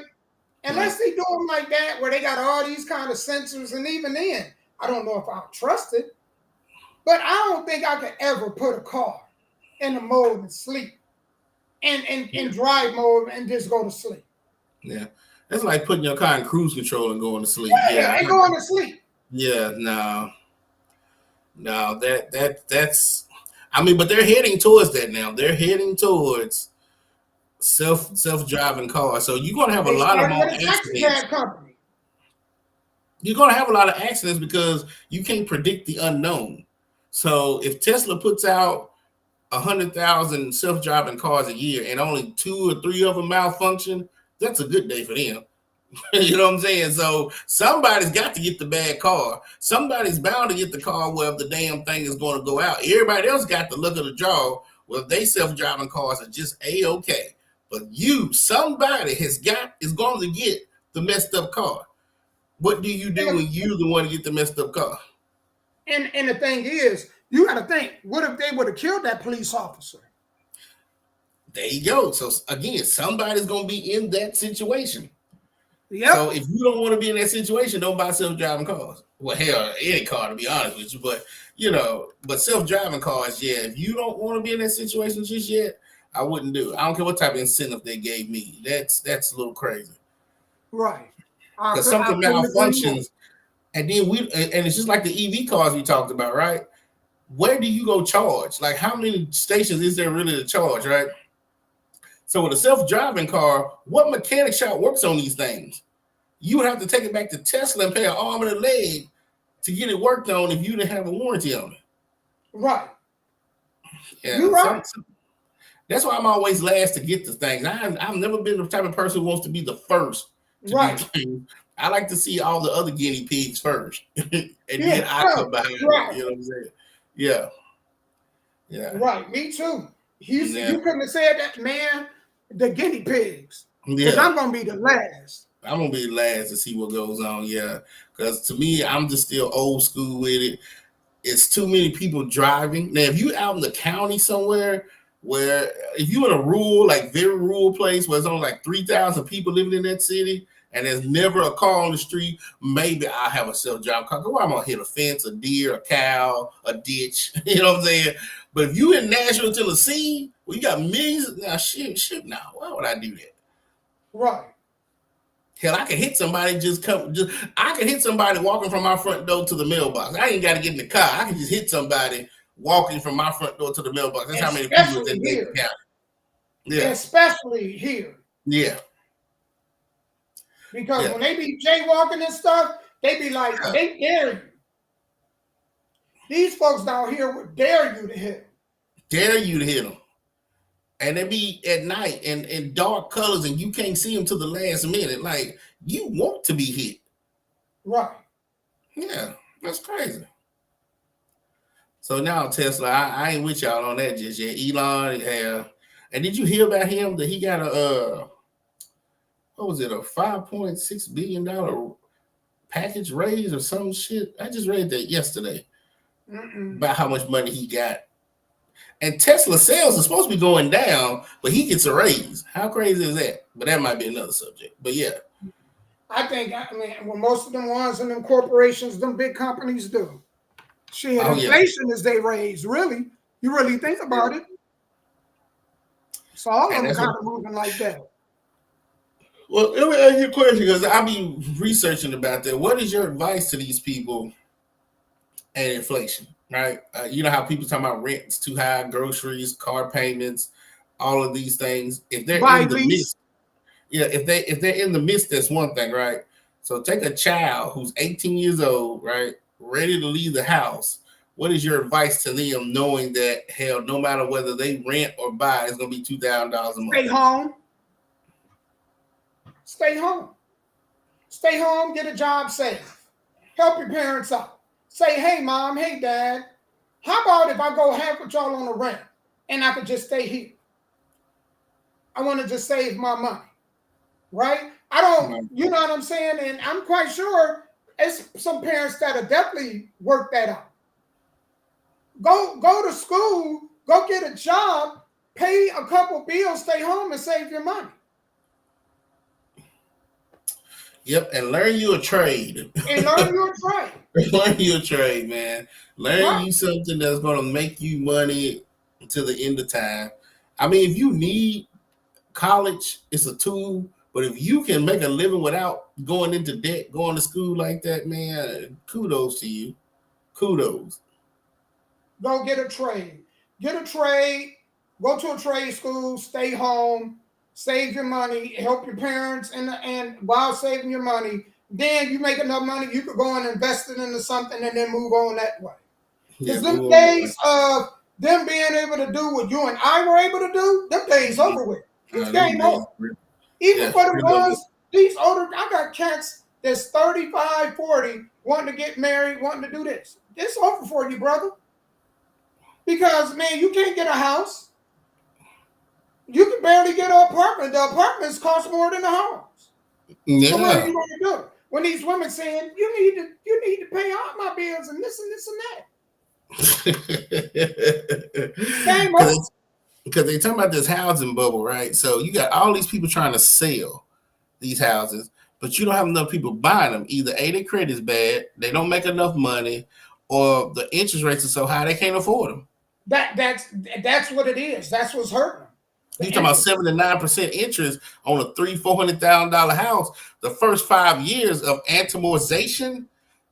Unless they do them like that, where they got all these kind of sensors, and even then, I don't know if I'll trust it, but I don't think I could ever put a car in the mode and sleep, and drive mode and just go to sleep. Yeah, that's like putting your car in cruise control and going to sleep. Yeah, and going to sleep. Yeah, no, that's. I mean, but they're heading towards that now. They're heading towards self-driving cars. So you're going to have a lot of more accidents. You're going to have a lot of accidents because you can't predict the unknown. So if Tesla puts out 100,000 self-driving cars a year and only 2 or 3 of them malfunction, that's a good day for them. You know what I'm saying? So somebody's got to get the bad car. Somebody's bound to get the car where the damn thing is going to go out. Everybody else got the look of the draw. Well, they self-driving cars are just A-okay. But somebody is going to get the messed up car. What do you do when you're the one to get the messed up car? And the thing is, you got to think, what if they would have killed that police officer? There you go. So again, somebody's going to be in that situation. Yep. So if you don't want to be in that situation, don't buy self-driving cars. Well, hell, any car, to be honest with you. But self-driving cars, yeah. If you don't want to be in that situation just yet, I wouldn't do it. I don't care what type of incentive they gave me. That's a little crazy. Right. Because something malfunctions, and then and it's just like the EV cars we talked about, right? Where do you go charge? Like, how many stations is there really to charge, right? So with a self-driving car, what mechanic shop works on these things? You would have to take it back to Tesla and pay an arm and a leg to get it worked on if you didn't have a warranty on it. Right. Yeah. You're right. That's why I'm always last to get the things. I've never been the type of person who wants to be the first. Right. I like to see all the other guinea pigs first, and then I come behind. Right. You know what I'm saying? Yeah. Yeah. Right. Me too. You couldn't have said that, man. The guinea pigs. Because I'm gonna be the last. I'm gonna be the last to see what goes on. Yeah. Because to me, I'm just still old school with it. It's too many people driving. Now, if you're out in the county somewhere where if you're in a rural, like very rural place where there's only like 3,000 people living in that city and there's never a car on the street, maybe I'll have a self-driving car. Why I'm gonna hit a fence, a deer, a cow, a ditch. You know what I'm saying? But if you in Nashville, Tennessee, where you got millions, now shit, now why would I do that? Right. Hell, I could hit somebody I could hit somebody walking from my front door to the mailbox. I ain't got to get in the car. I can just hit somebody walking from my front door to the mailbox. That's how many people in Dayton County. Yeah. Especially here. Yeah. Because when they be jaywalking and stuff, they be like, they dare you. These folks down here would dare you to hit them. Dare you to hit them. And they be at night and in dark colors and you can't see them to the last minute. Like, you want to be hit. Right. Yeah, that's crazy. So now Tesla, I ain't with y'all on that just yet. Elon, and did you hear about him that he got a $5.6 billion package raise or some shit? I just read that yesterday about how much money he got. And Tesla sales are supposed to be going down, but he gets a raise. How crazy is that? But that might be another subject. But yeah. I mean, well, most of them ones in them corporations, them big companies do. Shit, inflation is they raise, really. You really think about it. So all of them kind of moving like that. Well, let me ask you a question because I've been researching about that. What is your advice to these people and inflation? Right? You know how people talk about rent's too high, groceries, car payments, all of these things. If they're Buy in the lease. midst, yeah, if they're in the midst, that's one thing, right? So take a child who's 18 years old, right, ready to leave the house. What is your advice to them, knowing that hell, no matter whether they rent or buy, it's gonna be $2,000 a month? Stay home. Stay home. Stay home. Get a job. Save. Help your parents out. Say, hey, mom. Hey, dad. How about if I go half with y'all on the rent and I could just stay here? I want to just save my money, right? I don't, you know what I'm saying? And I'm quite sure it's some parents that have definitely worked that out. Go to school, go get a job, pay a couple bills, stay home and save your money. Yep, and learn you a trade. And learn your trade. Learn you a trade, man. Learn Right. you something that's going to make you money until the end of time. I mean, if you need college, it's a tool. But if you can make a living without going into debt, going to school like that, man, kudos to you. Kudos. Go get a trade. Get a trade. Go to a trade school. Stay home. Save your money. Help your parents, and while saving your money, then you make enough money, you could go and invest it into something, and then move on that way. Because them days of them being able to do what you and I were able to do, them days over with. It's game over. Even for the ones, these older, I got cats that's 35, 40, wanting to get married, wanting to do this. It's over for you, brother. Because, man, you can't get a house. You can barely get an apartment. The apartments cost more than the house. Yeah. So what are you going to do? When these women saying, you need to pay all my bills and this and this and that. Because they talking about this housing bubble, right? So you got all these people trying to sell these houses, but you don't have enough people buying them. Either A, their credit's bad, they don't make enough money, or the interest rates are so high they can't afford them. That's what it is. That's what's hurting them. You talking about 7 to 9% interest on a $400,000 house. The first 5 years of amortization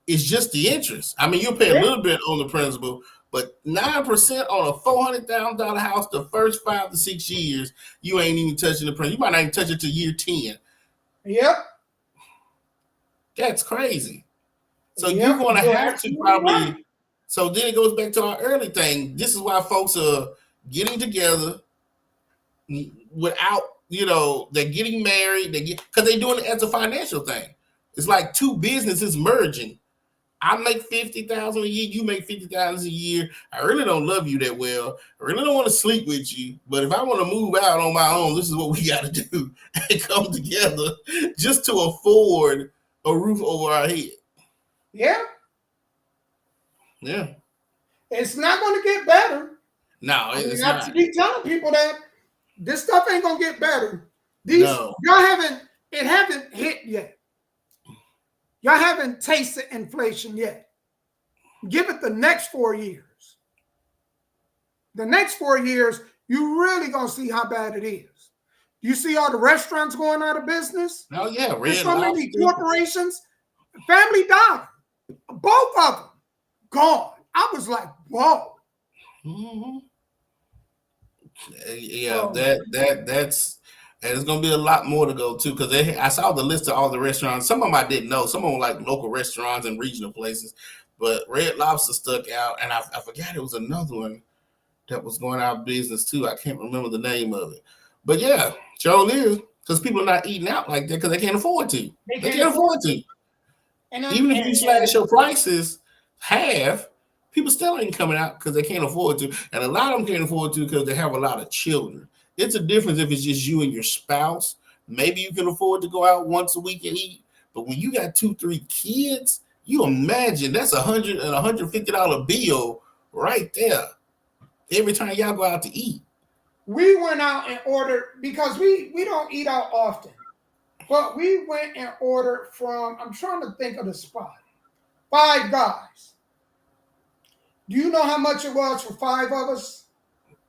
is just the interest. I mean, you'll pay a little bit on the principal, but 9% on a $400,000 house the first 5 to 6 years, you ain't even touching the principal. You might not even touch it till year 10. Yep. That's crazy. So you're going to have to probably. Right. So then it goes back to our early thing. This is why folks are getting together without, they're getting married. Because they're doing it as a financial thing. It's like two businesses merging. I make $50,000 a year. You make $50,000 a year. I really don't love you that well. I really don't want to sleep with you. But if I want to move out on my own, this is what we got to do and come together just to afford a roof over our head. Yeah. Yeah. It's not going to get better. No, it's not. I be telling people that this stuff ain't going to get better. Y'all haven't hit yet. Y'all haven't tasted inflation yet. Give it the next 4 years. The next 4 years, you really going to see how bad it is. You see all the restaurants going out of business? Oh, yeah. There's so many corporations. Family Dollar. Both of them gone. I was like, whoa. Mm-hmm. Yeah, that's. And there's gonna be a lot more to go too, because I saw the list of all the restaurants. Some of them I didn't know. Some of them like local restaurants and regional places. But Red Lobster stuck out, and I forgot it was another one that was going out of business too. I can't remember the name of it. But yeah, sure is, because people are not eating out like that because they can't afford to. They can't afford to. Even if you slash your prices half, people still ain't coming out because they can't afford to. And a lot of them can't afford to because they have a lot of children. It's a difference if it's just you and your spouse. Maybe you can afford to go out once a week and eat. But when you got 2-3 kids, you imagine that's $100 and $150 bill right there every time y'all go out to eat. We went out and ordered, because we don't eat out often. But we went and ordered from, I'm trying to think of the spot, Five Guys. Do you know how much it was for 5 of us?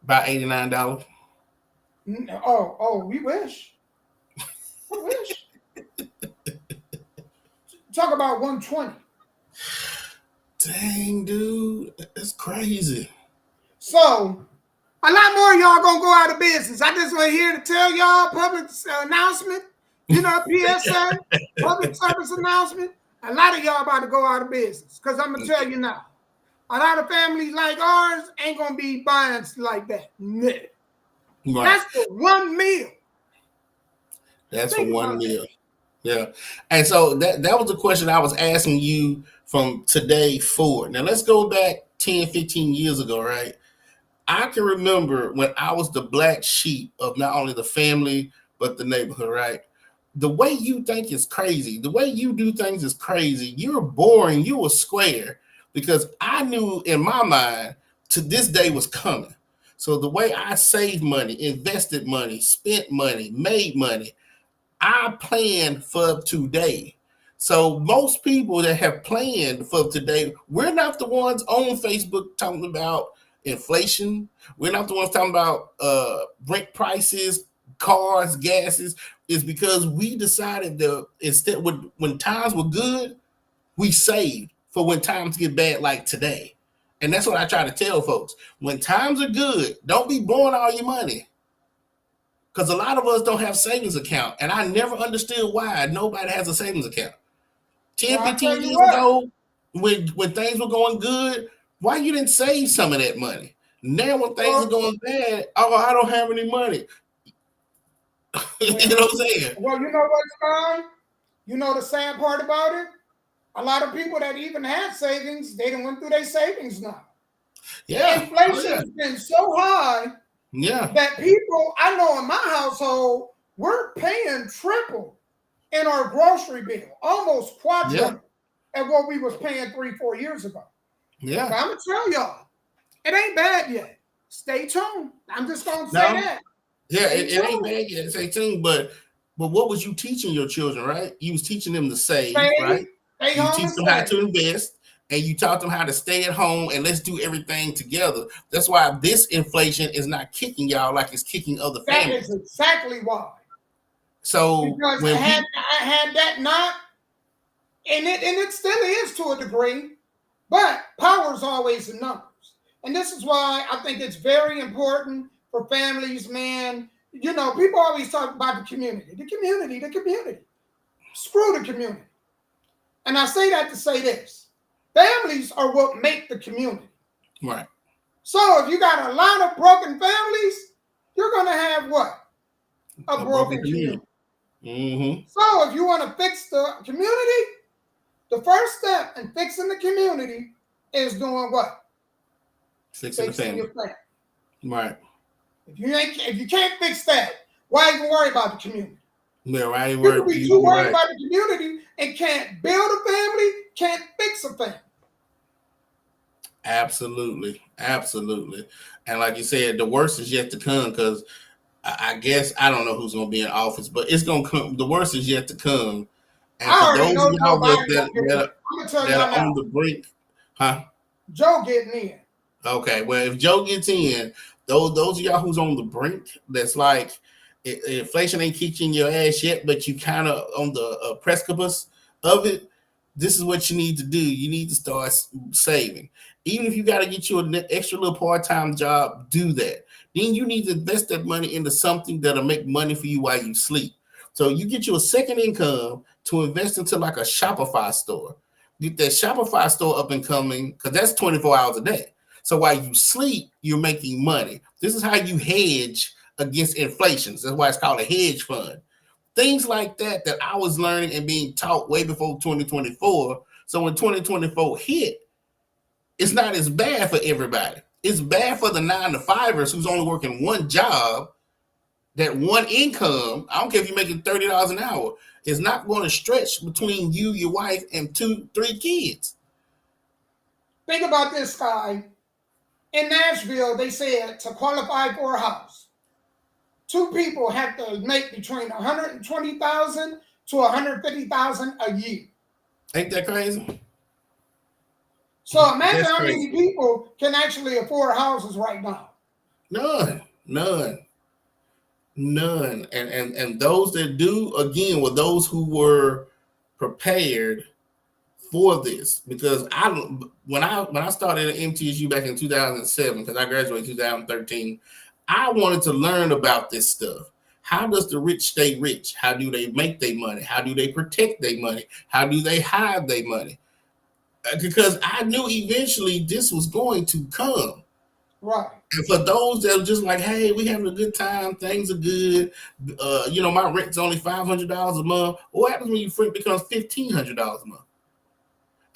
About $89. Oh, we wish. I wish. talk about 120. Dang, dude, that's crazy. So a lot more of y'all gonna go out of business. I just want here to tell y'all public announcement, PSA, public service announcement. A lot of y'all about to go out of business. Because I'm gonna tell you now, a lot of families like ours ain't gonna be buying like that. No. Right. That's for one meal. That's for one meal. Yeah. And so that was the question I was asking you from today forward. Now let's go back 10, 15 years ago, right? I can remember when I was the black sheep of not only the family, but the neighborhood, right? The way you think is crazy. The way you do things is crazy. You're boring. You were square because I knew in my mind to this day was coming. So the way I saved money, invested money, spent money, made money, I planned for today. So most people that have planned for today, we're not the ones on Facebook talking about inflation. We're not the ones talking about rent prices, cars, gases. It's because we decided that instead when times were good, we saved for when times get bad like today. And that's what I try to tell folks. When times are good, don't be blowing all your money. Because a lot of us don't have savings account. And I never understood why nobody has a savings account. 10, 15 years ago, when things were going good, why you didn't save some of that money? Now when things are going bad, I don't have any money. You know what I'm saying? Well, you know what's fine? You know the sad part about it? A lot of people that even had savings, they done went through their savings now. Yeah. Inflation has been so high that people, I know in my household, we're paying triple in our grocery bill, almost quadruple at what we was paying 3-4 years ago. Yeah. But I'm going to tell y'all, it ain't bad yet. Stay tuned. I'm just going to say that. Yeah, it ain't bad yet. Stay tuned. But what was you teaching your children, right? You was teaching them to save, right? You teach them how to invest, and you taught them how to stay at home and let's do everything together. That's why this inflation is not kicking y'all like it's kicking other families. That is exactly why. So because I had that not, and it still is to a degree, but power is always in numbers. And this is why I think it's very important for families, man. You know, people always talk about the community. The community. Screw the community. And I say that to say this. Families are what make the community. Right. So if you got a lot of broken families, you're going to have what? A broken community. Mm-hmm. So if you want to fix the community, the first step in fixing the community is doing what? Fixing the family. Your family. Right. If you can't fix that, why even worry about the community? Yeah, why even worry? People be too worried about the community and can't build a family, can't fix a family. Absolutely. And like you said, the worst is yet to come because I guess I don't know who's going to be in office, but it's going to come. The worst is yet to come. And for those of y'all that are on the brink, Joe getting in. Okay, well, if Joe gets in, those of y'all who's on the brink, that's like inflation ain't kicking your ass yet, but you kind of on the precipice of it. This is what you need to do. You need to start saving. Even if you got to get you an extra little part-time job, do that. Then you need to invest that money into something that'll make money for you while you sleep. So you get you a second income to invest into like a Shopify store. Get that Shopify store up and coming because that's 24 hours a day. So while you sleep, you're making money. This is how you hedge against inflation. That's why it's called a hedge fund. Things like that I was learning and being taught way before 2024. So when 2024 hit, it's not as bad for everybody. It's bad for the 9-to-5ers who's only working one job, that one income. I don't care if you're making $30 an hour. It's not going to stretch between you, your wife, and 2-3 kids. Think about this, guy. In Nashville, they said to qualify for a house, 2 people have to make between $120,000 to $150,000 a year. Ain't that crazy? So imagine how many people can actually afford houses right now. None. And those that do, again, were those who were prepared for this because when I started at MTSU back in 2007, because I graduated in 2013, I wanted to learn about this stuff. How does the rich stay rich? How do they make their money? How do they protect their money? How do they hide their money? Because I knew eventually this was going to come. Right. And for those that are just like, hey, we having a good time, things are good. My rent's only $500 a month. What happens when your rent becomes $1,500 a month?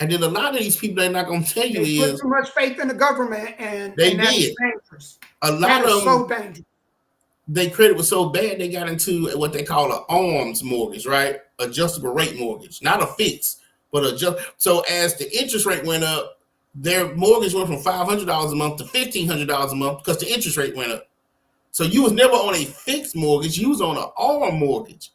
And then a lot of these people, they're not going to tell you they put too much faith in the government, and they that's did. dangerous. A lot of them, so dangerous. Their credit was so bad, they got into what they call an ARMS mortgage, right? Adjustable rate mortgage, not a fix, but so as the interest rate went up, their mortgage went from $500 a month to $1,500 a month because the interest rate went up. So you was never on a fixed mortgage, you was on an ARM mortgage.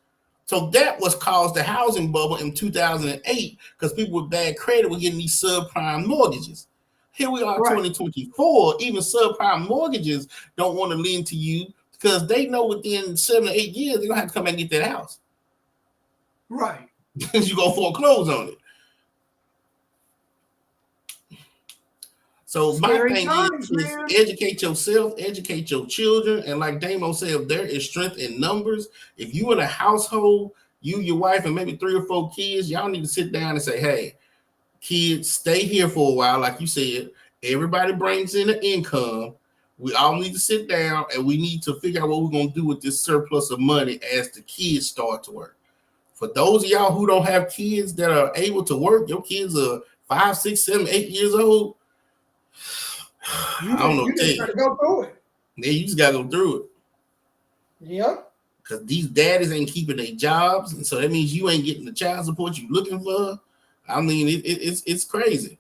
So that was caused the housing bubble in 2008 because people with bad credit were getting these subprime mortgages. Here we are, 2024. Even subprime mortgages don't want to lend to you because they know within 7 or 8 years they're gonna have to come back and get that house. Right. You go foreclose on it. So my thing is educate yourself, educate your children, and like Damo said, if there is strength in numbers, if you in a household, you, your wife, and maybe 3 or 4 kids, y'all need to sit down and say, hey, kids, stay here for a while. Like you said, everybody brings in an income. We all need to sit down and we need to figure out what we're going to do with this surplus of money as the kids start to work. For those of y'all who don't have kids that are able to work, your kids are 5, 6, 7, 8 years old. I don't know. You just gotta go through it. Yeah, you just gotta go through it. Yep. Because these daddies ain't keeping their jobs, and so that means you ain't getting the child support you looking for. I mean, it's crazy.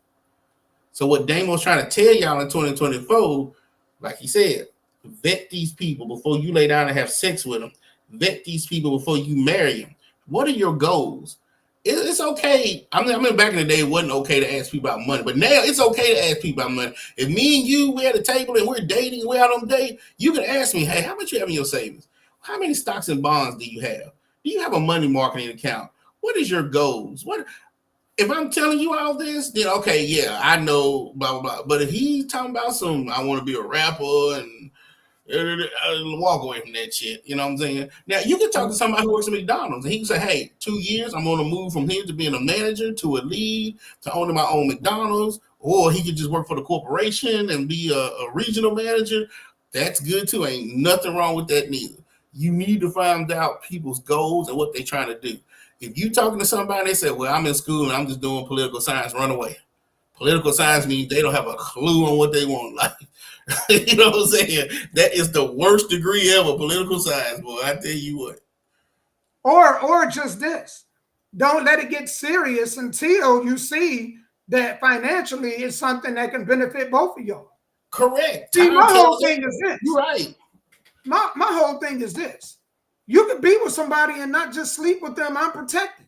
So what Damo's trying to tell y'all in 2024, like he said, vet these people before you lay down and have sex with them. Vet these people before you marry them. What are your goals? It's okay. I mean, back in the day, it wasn't okay to ask people about money, but now it's okay to ask people about money. If me and you, we're at a table and we're dating, we're out on a date, you can ask me, hey, how much you have in your savings? How many stocks and bonds do you have? Do you have a money marketing account? What is your goals? What if I'm telling you all this? Then okay, yeah, I know, blah blah blah. But if he's talking about I want to be a rapper and walk away from that shit. You know what I'm saying? Now, you can talk to somebody who works at McDonald's and he can say, hey, 2 years, I'm going to move from here to being a manager to a lead to owning my own McDonald's. Or he could just work for the corporation and be a regional manager. That's good too. Ain't nothing wrong with that neither. You need to find out people's goals and what they're trying to do. If you talking to somebody, they say, well, I'm in school and I'm just doing political science, run away. Political science means they don't have a clue on what they want. Like, you know what I'm saying? That is the worst degree ever, political science, boy. I tell you what. Or just this. Don't let it get serious until you see that financially it's something that can benefit both of y'all. Correct. See, my whole thing is this. You're right. My whole thing is this. You can be with somebody and not just sleep with them unprotected.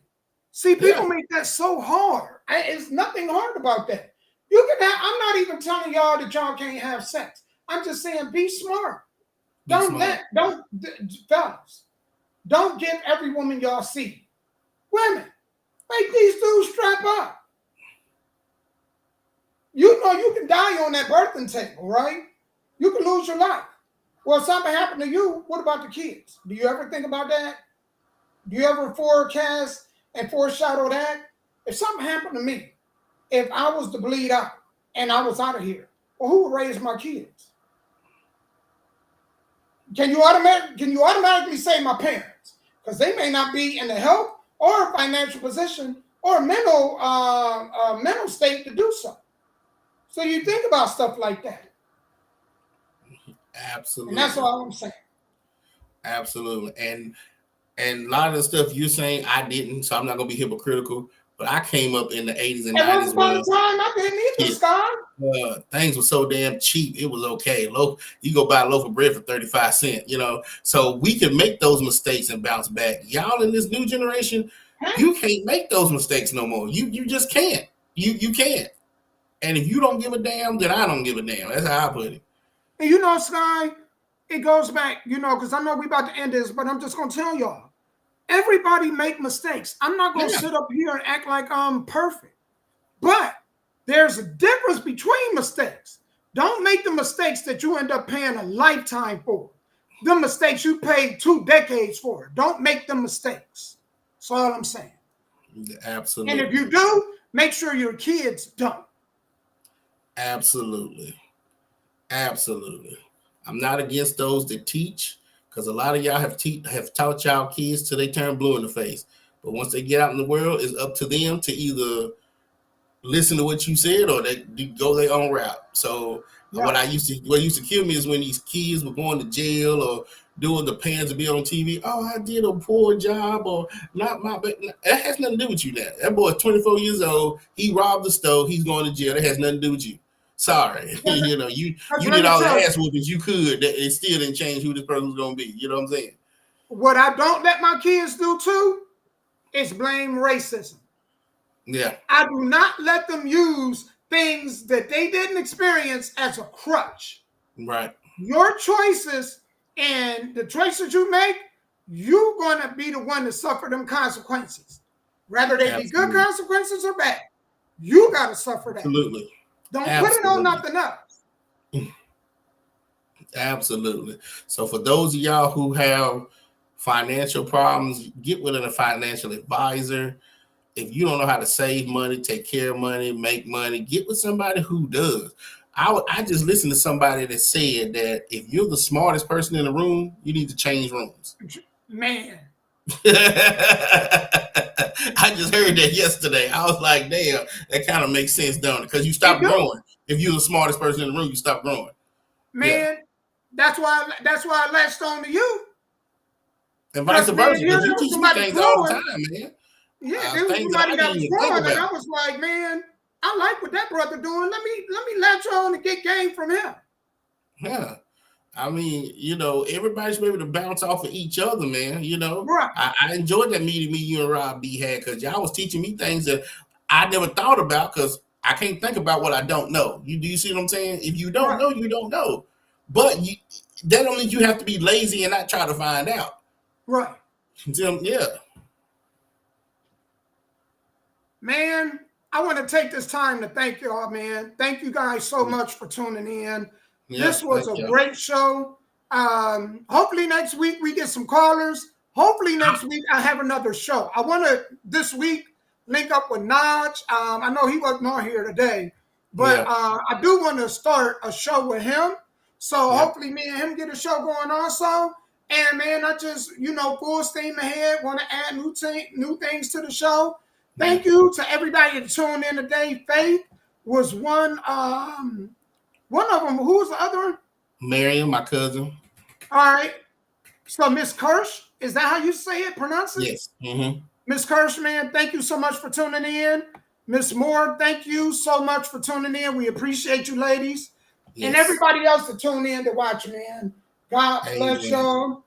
See, people make that so hard. It's nothing hard about that. You can have, I'm not even telling y'all that y'all can't have sex. I'm just saying be smart. Fellas, don't give every woman y'all see. Women, make these dudes strap up. You know you can die on that birthing table, right? You can lose your life. Well, if something happened to you, what about the kids? Do you ever think about that? Do you ever forecast and foreshadow that? If something happened to me, if I was to bleed out and I was out of here, well, who would raise my kids? Can you automatically say my parents? Because they may not be in the health or financial position or mental state to do so. So you think about stuff like that. Absolutely. And that's all I'm saying. Absolutely. And a lot of the stuff you're saying, I didn't, so I'm not going to be hypocritical. But I came up in the 80s and 90s. By the time I didn't either, Scott. Things were so damn cheap. It was okay. You go buy a loaf of bread for 35 cents, you know. So we can make those mistakes and bounce back. Y'all in this new generation, you can't make those mistakes no more. You just can't. You can't. And if you don't give a damn, then I don't give a damn. That's how I put it. And you know, Sky, it goes back, you know, because I know we about to end this, but I'm just going to tell y'all. Everybody make mistakes. I'm not going to sit up here and act like I'm perfect. But there's a difference between mistakes. Don't make the mistakes that you end up paying a lifetime for. The mistakes you paid 2 decades for. Don't make them mistakes. That's all I'm saying. Absolutely. And if you do, make sure your kids don't. Absolutely. Absolutely. I'm not against those that teach, because a lot of y'all have taught y'all kids till they turn blue in the face. But once they get out in the world, it's up to them to either listen to what you said or they go their own route. So what used to kill me is when these kids were going to jail or doing the pans to be on TV. Oh, I did a poor job or not my. That has nothing to do with you now. That boy is 24 years old. He robbed the store. He's going to jail. That has nothing to do with you. Sorry, you know you did all the ass whoopings you could. That it still didn't change who this person was going to be. You know what I'm saying? What I don't let my kids do too is blame racism. Yeah. I do not let them use things that they didn't experience as a crutch. Right. Your choices and the choices you make, you're going to be the one to suffer them consequences. Whether they be good consequences or bad, you got to suffer that. Absolutely. Don't put it on nothing else. Absolutely. So for those of y'all who have financial problems, get with a financial advisor. If you don't know how to save money, take care of money, make money, get with somebody who does. I just listened to somebody that said that if you're the smartest person in the room, you need to change rooms. Man. I just heard that yesterday. I was like, damn, that kind of makes sense, don't it? Because you stop growing. If you're the smartest person in the room, you stop growing. Man, that's why I latched on to you. And vice versa, because you teach me things all the time, man. Yeah, there was somebody that was growing, and I was like, man, I like what that brother doing. Let me latch on and get game from him. Yeah. I mean, you know, everybody should be able to bounce off of each other, man. You know, right. I enjoyed that meeting you and Rob B had, because y'all was teaching me things that I never thought about, because I can't think about what I don't know. Do you see what I'm saying? If you don't know, you don't know. But that don't mean you have to be lazy and not try to find out. Right. Yeah. Man, I want to take this time to thank y'all, man. Thank you guys so much for tuning in. Yeah, this was a great show. Hopefully next week we get some callers. Hopefully next week I have another show. I want to this week link up with Naj. I know he wasn't on here today, but I do want to start a show with him. So hopefully me and him get a show going also. And man, I just, full steam ahead, want to add new things to the show. Thank you to everybody that tuned in today. Faith was one of them. Who was the other one? Miriam, my cousin. All right. So Miss Kirsch, is that how you say it? Pronounce it? Yes. Mm-hmm. Miss Kirsch, man, thank you so much for tuning in. Miss Moore, thank you so much for tuning in. We appreciate you, ladies. Yes. And everybody else that tune in to watch, man. God bless y'all.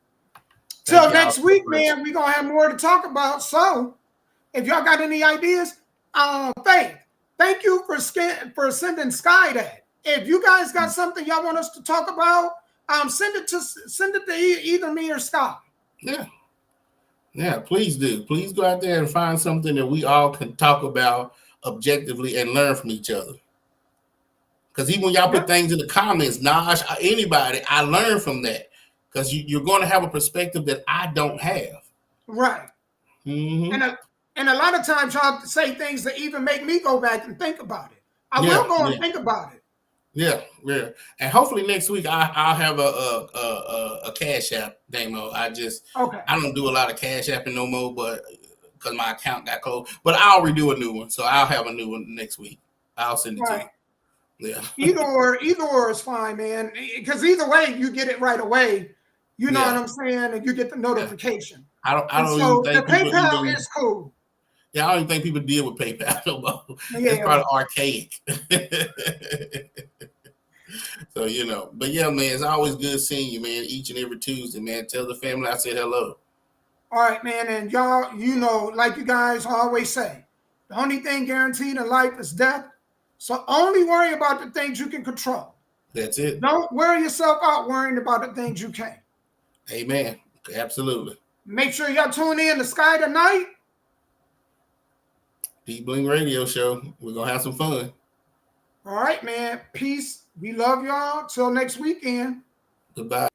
Till next week, man, we're going to have more to talk about. So, if y'all got any ideas, Faith, thank you for sending Sky that. If you guys got something y'all want us to talk about, send it to either me or Sky. Yeah, please do. Please go out there and find something that we all can talk about objectively and learn from each other. Because even when y'all put things in the comments, Naj, anybody, I learn from that. Because you're going to have a perspective that I don't have. Right. Mm-hmm. And a lot of times y'all say things that even make me go back and think about it. I will go and think about it. Yeah. And hopefully next week I'll have a Cash App demo. I don't do a lot of Cash Apping no more, but because my account got closed. But I'll redo a new one, so I'll have a new one next week. I'll send it to you. Yeah. Either or is fine, man. Because either way, you get it right away. You know what I'm saying, and you get the notification. I don't even think the PayPal is cool. Yeah, I don't even think people deal with PayPal no more. It's probably archaic. So, but yeah, man, it's always good seeing you, man, each and every Tuesday, man. Tell the family I said hello. All right, man. And y'all, like you guys always say, the only thing guaranteed in life is death. So only worry about the things you can control. That's it. Don't wear yourself out worrying about the things you can't. Amen. Absolutely. Make sure y'all tune in to Sky tonight. D Bling Radio Show. We're gonna have some fun. All right, man. Peace. We love y'all. Till next weekend. Goodbye.